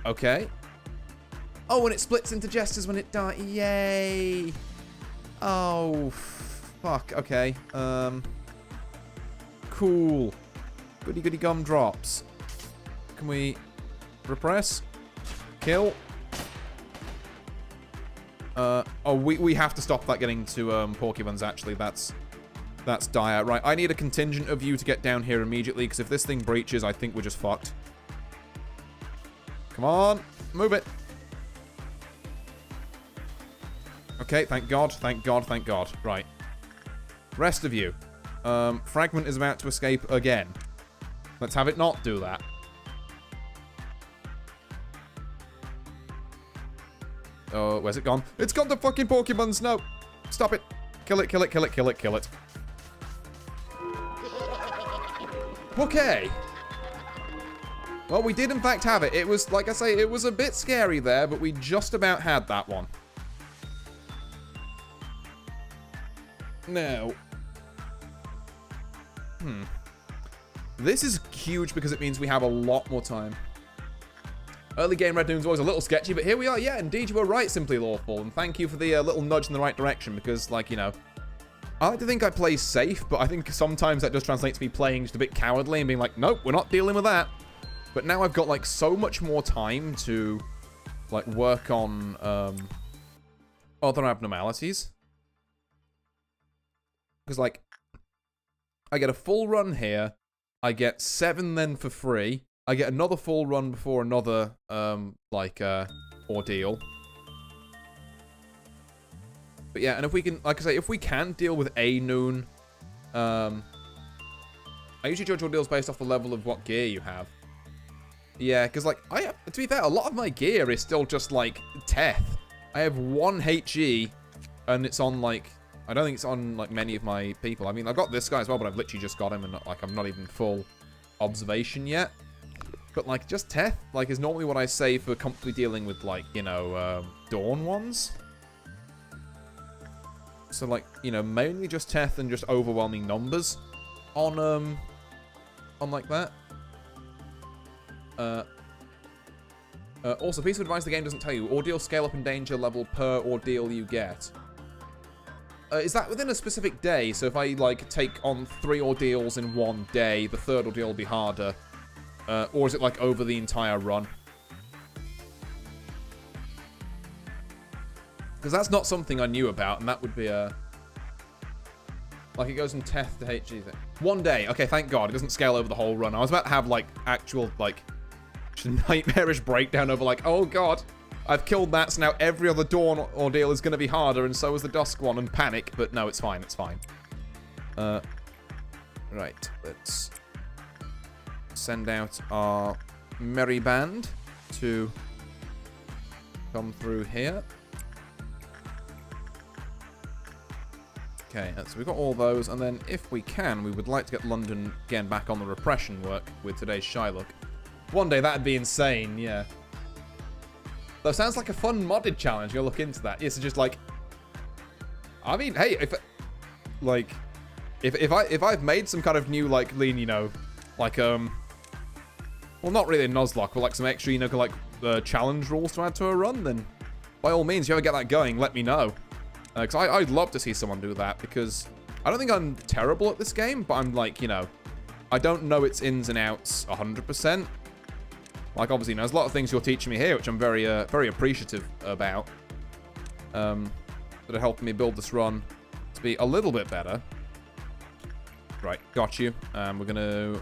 Okay. Oh, and it splits into jesters when it dies. Yay. Oh, fuck. Okay. Cool. Goody goody gumdrops. Can we repress? Kill? Oh, we have to stop that getting to Porcupines, actually. That's dire. Right, I need a contingent of you to get down here immediately, because if this thing breaches, I think we're just fucked. Come on. Move it. Okay, thank God, thank God, thank God. Right. Rest of you. Fragment is about to escape again. Let's have it not do that. Oh, where's it gone? It's gone to fucking Pokemons! No! Stop it! Kill it, kill it, kill it, kill it, kill it. Okay. Well, we did in fact have it. It was, like I say, it was a bit scary there, but we just about had that one. Now. This is huge because it means we have a lot more time. Early game Red Doom's always a little sketchy, but here we are. Yeah, indeed, you were right, Simply Lawful. And thank you for the little nudge in the right direction, because, like, you know, I like to think I play safe, but I think sometimes that does translate to me playing just a bit cowardly and being like, nope, we're not dealing with that. But now I've got, like, so much more time to, like, work on other abnormalities. Because, like, I get a full run here. I get 7 then for free. I get another full run before another, ordeal. But yeah, and if we can, like I say, if we can deal with a noon, I usually judge ordeals based off the level of what gear you have. Yeah, because, like, to be fair, a lot of my gear is still just, like, Teth. I have 1 HE, and it's on, like, I don't think it's on, like, many of my people. I mean, I've got this guy as well, but I've literally just got him, and, like, I'm not even full observation yet. But, like, just Teth, like, is normally what I say for comfortably dealing with, like, you know, Dawn ones. So, like, you know, mainly just Teth and just overwhelming numbers on like that. Also, piece of advice the game doesn't tell you. Ordeal scale up in danger level per ordeal you get. Is that within a specific day? So if I, like, take on 3 ordeals in one day, the 3rd ordeal will be harder. Or is it, like, over the entire run? Because that's not something I knew about, and that would be a... Like, it goes from Teth to HG thing. 1 day. Okay, thank God. It doesn't scale over the whole run. I was about to have, like, actual, like, nightmarish breakdown over, like, oh, God, I've killed that, so now every other Dawn ordeal is going to be harder, and so is the Dusk one, and panic. But no, it's fine. It's fine. Right. Let's send out our merry band to come through here. Okay, so we've got all those, and then if we can, we would like to get London again back on the repression work with today's Shylock. 1 day, that'd be insane, yeah. That sounds like a fun modded challenge. You'll look into that. Yes, it's just like, I mean, hey, if I've made some kind of new like lean, you know, like well, not really a Nuzlocke, but like some extra, you know, like challenge rules to add to a run, then by all means, if you ever get that going, let me know. Because I'd love to see someone do that, because I don't think I'm terrible at this game, but I'm like, you know, I don't know its ins and outs 100%. Like, obviously, you know, there's a lot of things you're teaching me here, which I'm very, very appreciative about. That are helping me build this run to be a little bit better. Right, got you. We're going to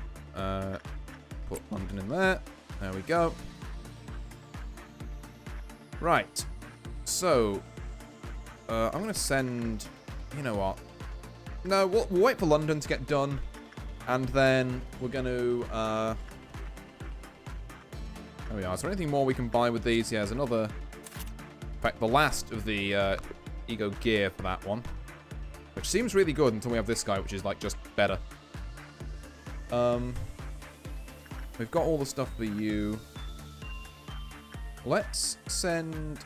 put London in there. There we go. Right. So... I'm going to send... You know what? No, we'll wait for London to get done. And then we're going to... There we are. Is there anything more we can buy with these? Yeah, there's another... In fact, the last of the Ego gear for that one. Which seems really good until we have this guy, which is, like, just better. We've got all the stuff for you. Let's send...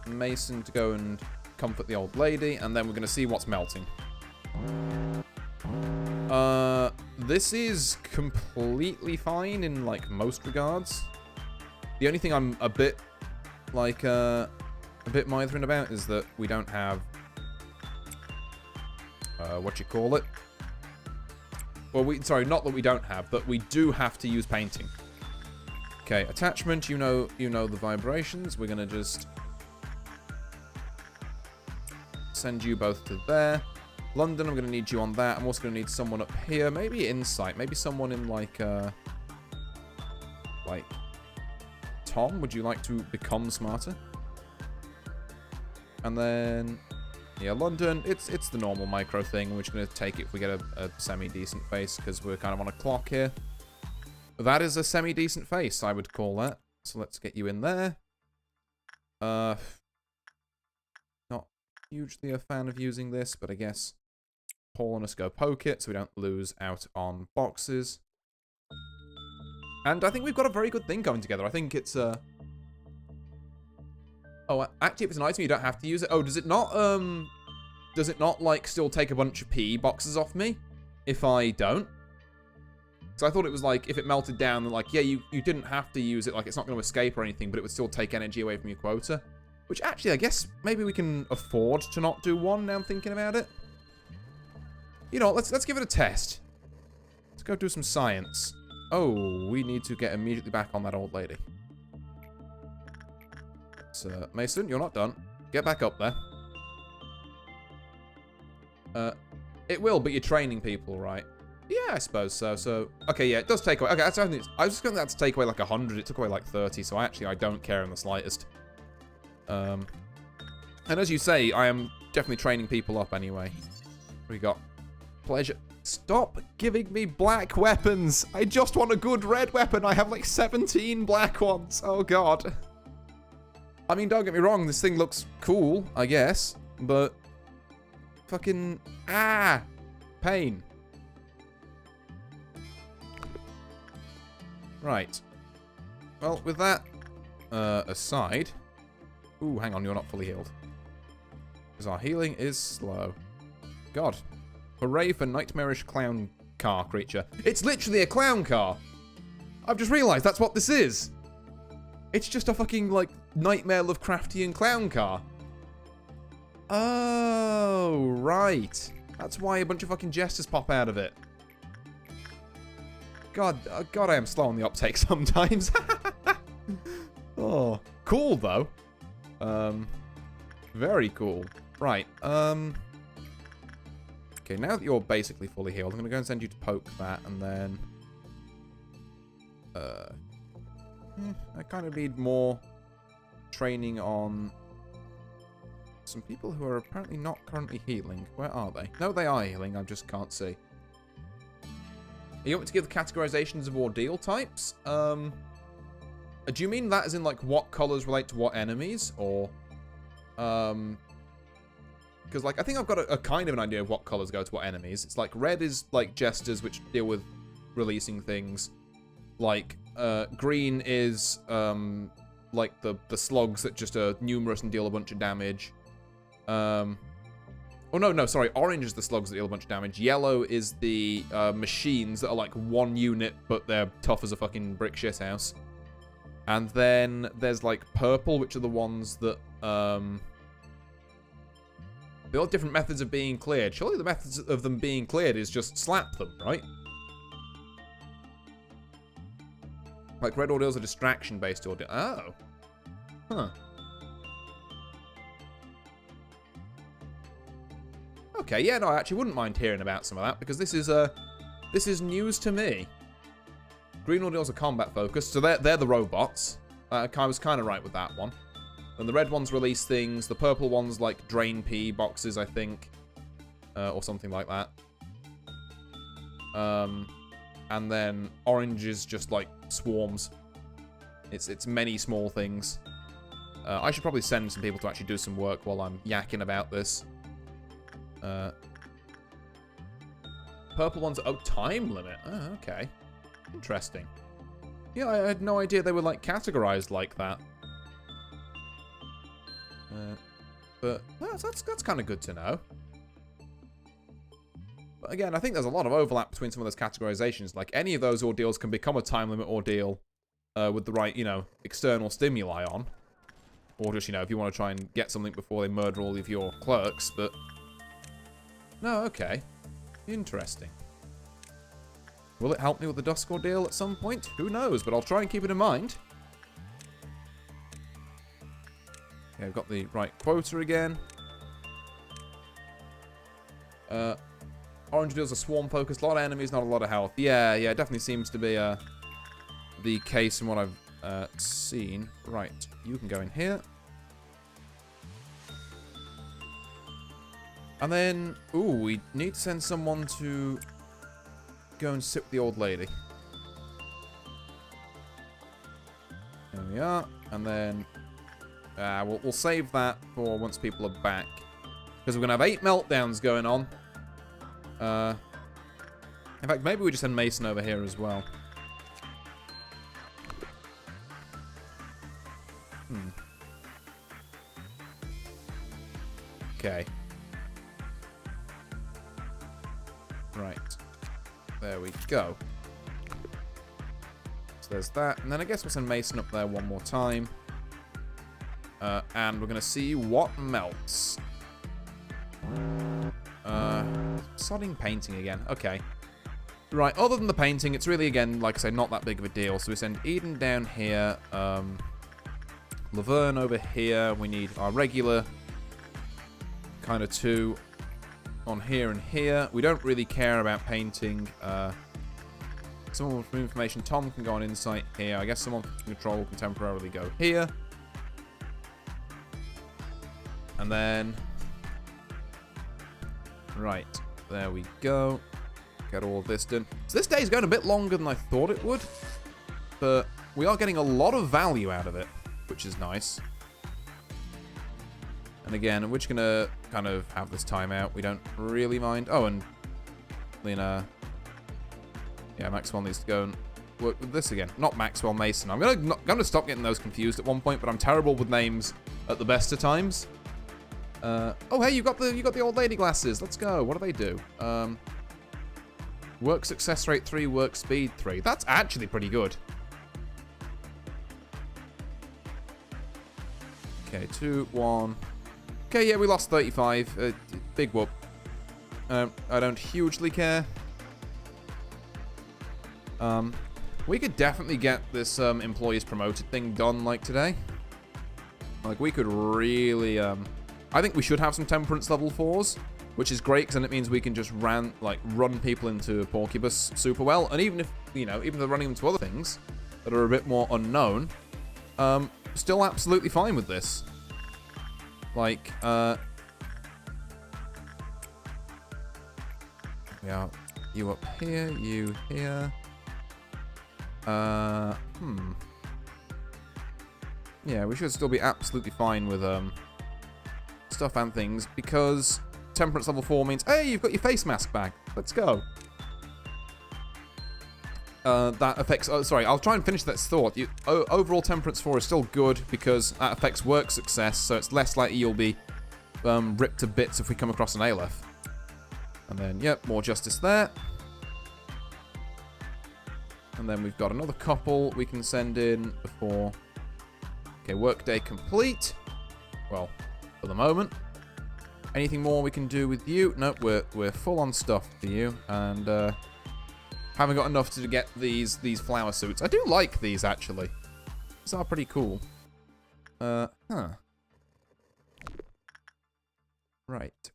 Mason to go and comfort the old lady, and then we're going to see what's melting. This is completely fine in, like, most regards. The only thing I'm a bit, like, a bit mithering about is that we don't have, what you call it? Well, sorry, not that we don't have, but we do have to use painting. Okay, attachment, you know the vibrations. We're going to just... send you both to there. London, I'm going to need you on that. I'm also going to need someone up here. Maybe Insight. Maybe someone in like Tom, would you like to become smarter? And then, yeah, London, it's the normal micro thing. We're just going to take it if we get a semi-decent face, because we're kind of on a clock here. That is a semi-decent face, I would call that. So let's get you in there. Hugely a fan of using this, but I guess Paul and us go poke it so we don't lose out on boxes. And I think we've got a very good thing going together. I think it's oh, actually, if it's an item, you don't have to use it. Oh, does it not like still take a bunch of PE boxes off me if I don't? So I thought it was like if it melted down, then like, yeah, you didn't have to use it, like it's not going to escape or anything, but it would still take energy away from your quota. Which, actually, I guess maybe we can afford to not do one, now I'm thinking about it. You know, let's give it a test. Let's go do some science. Oh, we need to get immediately back on that old lady. So, Mason, you're not done. Get back up there. It will, but you're training people, right? Yeah, I suppose so. So, okay, yeah, it does take away... Okay, that's, I was just going to take away like 100. It took away like 30, so actually I don't care in the slightest. And as you say, I am definitely training people up anyway. We got pleasure. Stop giving me black weapons. I just want a good red weapon. I have like 17 black ones. Oh, God. I mean, don't get me wrong. This thing looks cool, I guess. But fucking... pain. Right. Well, with that aside... Ooh, hang on, you're not fully healed. Because our healing is slow. God. Hooray for nightmarish clown car creature. It's literally a clown car! I've just realised that's what this is! It's just a fucking, like, nightmare Lovecraftian clown car. Oh, right. That's why a bunch of fucking jesters pop out of it. God, I am slow on the uptake sometimes. Oh, cool, though. Very cool. Right, okay, now that you're basically fully healed, I'm going to go and send you to poke that, and then... I kind of need more training on some people who are apparently not currently healing. Where are they? No, they are healing, I just can't see. You want me to give the categorizations of ordeal types? Do you mean that as in, like, what colors relate to what enemies? Or, because, like, I think I've got a kind of an idea of what colors go to what enemies. It's like, red is, like, jesters, which deal with releasing things. Like, green is, like, the slugs that just are numerous and deal a bunch of damage. Oh, no, sorry. Orange is the slugs that deal a bunch of damage. Yellow is the machines that are, like, one unit, but they're tough as a fucking brick shithouse. And then there's, like, purple, which are the ones that, they all have different methods of being cleared. Surely the methods of them being cleared is just slap them, right? Like, red ordeals are distraction-based ordeal. Oh. Huh. Okay, yeah, no, I actually wouldn't mind hearing about some of that, because this is news to me. Green ordeals are combat-focused, so they're the robots. I was kind of right with that one. And the red ones release things. The purple ones, like, drain P boxes, I think. Or something like that. And then orange is just, like, swarms. It's many small things. I should probably send some people to actually do some work while I'm yakking about this. Purple ones, oh, time limit. Oh, okay. Interesting. Yeah, I had no idea they were, like, categorized like that. But that's kind of good to know. But again, I think there's a lot of overlap between some of those categorizations. Like, any of those ordeals can become a time limit ordeal with the right, you know, external stimuli on. Or just, you know, if you want to try and get something before they murder all of your clerks, but... No, okay. Interesting. Will it help me with the Dusk ordeal at some point? Who knows, but I'll try and keep it in mind. Okay, I've got the right quota again. Orange deals are swarm focused, a lot of enemies, not a lot of health. Yeah, it definitely seems to be the case in what I've seen. Right, you can go in here. And then, ooh, we need to send someone to go and sit with the old lady. There we are. And then we'll save that for once people are back. Because we're going to have 8 meltdowns going on. In fact, maybe we just send Mason over here as well. Okay. Right. There we go. So there's that. And then I guess we'll send Mason up there one more time. And we're going to see what melts. Sodding painting again. Okay. Right, other than the painting, it's really, again, like I say, not that big of a deal. So we send Eden down here. Laverne over here. We need our regular kind of 2 on here and here. We don't really care about painting. Someone with information. Tom can go on insight here. I guess someone from control can temporarily go here. And then... Right. There we go. Get all this done. So this day is going a bit longer than I thought it would. But we are getting a lot of value out of it, which is nice. And again, we're just going to kind of have this timeout. We don't really mind. Oh, and Lena... Yeah, Maxwell needs to go and work with this again. Not Maxwell, Mason. I'm gonna stop getting those confused at one point, but I'm terrible with names at the best of times. Oh, hey, you got the old lady glasses. Let's go. What do they do? Work success rate 3, work speed 3. That's actually pretty good. Okay, 2, 1. Okay, yeah, we lost 35. Big whoop. I don't hugely care. We could definitely get this employees promoted thing done like today. Like, we could really I think we should have some temperance level 4s, which is great because then it means we can just run people into Porcubus super well. And even if, you know, even if they're running into other things that are a bit more unknown, still absolutely fine with this. Like, yeah, you up here, you here. Yeah, we should still be absolutely fine with, stuff and things, because temperance level 4 means, hey, you've got your face mask back. Let's go. That affects... Oh, sorry, I'll try and finish that thought. Overall temperance 4 is still good because that affects work success, so it's less likely you'll be ripped to bits if we come across an Aleph. And then, yep, more justice there. And then we've got another couple we can send in before... Okay, workday complete. Well, for the moment. Anything more we can do with you? Nope, we're full on stuff for you, and haven't got enough to get these flower suits. I do like these actually. These are pretty cool. Right.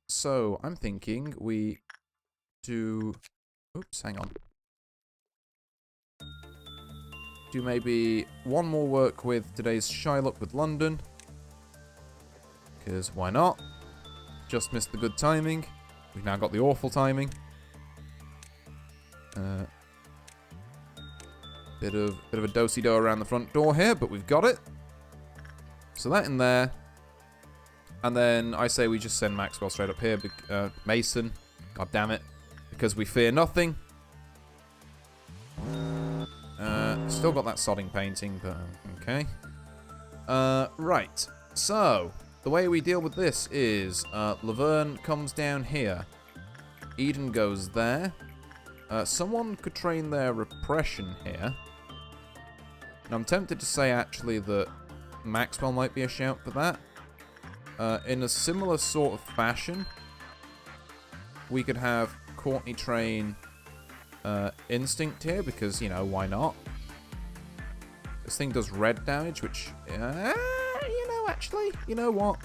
So I'm thinking we do. Oops, hang on. Do maybe one more work with today's Shylock with London. Because why not? Just missed the good timing. We've now got the awful timing. Bit of a do-si-do around the front door here, but we've got it. So that in there. And then I say we just send Maxwell straight up here. Mason. God damn it. Because we fear nothing. Still got that sodding painting, but okay. Right. So, the way we deal with this is Laverne comes down here. Eden goes there. Someone could train their repression here. And I'm tempted to say, actually, that Maxwell might be a shout for that. In a similar sort of fashion, we could have Courtney train Instinct here, because, you know, why not? This thing does red damage, which, you know, actually, you know what?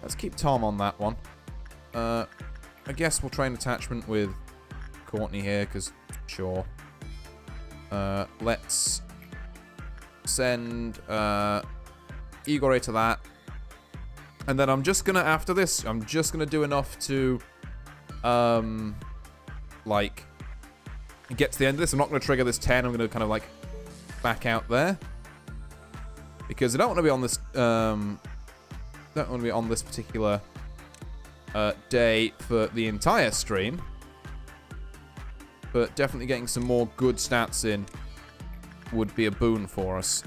Let's keep Tom on that one. I guess we'll train attachment with Courtney here, because, sure. Let's send Igor to that. And then I'm just gonna, after this, I'm just gonna do enough to, like, get to the end of this. I'm not gonna trigger this 10, I'm gonna kind of, like, back out there. Because I don't want to be on this, don't want to be on this particular day for the entire stream. But definitely getting some more good stats in would be a boon for us.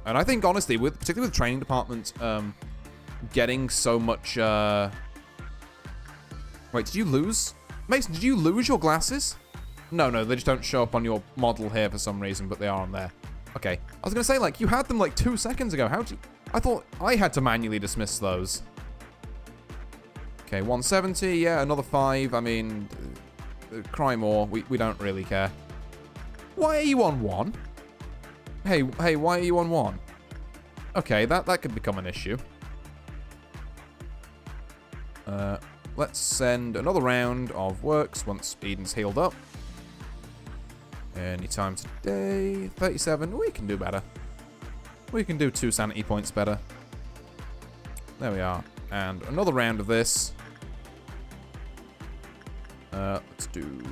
And I think, honestly, particularly with the training department, getting so much... Wait, did you lose? Mason, did you lose your glasses? No, they just don't show up on your model here for some reason, but they are on there. Okay. I was going to say, like, you had them, like, 2 seconds ago. How'd you... I thought I had to manually dismiss those. Okay, 170. Yeah, another 5. I mean, cry more. We don't really care. Why are you on 1? Hey, why are you on 1? Okay, that could become an issue. Let's send another round of works once Eden's healed up. Anytime today. 37. We can do better. We can do 2 sanity points better. There we are. And another round of this. Let's do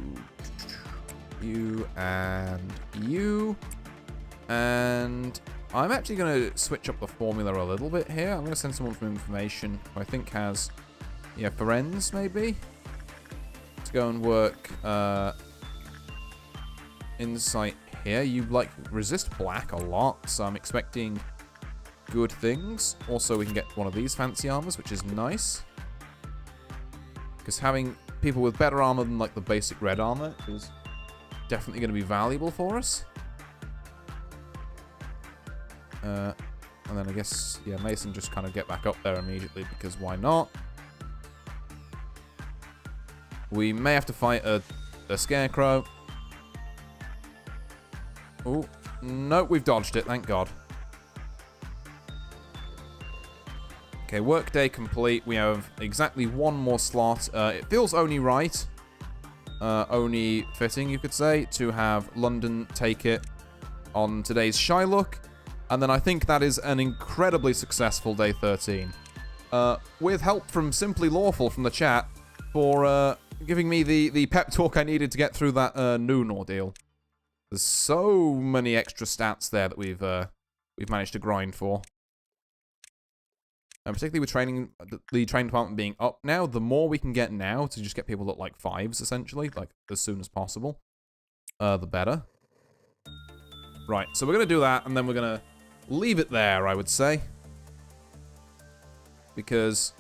you and you. And I'm actually going to switch up the formula a little bit here. I'm going to send someone from information who I think has... Yeah, Ferenz, maybe? To go and work insight here. You, like, resist black a lot, so I'm expecting good things. Also, we can get one of these fancy armors, which is nice. Because having people with better armor than, like, the basic red armor is definitely going to be valuable for us. And then I guess, yeah, Mason just kind of get back up there immediately, because why not? We may have to fight a scarecrow. Oh, no, we've dodged it, thank God. Okay, workday complete. We have exactly one more slot. It feels only right, only fitting, you could say, to have London take it on today's Shylock. And then I think that is an incredibly successful day 13. With help from Simply Lawful from the chat for giving me the pep talk I needed to get through that noon ordeal. There's so many extra stats there that we've managed to grind for. And particularly with the training department being up now, the more we can get now to just get people at like 5s, essentially, like as soon as possible, the better. Right, so we're going to do that, and then we're going to leave it there, I would say. Because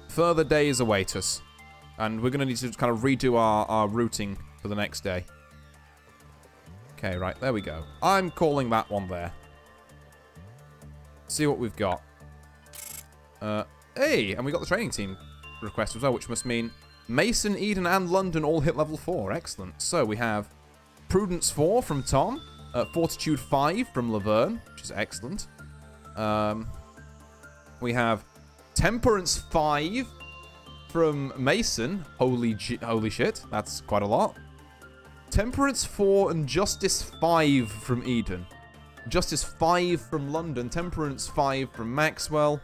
further days await us. And we're going to need to kind of redo our routing for the next day. Okay, right, there we go. I'm calling that one there. See what we've got. Hey, and we got the training team request as well, which must mean Mason, Eden, and London all hit level 4. Excellent. So we have Prudence 4 from Tom, Fortitude 5 from Laverne, which is excellent. We have Temperance 5 from Mason. Holy shit, that's quite a lot. Temperance 4 and Justice 5 from Eden. Justice 5 from London. Temperance 5 from Maxwell.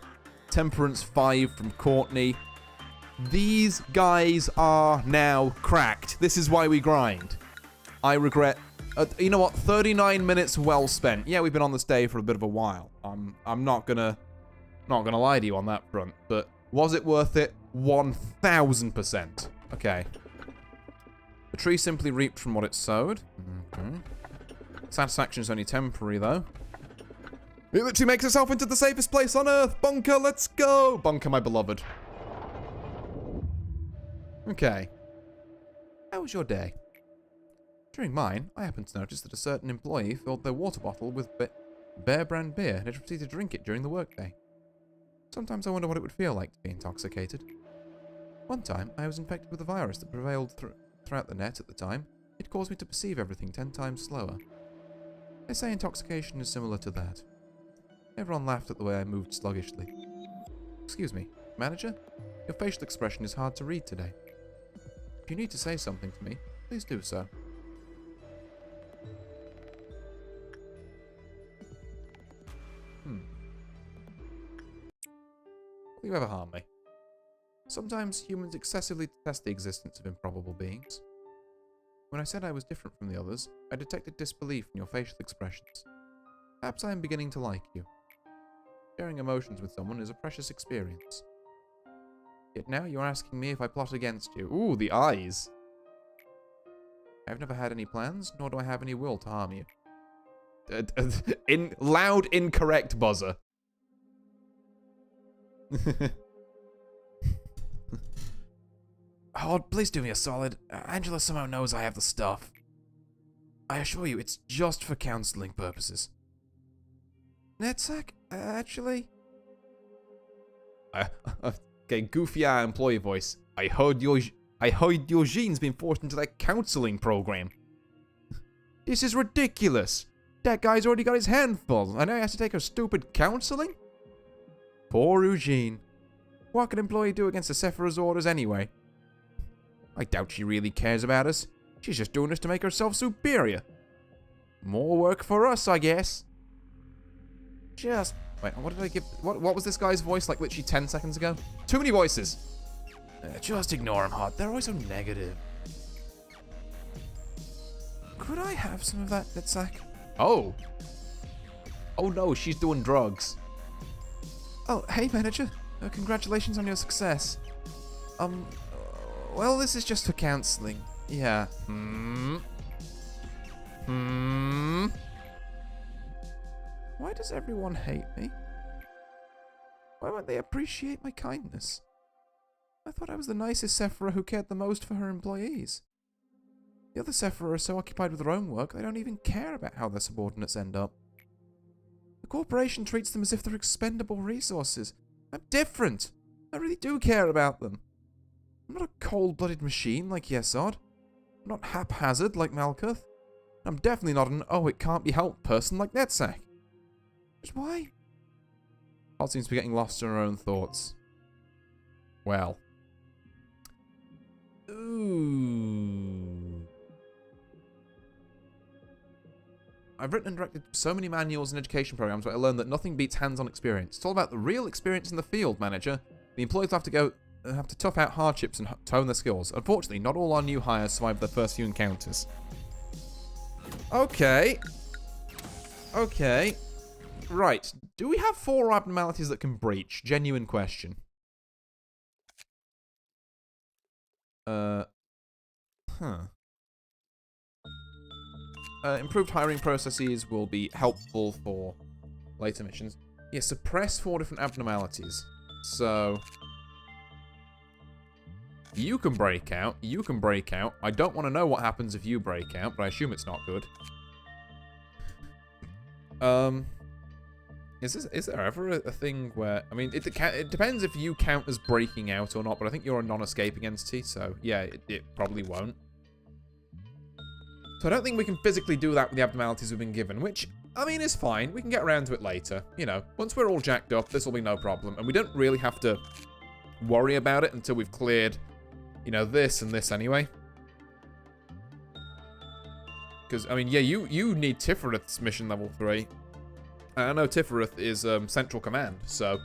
Temperance 5 from Courtney. These guys are now cracked. This is why we grind. I regret... you know what? 39 minutes well spent. Yeah, we've been on this day for a bit of a while. I'm not gonna lie to you on that front. But was it worth it? 1000%. Okay. The tree simply reaped from what it sowed. Mm-hmm. Satisfaction is only temporary, though. It literally makes itself into the safest place on Earth. Bunker, let's go. Bunker, my beloved. Okay. How was your day? During mine, I happened to notice that a certain employee filled their water bottle with Bear Brand beer and had proceeded to drink it during the workday. Sometimes I wonder what it would feel like to be intoxicated. One time, I was infected with a virus that prevailed throughout the net at the time. It caused me to perceive everything 10 times slower. They say intoxication is similar to that. Everyone laughed at the way I moved sluggishly. Excuse me, manager? Your facial expression is hard to read today. If you need to say something to me, please do so. Will you ever harm me? Sometimes humans excessively test the existence of improbable beings. When I said I was different from the others, I detected disbelief in your facial expressions. Perhaps I am beginning to like you. Sharing emotions with someone is a precious experience. Yet now you're asking me if I plot against you. Ooh, the eyes. I've never had any plans, nor do I have any will to harm you. Loud, incorrect buzzer. Oh, please do me a solid. Angela somehow knows I have the stuff. I assure you, it's just for counseling purposes. Netsack, actually? Okay, goofy employee voice. I heard Eugene's been forced into that counseling program. This is ridiculous. That guy's already got his hand full, and now he has to take her stupid counseling? Poor Eugene. What can an employee do against the Sephiroth's orders anyway? I doubt she really cares about us. She's just doing this to make herself superior. More work for us, I guess. Just... Wait, what did I give... What was this guy's voice like literally 10 seconds ago? Too many voices. Just ignore him, Hot. They're always so negative. Could I have some of that sack? Oh. Oh no, she's doing drugs. Oh, hey manager. Congratulations on your success. Well, this is just for counseling. Yeah. Why does everyone hate me? Why won't they appreciate my kindness? I thought I was the nicest Sephiroth who cared the most for her employees. The other Sephiroth are so occupied with their own work, they don't even care about how their subordinates end up. The corporation treats them as if they're expendable resources. I'm different. I really do care about them. I'm not a cold-blooded machine like Yesod. I'm not haphazard like Malkuth. I'm definitely not an oh-it-can't-be-helped person like Netsack. But why? Pod seems to be getting lost in her own thoughts. Well. Ooh. I've written and directed so many manuals and education programs where I learned that nothing beats hands-on experience. It's all about the real experience in the field, manager. The employees have to tough out hardships and tone their skills. Unfortunately, not all our new hires survive their first few encounters. Okay. Okay. Right. Do we have 4 abnormalities that can breach? Genuine question. Improved hiring processes will be helpful for later missions. Yeah, suppress 4 different abnormalities. So... you can break out. You can break out. I don't want to know what happens if you break out, but I assume it's not good. Is there ever a thing where... I mean, it depends if you count as breaking out or not, but I think you're a non-escaping entity, so yeah, it probably won't. So I don't think we can physically do that with the abnormalities we've been given, which, I mean, is fine. We can get around to it later. You know, once we're all jacked up, this will be no problem, and we don't really have to worry about it until we've cleared, you know, this and this anyway. Because, I mean, yeah, you need Tifereth's mission level 3. I know Tifereth is Central Command, so...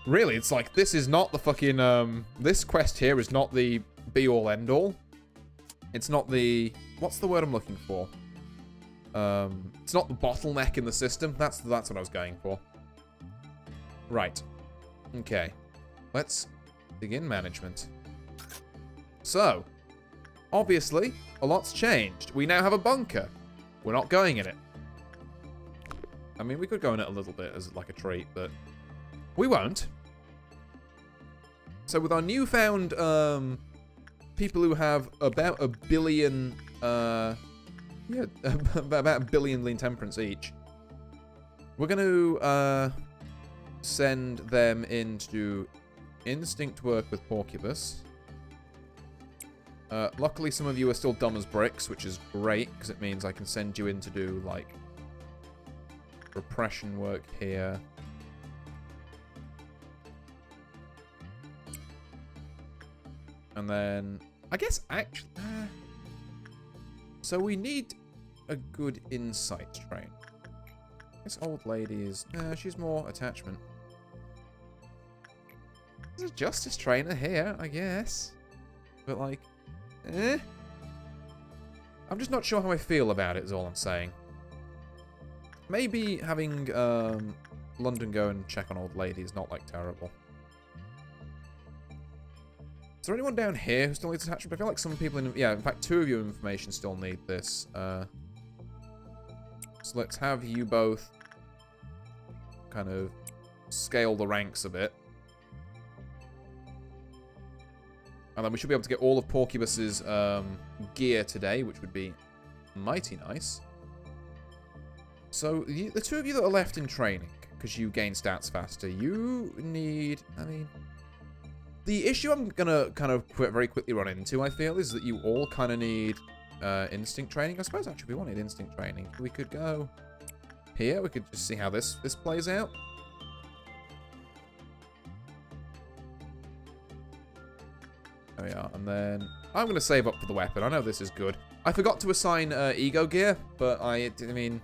really, it's like, this is not the fucking, this quest here is not the be-all, end-all. It's not the... what's the word I'm looking for? It's not the bottleneck in the system. That's what I was going for. Right. Okay. Let's begin management. So, obviously, a lot's changed. We now have a bunker. We're not going in it. I mean, we could go in it a little bit as like a treat, but we won't. So with our newfound people who have about 1 billion, yeah, about 1 billion lean temperance each, we're going to send them into instinct work with Porcubus. Luckily, some of you are still dumb as bricks, which is great, because it means I can send you in to do, like, repression work here. And then, I guess, actually... so we need a good insight train. This old lady is... she's more attachment. There's a justice trainer here, I guess. But, like... I'm just not sure how I feel about it, is all I'm saying. Maybe having London go and check on old lady is not, like, terrible. Is there anyone down here who still needs attachment? I feel like some people in... yeah, in fact, 2 of you information still need this. So let's have you both kind of scale the ranks a bit. And then we should be able to get all of Porcubus's gear today, which would be mighty nice. So, the 2 of you that are left in training, because you gain stats faster, you need... I mean... the issue I'm going to kind of very quickly run into, I feel, is that you all kind of need instinct training. I suppose, actually, we wanted instinct training. We could go here. We could just see how this plays out. There we are. And then I'm going to save up for the weapon. I know this is good. I forgot to assign ego gear, but I mean,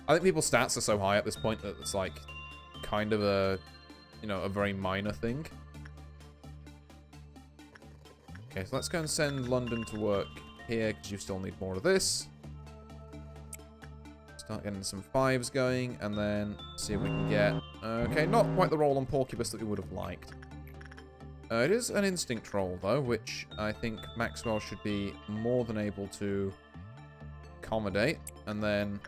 I think people's stats are so high at this point that it's like kind of a, you know, a very minor thing. Okay, so let's go and send London to work here, because you still need more of this. Start getting some 5s going, and then see if we can get... okay, not quite the roll on Porcubus that we would have liked. It is an instinct roll, though, which I think Maxwell should be more than able to accommodate. And then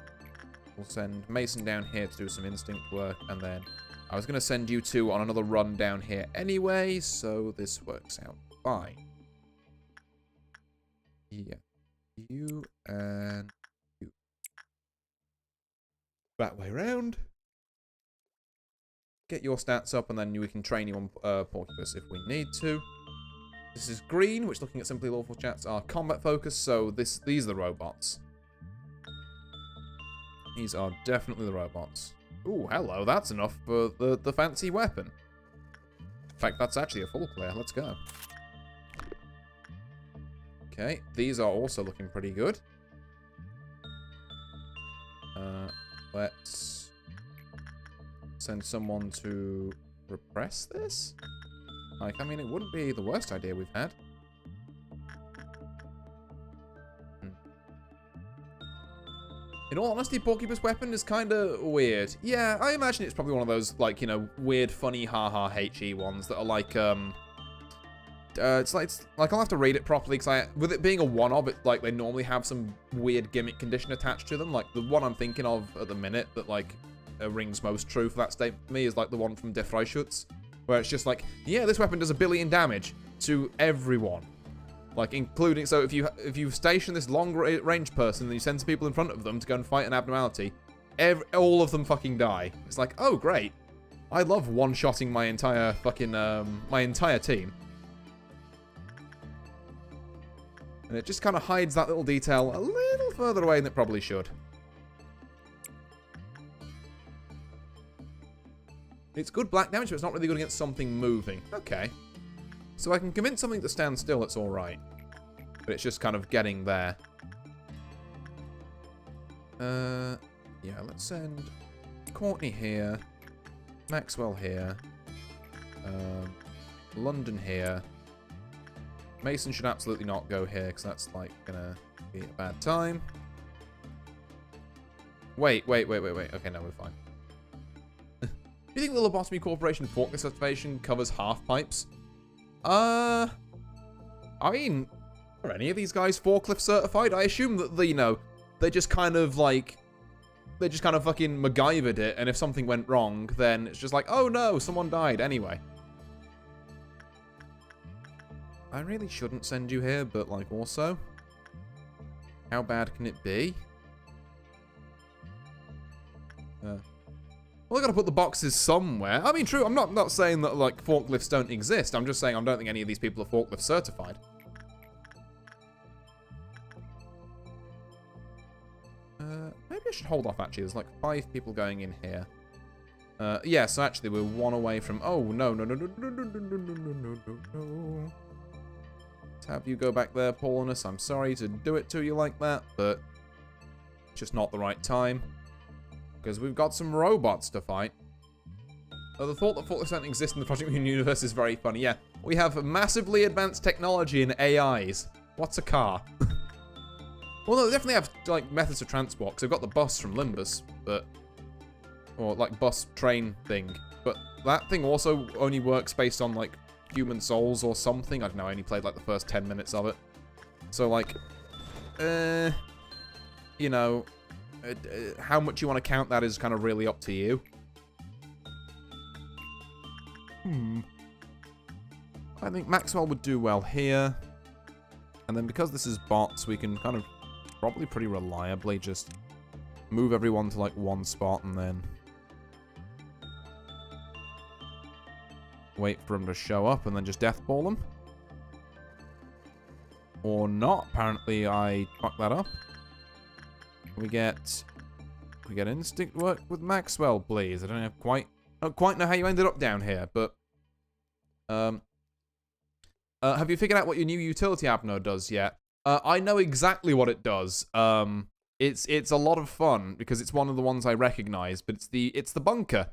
we'll send Mason down here to do some instinct work, and then I was going to send you 2 on another run down here anyway, so this works out fine. Yeah. You and you. That way around. Get your stats up, and then we can train you on Porcubus if we need to. This is green, which, looking at Simply Lawful chats, are combat focused, so these are the robots. These are definitely the robots. Ooh, hello, that's enough for the fancy weapon. In fact, that's actually a full clear. Let's go. Okay, these are also looking pretty good. Let's send someone to repress this. Like, I mean, it wouldn't be the worst idea we've had. In all honesty, Porcupus weapon is kind of weird. Yeah, I imagine it's probably one of those, like, you know, weird, funny, haha, HE ones that are like, it's like I'll have to read it properly, because with it being a one-of, it, like, they normally have some weird gimmick condition attached to them. Like, the one I'm thinking of at the minute that, like, rings most true for that statement for me is, like, the one from Defreischutz, where it's just like, yeah, this weapon does 1 billion damage to everyone. Like, including, so if you station this long-range person and you send some people in front of them to go and fight an abnormality, all of them fucking die. It's like, oh, great. I love one-shotting my entire fucking, my entire team. And it just kind of hides that little detail a little further away than it probably should. It's good black damage, but it's not really good against something moving. Okay. So I can convince something to stand still, it's alright. But it's just kind of getting there. Yeah, let's send Courtney here. Maxwell here. London here. Mason should absolutely not go here, because that's, like, gonna be a bad time. Wait. Okay, no, we're fine. Do you think the Lobotomy Corporation forklift certification covers half pipes? I mean, are any of these guys forklift certified? I assume that, you know, they just kind of, like, they just kind of fucking MacGyvered it, and if something went wrong, then it's just like, oh no, someone died anyway. I really shouldn't send you here, but, like, also, how bad can it be? Well, I gotta put the boxes somewhere. I mean, true, I'm not saying that, like, forklifts don't exist. I'm just saying I don't think any of these people are forklift certified. Maybe I should hold off, actually. There's, like, 5 people going in here. Yeah, so actually, we're 1 away from... Oh, no. Let's have you go back there, Paulinus. I'm sorry to do it to you like that, but it's just not the right time. Because we've got some robots to fight. The thought that forklifts don't exist in the Project Moon universe is very funny. Yeah, we have massively advanced technology in AIs. What's a car? Well, no, they definitely have, like, methods of transport. Because they've got the bus from Limbus, but... Or, like, bus train thing. But that thing also only works based on, like, human souls or something. I don't know, I only played, like, the first 10 minutes of it. So, like... you know... how much you want to count that is kind of really up to you. I think Maxwell would do well here. And then because this is bots, we can kind of probably pretty reliably just move everyone to, like, one spot and then wait for them to show up and then just deathball them. Or not. Apparently I fucked that up. We get instinct work with Maxwell, please. I don't quite know how you ended up down here, but have you figured out what your new utility app node does yet? I know exactly what it does. It's a lot of fun because it's one of the ones I recognize, but it's the bunker.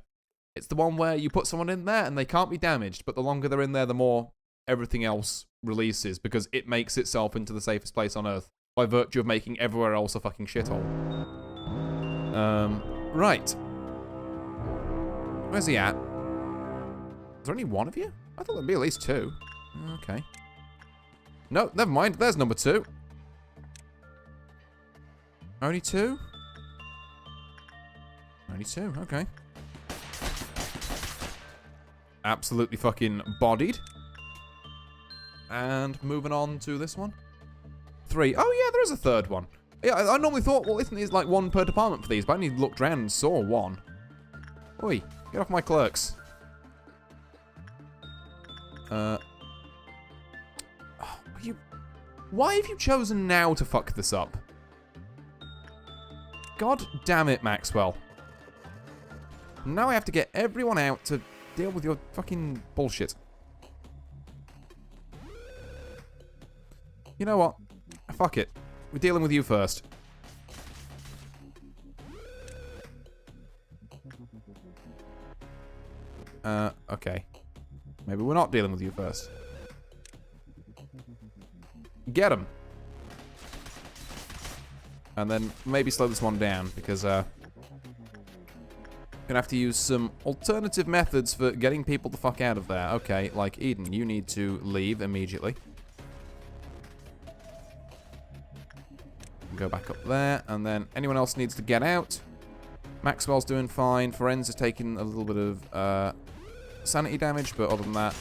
It's the one where you put someone in there and they can't be damaged, but the longer they're in there, the more everything else releases because it makes itself into the safest place on Earth. By virtue of making everywhere else a fucking shithole. Right. Where's he at? Is there only 1 of you? I thought there'd be at least 2. Okay. No, never mind. There's number 2. Only 2? Only 2, okay. Absolutely fucking bodied. And moving on to this one. 3. Oh, yeah, there is a 3rd one. Yeah, I normally thought, well, isn't it like 1 per department for these? But I only looked around and saw 1. Oi, get off my clerks. Why have you chosen now to fuck this up? God damn it, Maxwell. Now I have to get everyone out to deal with your fucking bullshit. You know what? Fuck it. We're dealing with you first. Okay. Maybe we're not dealing with you first. Get him. And then maybe slow this one down, because, gonna have to use some alternative methods for getting people the fuck out of there. Okay, like Eden, you need to leave immediately. Go back up there, and then anyone else needs to get out. Maxwell's doing fine. Ferenz is taking a little bit of, sanity damage, but other than that,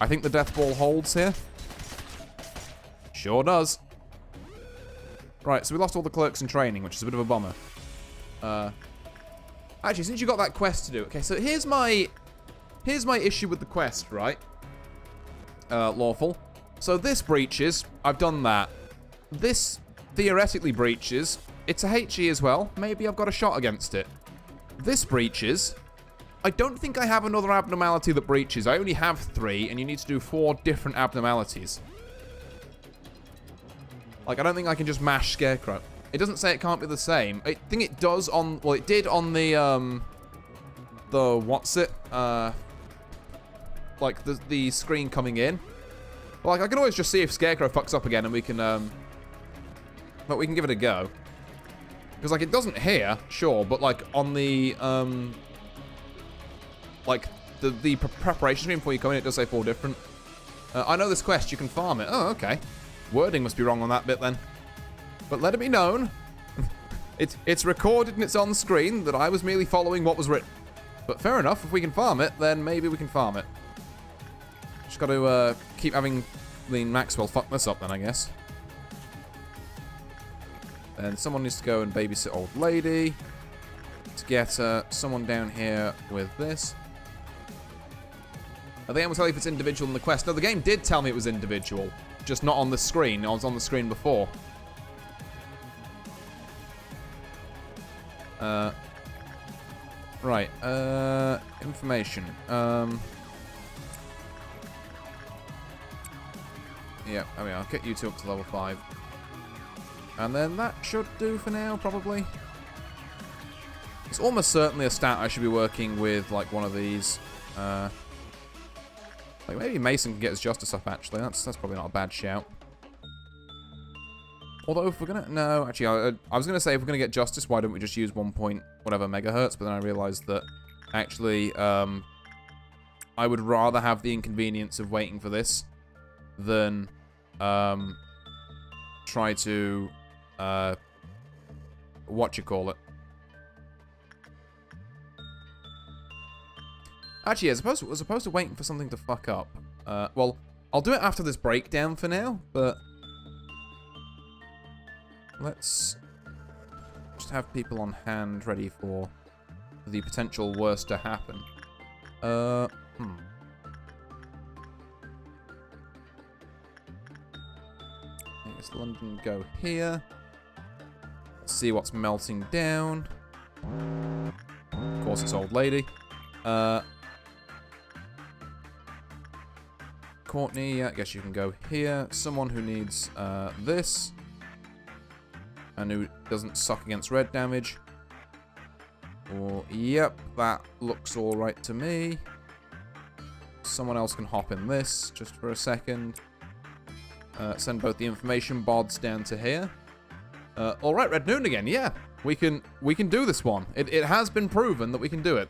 I think the death ball holds here. Sure does. Right, so we lost all the clerks in training, which is a bit of a bummer. Actually, since you got that quest to do, okay, so here's my issue with the quest, right? Lawful. So this breaches, I've done that. This theoretically breaches. It's a HE as well. Maybe I've got a shot against it. This breaches. I don't think I have another abnormality that breaches. I only have 3, and you need to do 4 different abnormalities. Like, I don't think I can just mash Scarecrow. It doesn't say it can't be the same. I think it does on... Well, it did on the what's it? Like, the screen coming in. But, like, I can always just see if Scarecrow fucks up again, and we can, but we can give it a go. Because, like, it doesn't here, sure, but, like, on the, like, the preparation screen before you come in, it does say 4 different. I know this quest, you can farm it. Oh, okay. Wording must be wrong on that bit, then. But let it be known, it's recorded and it's on screen that I was merely following what was written. But fair enough, if we can farm it, then maybe we can farm it. Just got to keep having Maxwell fuck this up then, I guess. And someone needs to go and babysit old lady. To get someone down here with this. I think I will tell you if it's individual in the quest. No, the game did tell me it was individual. Just not on the screen. I was on the screen before. Right. Information. Yeah, I mean, I'll get you 2 up to level 5. And then that should do for now, probably. It's almost certainly a stat I should be working with, like, one of these. Like, maybe Mason can get his justice up, actually. That's probably not a bad shout. Although, if we're gonna... No, actually, I was gonna say, if we're gonna get justice, why don't we just use 1 point whatever megahertz? But then I realized that, actually, I would rather have the inconvenience of waiting for this than, try to, what you call it. Actually, as opposed to waiting for something to fuck up. Well, I'll do it after this breakdown for now, but let's just have people on hand ready for the potential worst to happen. I guess London go here. Let's see what's melting down. Of course, it's old lady. Courtney, I guess you can go here. Someone who needs this. And who doesn't suck against red damage. Or, yep, that looks alright to me. Someone else can hop in this, just for a second. Send both the information bods down to here. Alright, Red Noon again, yeah. We can do this one. It has been proven that we can do it.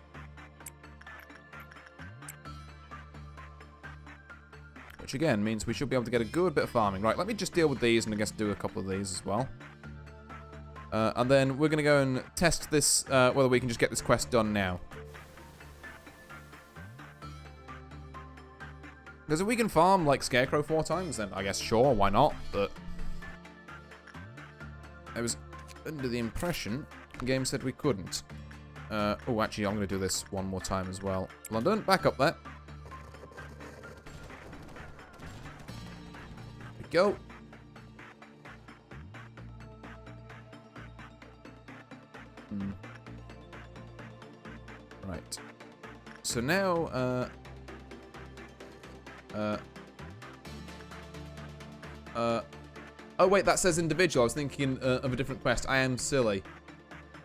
Which again means we should be able to get a good bit of farming. Right, let me just deal with these and I guess do a couple of these as well. And then we're going to go and test this, whether we can just get this quest done now. Because if we can farm, like, Scarecrow 4 times, then I guess sure, why not? But I was under the impression the game said we couldn't. Oh, actually, I'm going to do this one more time as well. London, back up there. There we go. Right. so now, oh wait, that says individual. I was thinking of a different quest. I am silly.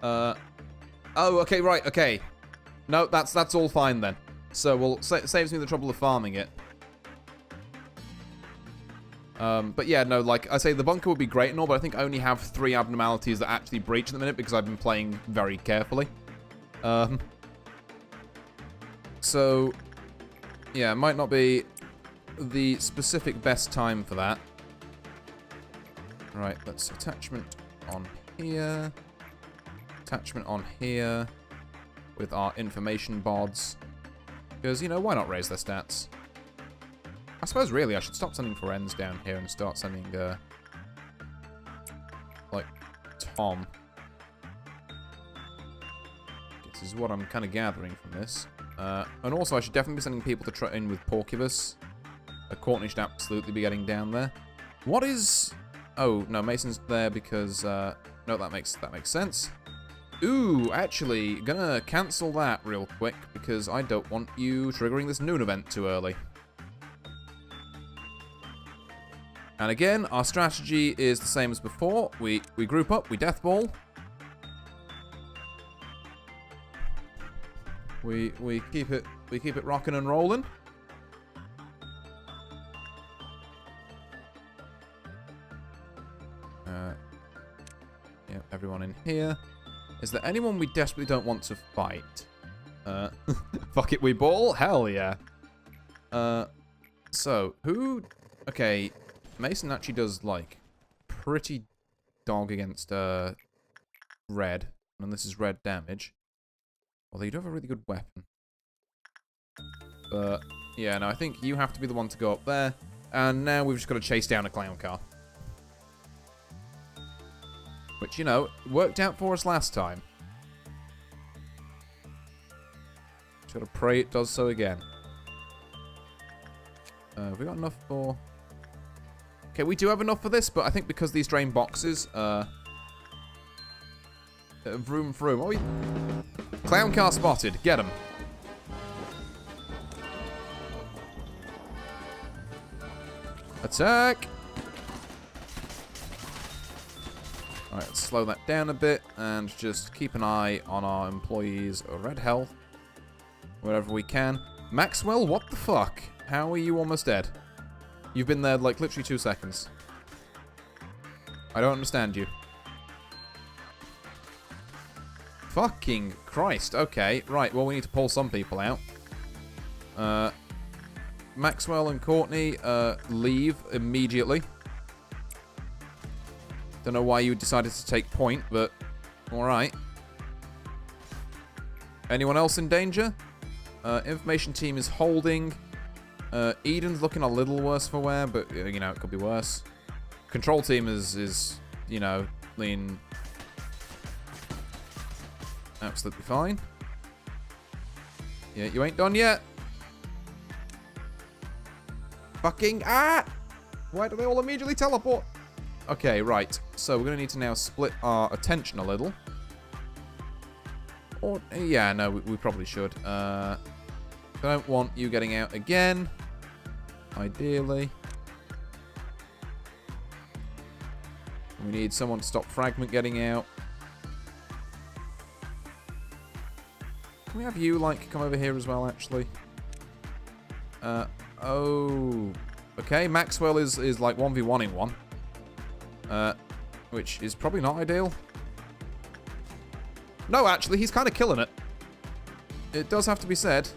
Oh, okay, right, okay. No, that's all fine then. So, well, saves me the trouble of farming it. But yeah, no, like I say, the bunker would be great and all, but I think I only have 3 abnormalities that actually breach at the minute because I've been playing very carefully. So, yeah, it might not be the specific best time for that. Right, let's attachment on here. Attachment on here with our information bods. Because, you know, why not raise their stats? I suppose, really, I should stop sending friends down here and start sending, like, Tom. This is what I'm kind of gathering from this. And also, I should definitely be sending people to try in with Porcubus. Courtney should absolutely be getting down there. What is... Oh, no, Mason's there because, no, that makes sense. Ooh, actually, gonna cancel that real quick because I don't want you triggering this noon event too early. And again, our strategy is the same as before. We group up, we deathball. We keep it rocking and rolling. Yeah, everyone in here. Is there anyone we desperately don't want to fight? Fuck it, we ball? Hell yeah. So, who... Okay, Mason actually does, like, pretty dog against, red. And this is red damage. Although you do have a really good weapon. But, yeah, no, I think you have to be the one to go up there. And now we've just got to chase down a clown car. Which, you know, worked out for us last time. Just gotta pray it does so again. Have we got enough for... Okay, we do have enough for this, but I think because these drain boxes, vroom. Oh, clown car spotted. Get him. Attack! Alright, let's slow that down a bit and just keep an eye on our employees' red health wherever we can. Maxwell, what the fuck? How are you almost dead? You've been there, like, literally 2 seconds. I don't understand you. Fucking Christ. Okay, right, well, we need to pull some people out. Maxwell and Courtney, leave immediately. Don't know why you decided to take point, but alright. Anyone else in danger? Information team is holding. Eden's looking a little worse for wear, but, you know, it could be worse. Control team is you know, lean absolutely fine. Yeah, you ain't done yet. Fucking, ah! Why do they all immediately teleport? Okay, right. So we're going to need to now split our attention a little. Or, yeah, no, we probably should. Don't want you getting out again. Ideally. We need someone to stop Fragment getting out. Can we have you, like, come over here as well, actually? Oh. Okay, Maxwell is like 1v1ing one. Which is probably not ideal. No, actually, he's kind of killing it. It does have to be said.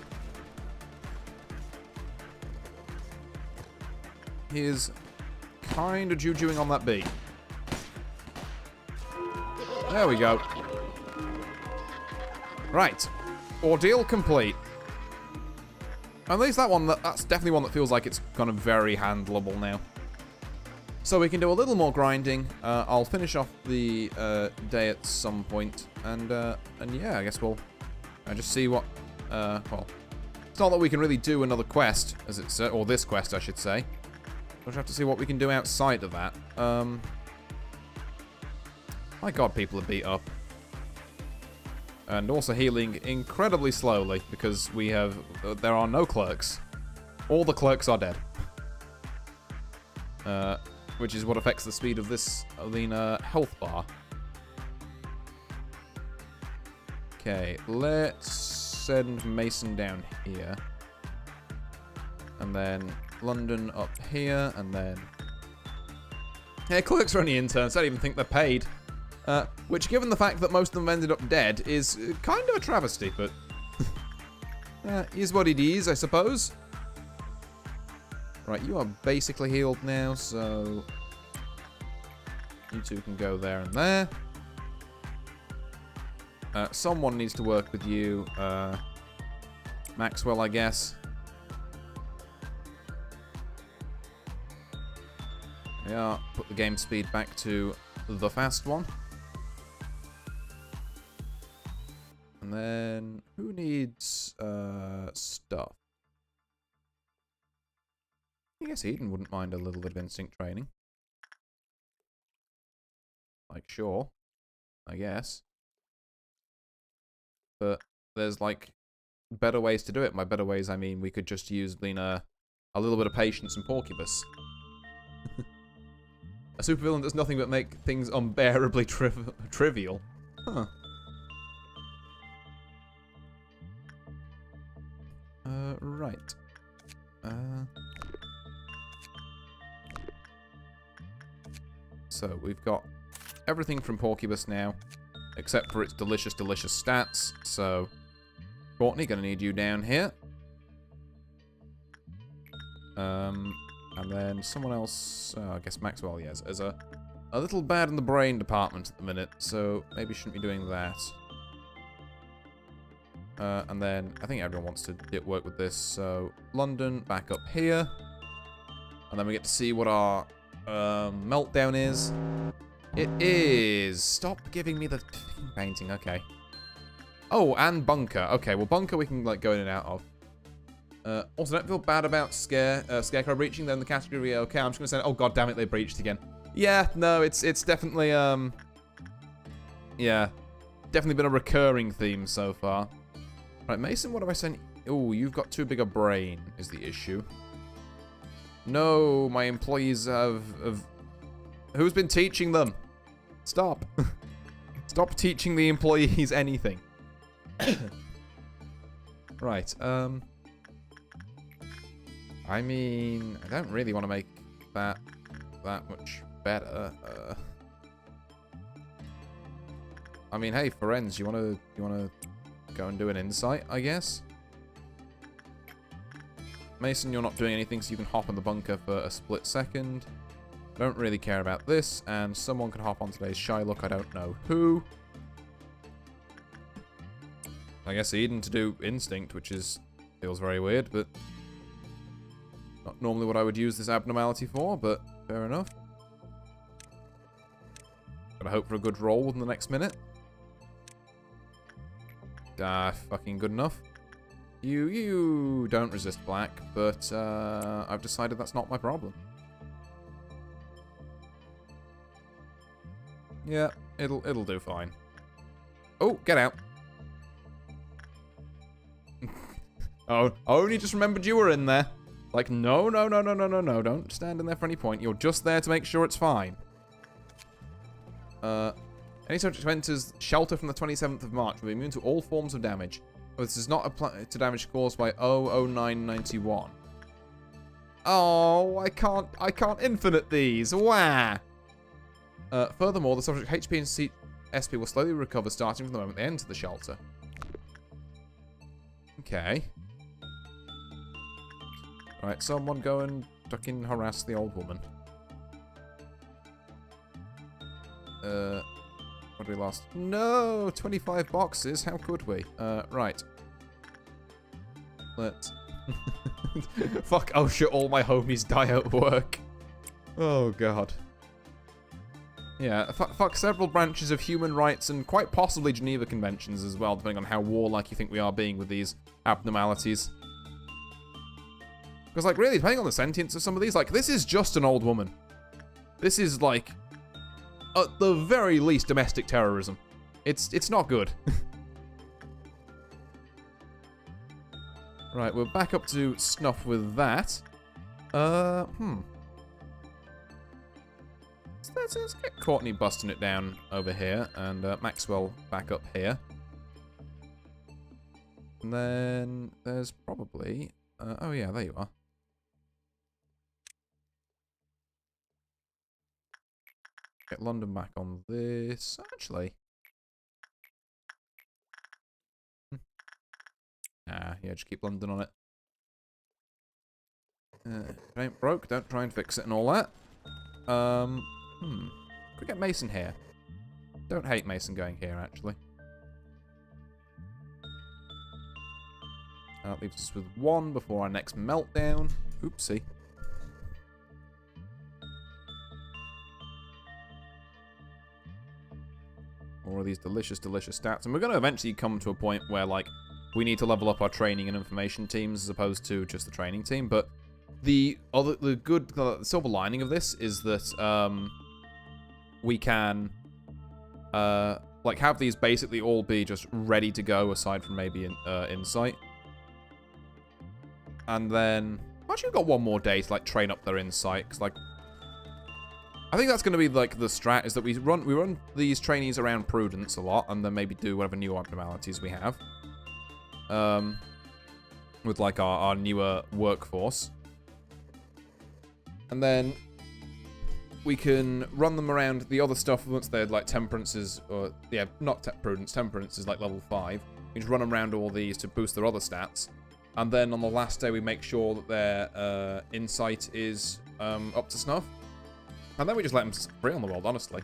He is kind of jujuing on that beat. There we go. Right. Ordeal complete. At least that one, that's definitely one that feels like it's kind of very handleable now. So we can do a little more grinding. I'll finish off the day at some point, and yeah, I guess we'll just see what. Well, it's not that we can really do another quest, as it's or this quest, I should say. We'll just have to see what we can do outside of that. My God, people are beat up. And also healing incredibly slowly because there are no clerks. All the clerks are dead. Which is what affects the speed of this health bar. Okay, let's send Mason down here. And then London up here, and then... Yeah, clerks are only interns, I don't even think they're paid. Which, given the fact that most of them ended up dead, is kind of a travesty, but... is what it is, I suppose. Right, you are basically healed now, so... You two can go there and there. Someone needs to work with you. Maxwell, I guess. Yeah, put the game speed back to the fast one. And then, who needs stuff? I guess Eden wouldn't mind a little bit of instinct training. Like, sure. I guess. But there's, like, better ways to do it. By better ways, I mean we could just use, a little bit of patience and porcupus. A supervillain does nothing but make things unbearably trivial. Huh. Right. So, we've got everything from Porcupus now, except for its delicious, delicious stats. So, Courtney, gonna need you down here. And then someone else, I guess Maxwell, yes, is a little bad in the brain department at the minute, so maybe shouldn't be doing that. And then, I think everyone wants to work with this, so London, back up here. And then we get to see what our meltdown is. It is... Stop giving me the painting, okay. Oh, and Bunker. Okay, well, Bunker we can, like, go in and out of. Also, don't feel bad about Scarecrow breaching. They're in the category okay. I'm just gonna say, oh god damn it, they breached again. Yeah, no, it's definitely yeah, definitely been a recurring theme so far. Right, Mason, what have I sent? Oh, you've got too big a brain, is the issue. No, my employees have... Who's been teaching them? Stop. Stop teaching the employees anything. Right, I mean, I don't really want to make that much better. I mean, hey, Ferenz, you wanna go and do an insight, I guess? Mason, you're not doing anything, so you can hop in the bunker for a split second. Don't really care about this, and someone can hop on today's Shylock, I don't know who. I guess Eden to do instinct, which feels very weird, but not normally what I would use this abnormality for, but fair enough. Gotta hope for a good roll within the next minute. Fucking good enough. You don't resist black, but I've decided that's not my problem. Yeah, it'll do fine. Oh, get out. Oh, only just remembered you were in there. Like, no, don't stand in there for any point. You're just there to make sure it's fine. Any subject who enters shelter from the 27th of March will be immune to all forms of damage. Oh, this does not apply to damage caused by 00991. Oh, I can't infinite these. Wah! Furthermore, the subject HP and SP will slowly recover starting from the moment they enter the shelter. Okay. Alright, someone go and fucking harass the old woman. What did we lost? No! 25 boxes, how could we? Right. Let's... Fuck, oh shit, all my homies die at work. Oh god. Yeah, fuck several branches of human rights and quite possibly Geneva Conventions as well, depending on how warlike you think we are being with these abnormalities. Because, like, really, depending on the sentience of some of these, like, this is just an old woman. This is, like, at the very least, domestic terrorism. It's not good. Right, we're back up to snuff with that. Let's get Courtney busting it down over here, and Maxwell back up here. And then there's probably... oh yeah, there you are. Get London back on this. Actually... Nah, yeah, just keep London on it. If it ain't broke, don't try and fix it and all that. Could we get Mason here? Don't hate Mason going here, actually. That leaves us with 1 before our next meltdown. Oopsie. More of these delicious, delicious stats. And we're going to eventually come to a point where, like, we need to level up our training and information teams as opposed to just the training team. But the silver lining of this is that we can like have these basically all be just ready to go, aside from maybe insight. And then actually we've got 1 more day to like train up their insight, because like I think that's going to be like the strat, is that we run these trainees around prudence a lot, and then maybe do whatever new abnormalities we have. With like our newer workforce. And then we can run them around the other stuff once they're like temperances, or yeah, not prudence, temperance is like level 5. We just run them around all these to boost their other stats. And then on the last day we make sure that their insight is up to snuff. And then we just let them free on the world, honestly.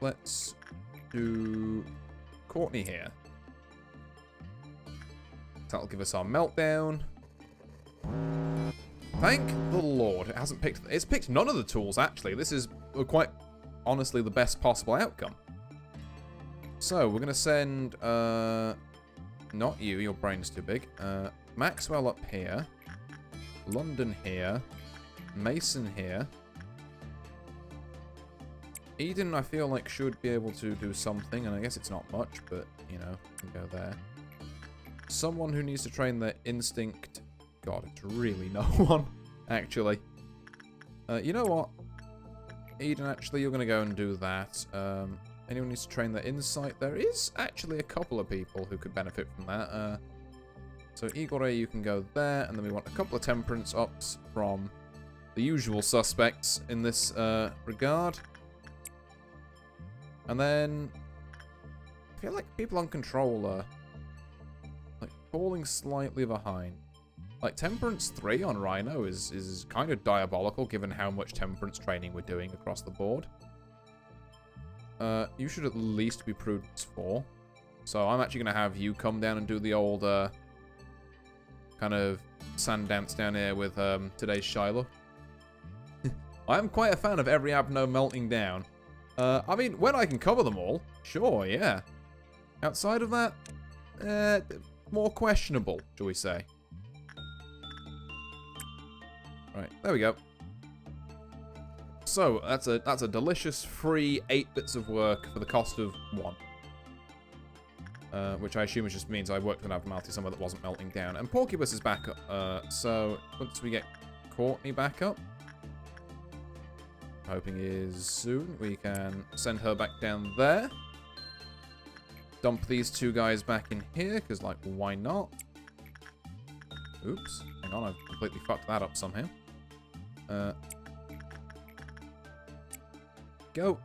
Let's do Courtney here. That'll give us our meltdown. Thank the Lord, it hasn't picked... It's picked none of the tools, actually. This is quite honestly the best possible outcome. So, we're going to send... not you, your brain's too big. Maxwell up here. London here. Mason here. Eden, I feel like, should be able to do something, and I guess it's not much, but, you know, can go there. Someone who needs to train their instinct. God, it's really no one, actually. You know what? Eden, actually, you're going to go and do that. Anyone needs to train their insight? There is actually a couple of people who could benefit from that. So, Igor, you can go there, and then we want a couple of temperance ups from the usual suspects in this regard. And then, I feel like people on control are like falling slightly behind. Like Temperance 3 on Rhino is kind of diabolical given how much Temperance training we're doing across the board. You should at least be Prudence 4. So I'm actually going to have you come down and do the old kind of sand dance down here with today's Shiloh. I'm quite a fan of every Abno melting down. I mean, when I can cover them all, sure, yeah. Outside of that, more questionable, shall we say. Right, there we go. So, that's a delicious free 8 bits of work for the cost of 1. Which I assume just means I worked with an abnormality somewhere that wasn't melting down. And Porcupus is back up. So, once we get Courtney back up, hoping is soon, we can send her back down there. Dump these 2 guys back in here, because, like, why not? Oops. Hang on, I've completely fucked that up somehow. Go.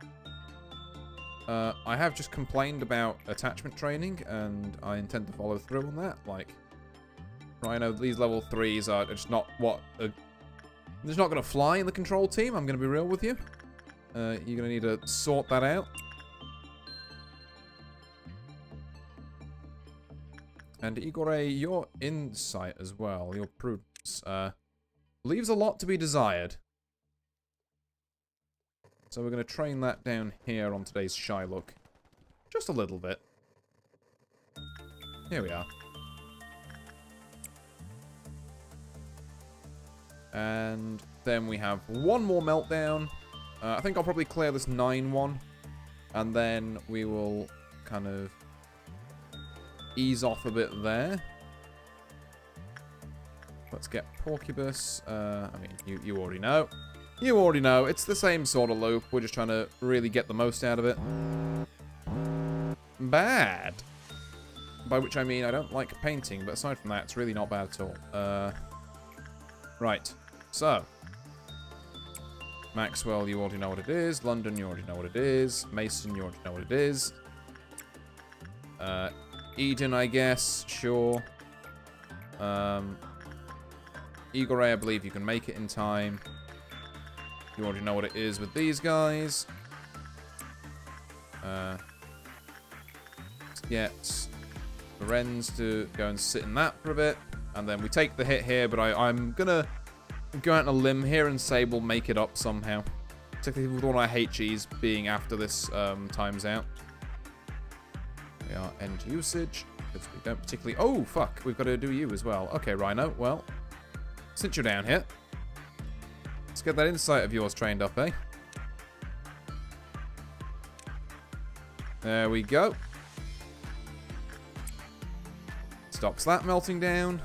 I have just complained about attachment training, and I intend to follow through on that. Like, I know these level 3s are just not what... they're just not going to fly in the control team, I'm going to be real with you. You're going to need to sort that out. And Igor, your insight as well, your prudence, leaves a lot to be desired. So we're going to train that down here on today's Shylock. Just a little bit. Here we are. And then we have 1 more meltdown. I think I'll probably clear this 9 one. And then we will kind of ease off a bit there. Let's get Porcubus. I mean, you already know. You already know. It's the same sort of loop. We're just trying to really get the most out of it. Bad. By which I mean I don't like painting, but aside from that, it's really not bad at all. Right. So. Maxwell, you already know what it is. London, you already know what it is. Mason, you already know what it is. Eden, I guess. Sure. Eagle Ray, I believe you can make it in time. You already know what it is with these guys. Let's get Lorenz to go and sit in that for a bit. And then we take the hit here, but I'm gonna go out on a limb here and say we'll make it up somehow. Particularly with one of my HEs being after this times out. We are end usage, because we don't particularly... Oh, fuck, we've got to do you as well. Okay, Rhino, well, since you're down here, let's get that insight of yours trained up, eh? There we go. Stops that melting down,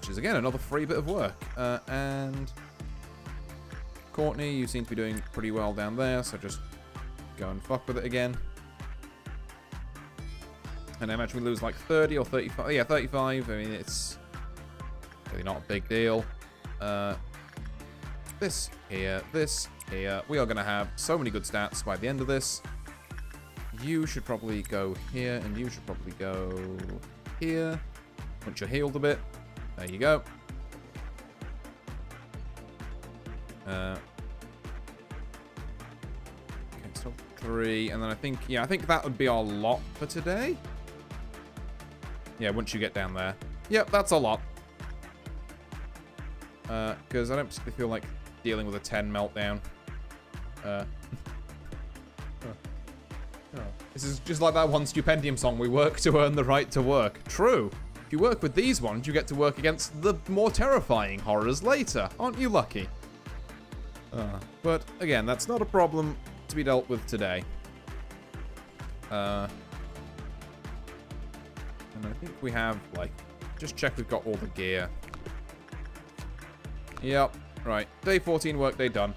which is, again, another free bit of work. And Courtney, you seem to be doing pretty well down there, so just go and fuck with it again. And I imagine we lose like 30 or 35. Yeah, 35. I mean, it's really not a big deal. This here, this here. We are going to have so many good stats by the end of this. You should probably go here, and you should probably go here. Once you're healed a bit. There you go. Okay, so 3. And then I think, yeah, I think that would be our lot for today. Yeah, once you get down there. Yep, that's a lot. Because I don't particularly feel like dealing with a 10 meltdown. This is just like that one Stupendium song, we work to earn the right to work. True. If you work with these ones, you get to work against the more terrifying horrors later. Aren't you lucky? But, again, that's not a problem to be dealt with today. And I think we have, like, just check we've got all the gear. Yep, right. Day 14 workday done.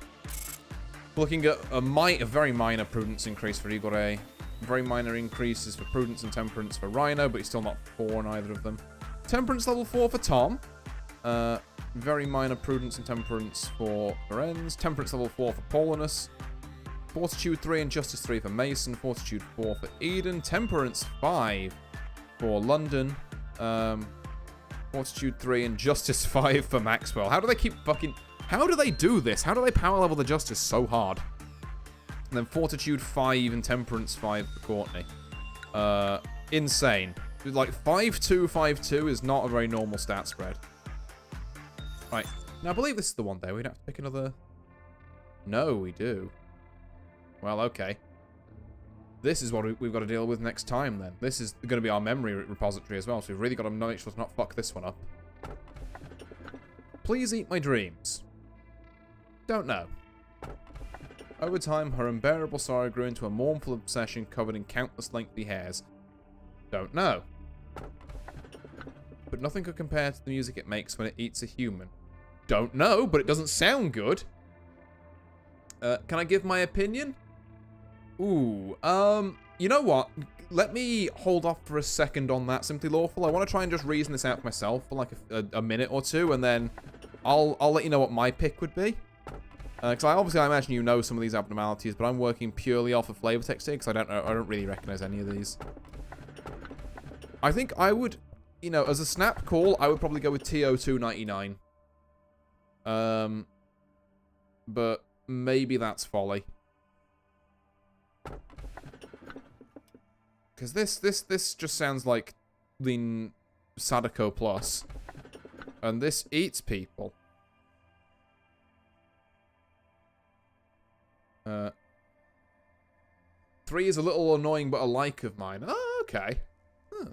Looking at a very minor prudence increase for Eagle Ray. Very minor increases for prudence and temperance for Rhino, but he's still not 4 on either of them. Temperance level 4 for Tom. Very minor prudence and temperance for Lorenz. Temperance level 4 for Paulinus. Fortitude 3 and Justice 3 for Mason. Fortitude 4 for Eden. Temperance 5 for London. Fortitude 3 and Justice 5 for Maxwell. How do they keep fucking... How do they do this? How do they power level the Justice so hard? And then Fortitude 5 and Temperance 5 for Courtney. Insane. Like, 5-2, 5-2 is not a very normal stat spread. Right. Now, I believe this is the one day. We'd have to pick another... No, we do. Well, okay. This is what we've got to deal with next time, then. This is going to be our memory repository as well, so we've really got to make sure to not fuck this one up. Please eat my dreams. Don't know. Over time, her unbearable sorrow grew into a mournful obsession covered in countless lengthy hairs. Don't know. But nothing could compare to the music it makes when it eats a human. Don't know, but it doesn't sound good. Can I give my opinion? Ooh, you know what? Let me hold off for a second on that, Simply Lawful. I want to try and just reason this out for myself for like a minute or two, and then I'll let you know what my pick would be. Because I imagine you know some of these abnormalities, but I'm working purely off of flavor text here, because I don't really recognize any of these. I think I would, you know, as a snap call, I would probably go with TO299. But maybe that's folly. Because this just sounds like the Sadako Plus. And this eats people. 3 is a little annoying, but a like of mine. Oh, okay. Huh.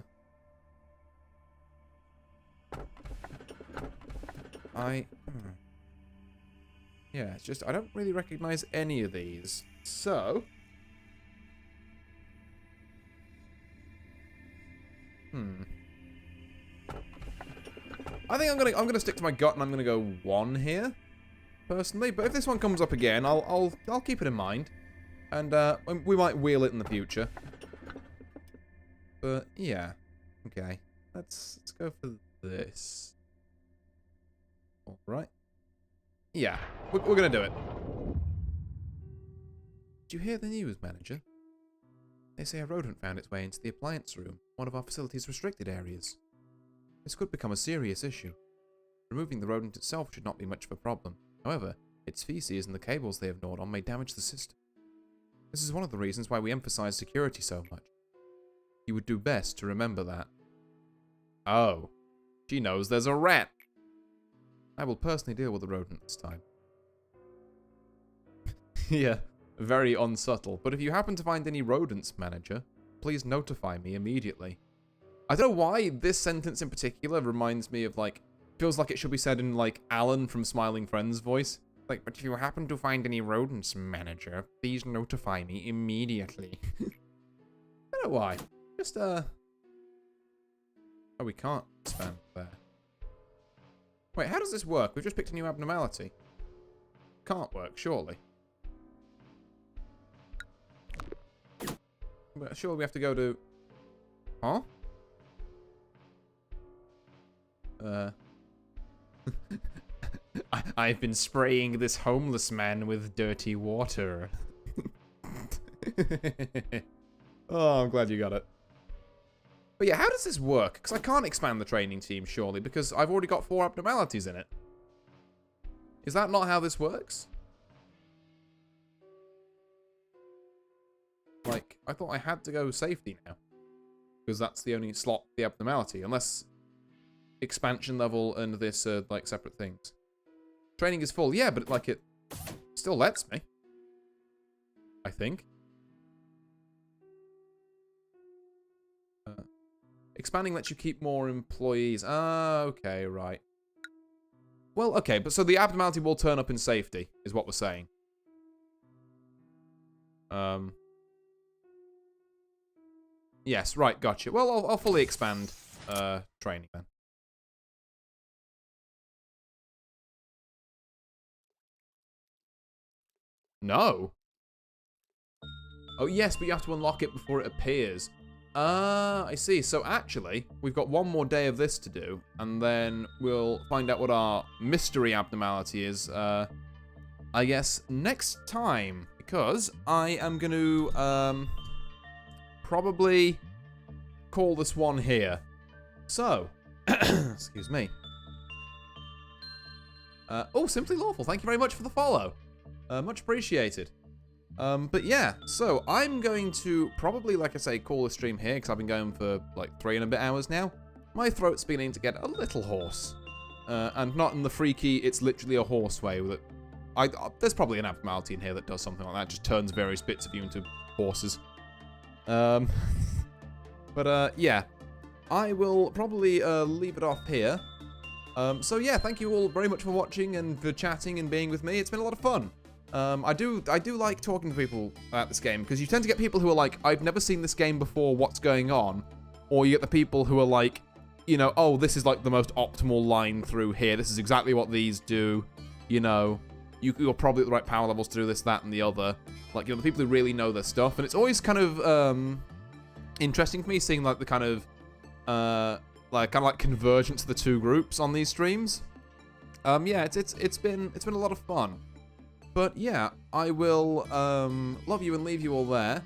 Yeah, it's just, I don't really recognize any of these. So... I think I'm gonna stick to my gut and I'm gonna go 1 here, personally. But if this one comes up again, I'll keep it in mind, and we might wheel it in the future. But yeah, okay. Let's go for this. All right. Yeah, we're gonna do it. Did you hear the news, manager? They say a rodent found its way into the appliance room, one of our facility's restricted areas. This could become a serious issue. Removing the rodent itself should not be much of a problem. However, its feces and the cables they have gnawed on may damage the system. This is one of the reasons why we emphasize security so much. You would do best to remember that. Oh. She knows there's a rat. I will personally deal with the rodent this time. Yeah, very unsubtle. But if you happen to find any rodents, manager, please notify me immediately. I don't know why this sentence in particular reminds me of, like, feels like it should be said in, like, Alan from Smiling Friends' voice. Like, but if you happen to find any rodents, manager, please notify me immediately. I don't know why. Just, Oh, we can't expand there. Wait, how does this work? We've just picked a new abnormality. Can't work, surely. But surely we have to go to... Huh? I've been spraying this homeless man with dirty water. Oh, I'm glad you got it. But yeah, how does this work? Because I can't expand the training team, surely, because I've already got 4 abnormalities in it. Is that not how this works? Like, I thought I had to go safety now. Because that's the only slot, the abnormality. Unless expansion level and this are, like, separate things. Training is full. Yeah, but, like, it still lets me. I think. Expanding lets you keep more employees. Ah, okay, right. Well, okay, but so the abnormality will turn up in safety, is what we're saying. Yes, right, gotcha. Well, I'll fully expand training then. No. Oh, yes, but you have to unlock it before it appears. Ah, I see. So actually, we've got 1 more day of this to do, and then we'll find out what our mystery abnormality is, I guess, next time. Because I am going to, probably call this one here. So, excuse me. Oh, Simply Lawful, thank you very much for the follow. Much appreciated. But yeah, so I'm going to probably, like I say, call the stream here, because I've been going for like 3 and a bit hours now. My throat's beginning to get a little hoarse. And not in the freaky, it's literally a horse way with it. There's probably an abnormality in here that does something like that, just turns various bits of you into horses. But yeah, I will probably leave it off here. So yeah, thank you all very much for watching and for chatting and being with me. It's been a lot of fun. I do like talking to people about this game, because you tend to get people who are like, I've never seen this game before, what's going on? Or you get the people who are like, you know, oh, this is like the most optimal line through here. This is exactly what these do. You know, you're probably at the right power levels to do this, that, and the other. Like, you know, the people who really know their stuff. And it's always kind of interesting for me seeing like the kind of convergence of the 2 groups on these streams. Yeah, it's been a lot of fun. But yeah, I will love you and leave you all there.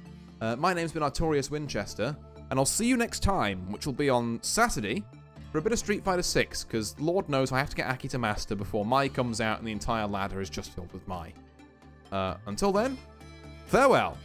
My name's been Artorius Winchester, and I'll see you next time, which will be on Saturday, for a bit of Street Fighter 6, because Lord knows I have to get Aki to Master before Mai comes out and the entire ladder is just filled with Mai. Until then, farewell!